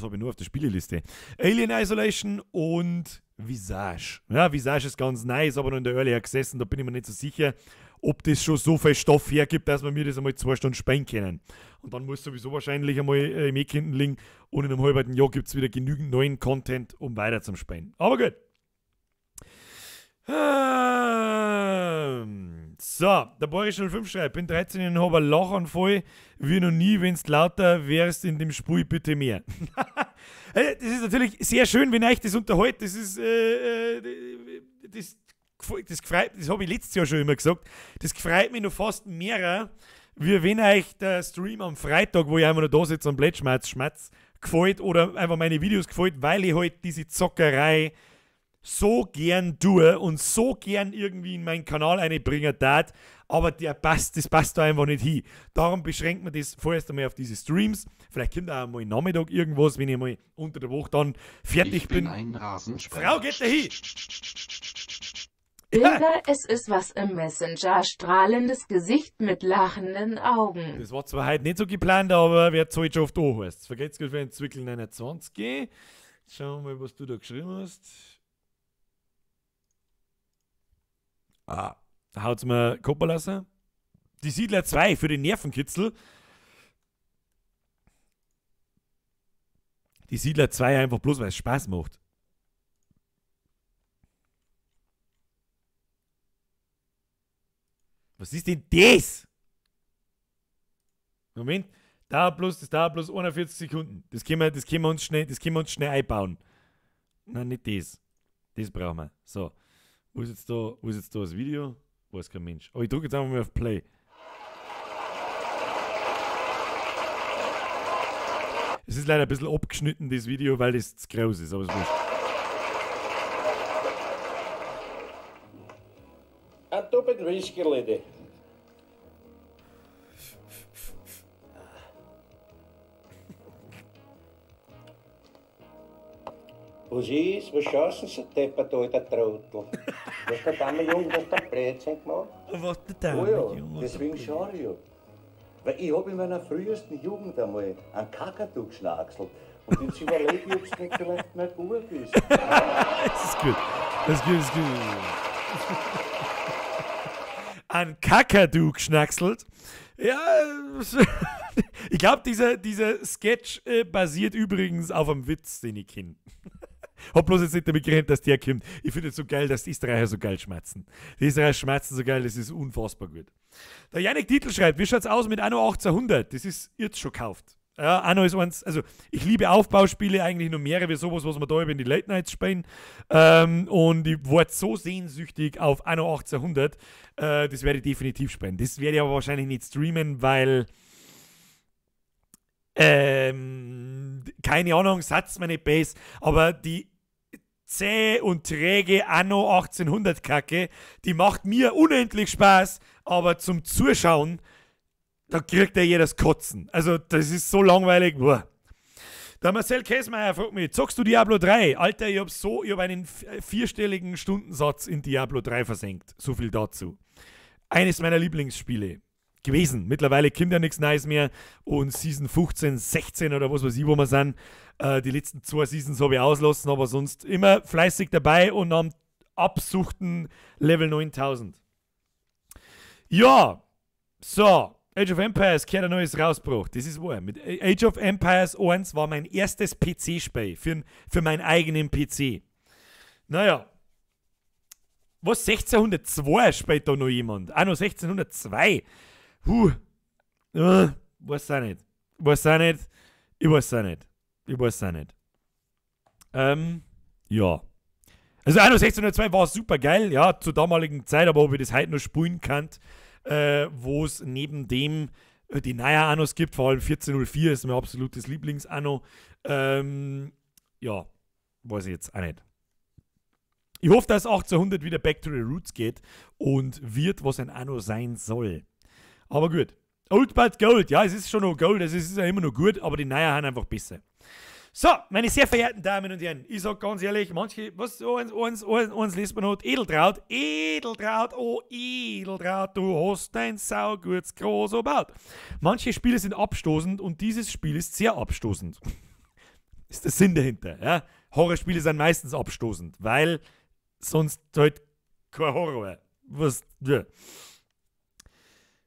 habe ich nur auf der Spieleliste? Alien Isolation und Visage. Ja, Visage ist ganz nice, aber noch in der Early Access, da bin ich mir nicht so sicher, ob das schon so viel Stoff hergibt, dass wir mir das einmal 2 Stunden spielen können. Und dann muss sowieso wahrscheinlich einmal im Eck-Hinten liegen und in einem halben Jahr gibt es wieder genügend neuen Content, um weiter zum Spielen. Aber gut. So, der Boris 05 schreibt, bin 13,5 Lachanfall, wie noch nie, wenn es lauter wärst in dem Spiel, bitte mehr. Das ist natürlich sehr schön, wenn euch das unterhält. Das ist, das habe ich letztes Jahr schon immer gesagt. Das freut mich noch fast mehr, wie wenn euch der Stream am Freitag, wo ich einfach noch da sitze und Blättschmatz gefällt oder einfach meine Videos gefällt, weil ich halt diese Zockerei so gern tue und so gern irgendwie in meinen Kanal einbringen darf, aber das passt da einfach nicht hin. Darum beschränkt man das vorerst einmal auf diese Streams. Vielleicht kommt auch mal Nachmittag irgendwas, wenn ich mal unter der Woche dann fertig bin. Ein Rasensprenger. Frau, geht da hin! Bilder, es ist was im Messenger, strahlendes Gesicht mit lachenden Augen. Das war zwar heute nicht so geplant, aber wer zahlt schon oft an heißt. Vergesst gut für ein Zwickel 29. Schauen wir mal, was du da geschrieben hast. Haut's mir koppeln lassen. Die Siedler 2 für den Nervenkitzel. Die Siedler 2 einfach bloß, weil es Spaß macht. Was ist denn das? Moment. Das dauert bloß 41 Sekunden. Das können wir uns schnell einbauen. Nein, nicht das. Das brauchen wir. So. Wo ist jetzt da das Video? Weiß kein Mensch. Oh, ich drücke jetzt einfach mal auf Play. Es ist leider ein bisschen abgeschnitten, das Video, weil das zu groß ist, aber es wurscht. Ein doppelt Whisky, Leute. Was ist? Was schaust du so deppert, alter Trottel? Was der Dame Jung, was der Blödsinn gemacht? Was der Dame Jung? Deswegen schau ich ja. Weil ich habe in meiner frühesten Jugend einmal einen Kakadu geschnackselt. Und jetzt überlege ich, ob es nicht vielleicht nicht gut ist. Das ist gut. Das ist gut. Ein Kakadu geschnackselt. Ja, ich glaube, dieser Sketch basiert übrigens auf einem Witz, den ich kenne. Hab bloß jetzt nicht damit gerechnet, dass der kommt. Ich finde es so geil, dass die Österreicher so geil schmatzen. Die Österreicher schmatzen so geil, das ist unfassbar gut. Der Janik Titel schreibt, wie schaut's aus mit Anno 1800? Das ist jetzt schon gekauft. Ja, Anno ist eins, also ich liebe Aufbauspiele eigentlich noch mehr wie sowas, was wir da in die Late Nights spielen. Und ich war so sehnsüchtig auf Anno 1800, das werde ich definitiv spielen. Das werde ich aber wahrscheinlich nicht streamen, weil keine Ahnung, Satz meine Base, aber die zäh und träge Anno 1800 Kacke, die macht mir unendlich Spaß, aber zum Zuschauen, da kriegt ja jedes Kotzen. Also das ist so langweilig. Boah. Der Marcel Käsmeier fragt mich, zockst du Diablo 3? Alter, ich hab einen 4-stelligen Stundensatz in Diablo 3 versenkt. So viel dazu. Eines meiner Lieblingsspiele gewesen. Mittlerweile kommt ja nichts Neues mehr und Season 15, 16 oder was weiß ich, wo wir sind. Die letzten 2 Seasons habe ich auslassen, aber sonst immer fleißig dabei und am Absuchten Level 9000. Ja, so, Age of Empires gehört ein neues rausgebracht. Das ist wahr. Mit Age of Empires 1 war mein erstes PC-Spiel für meinen eigenen PC. Naja. Was, 1602 spielt da noch jemand? Ah, noch 1602. Weiß auch nicht. Ja. Also Anno 1602 war super geil, ja, zur damaligen Zeit, aber ob ich das heute noch spielen kann, wo es neben dem die neue Annos gibt, vor allem 1404 ist mein absolutes Lieblings-Anno. Ja, weiß ich jetzt auch nicht. Ich hoffe, dass 1800 wieder back to the roots geht und wird, was ein Anno sein soll. Aber gut. Old but Gold. Ja, es ist schon noch Gold, es ist ja immer noch gut, aber die neuen haben einfach besser. So, meine sehr verehrten Damen und Herren, ich sag ganz ehrlich, manche, was, uns liest man not, Edeltraut, oh Edeltraut, du hast ein saugutes großer Baut. Manche Spiele sind abstoßend und dieses Spiel ist sehr abstoßend. Ist der Sinn dahinter, ja? Horrorspiele sind meistens abstoßend, weil sonst halt kein Horror. Was, ja.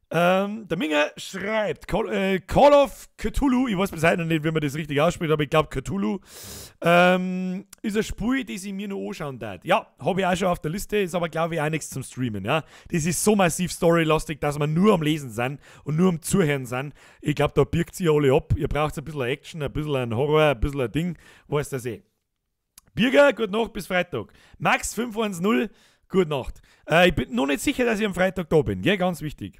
Der Minger schreibt, Call of Cthulhu, ich weiß bis heute noch nicht, wie man das richtig ausspricht, aber ich glaube Cthulhu, ist ein Spiel, das ich mir noch anschauen darf. Ja, habe ich auch schon auf der Liste, ist aber glaube ich auch nichts zum Streamen, ja. Das ist so massiv storylastig, dass wir nur am Lesen sind und nur am Zuhören sind. Ich glaube, da birgt sich alle ab. Ihr braucht ein bisschen Action, ein bisschen ein Horror, ein bisschen ein Ding, weißt du eh. Birger, gute Nacht bis Freitag. Max 510, gute Nacht. Ich bin noch nicht sicher, dass ich am Freitag da bin, gell, ganz wichtig.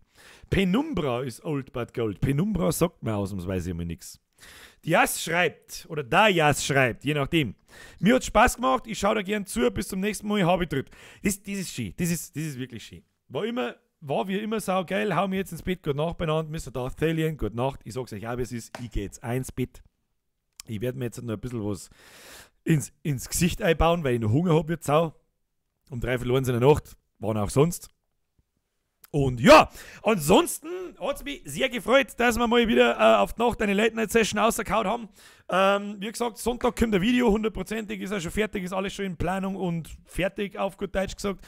Penumbra ist old but gold. Penumbra sagt mir ausnahmsweise immer nichts. Die Jas schreibt, oder der Jas schreibt, je nachdem. Mir hat Spaß gemacht, ich schaue da gern zu, bis zum nächsten Mal, habe ich drüber. Das ist schön, das ist wirklich schön. War wie immer saugeil, hau mir jetzt ins Bett, gute Nacht benannt, Mr. Darth Thalion, gute Nacht. Ich sag's euch auch, wie es ist, ich gehe jetzt ins Bett. Ich werde mir jetzt noch ein bisschen was ins Gesicht einbauen, weil ich noch Hunger habe, wird Sau. Um 3:00 in der Nacht, wann auch sonst. Und ja, ansonsten hat es mich sehr gefreut, dass wir mal wieder auf die Nacht eine Late-Night-Session rausgehauen haben. Wie gesagt, Sonntag kommt ein Video, 100%ig, ist auch schon fertig, ist alles schon in Planung und fertig, auf gut Deutsch gesagt.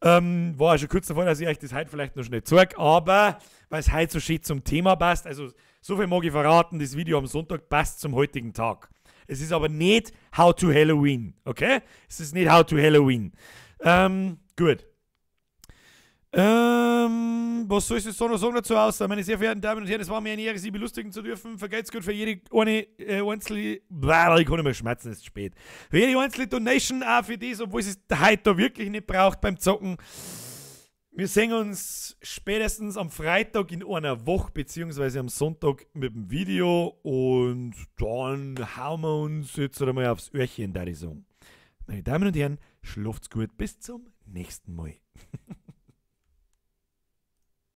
War auch schon kurz davor, dass ich euch das heute vielleicht noch schnell zeige, aber weil es heute so schön zum Thema passt, also so viel mag ich verraten, das Video am Sonntag passt zum heutigen Tag. Es ist aber nicht How to Halloween, okay? Es ist nicht How to Halloween. Gut. Was soll ich jetzt noch sagen dazu aus? Meine sehr verehrten Damen und Herren, es war mir eine Ehre, Sie belustigen zu dürfen. Vergelt's gut für jede einzelne, ich kann nicht mehr schmerzen, es ist spät. Für jede einzelne Donation, auch für das, obwohl es heute da wirklich nicht braucht beim Zocken. Wir sehen uns spätestens am Freitag in einer Woche, beziehungsweise am Sonntag mit dem Video und dann hauen wir uns jetzt einmal aufs Öhrchen, da ich sagen. Meine Damen und Herren, schlaft's gut, bis zum nächsten Mal.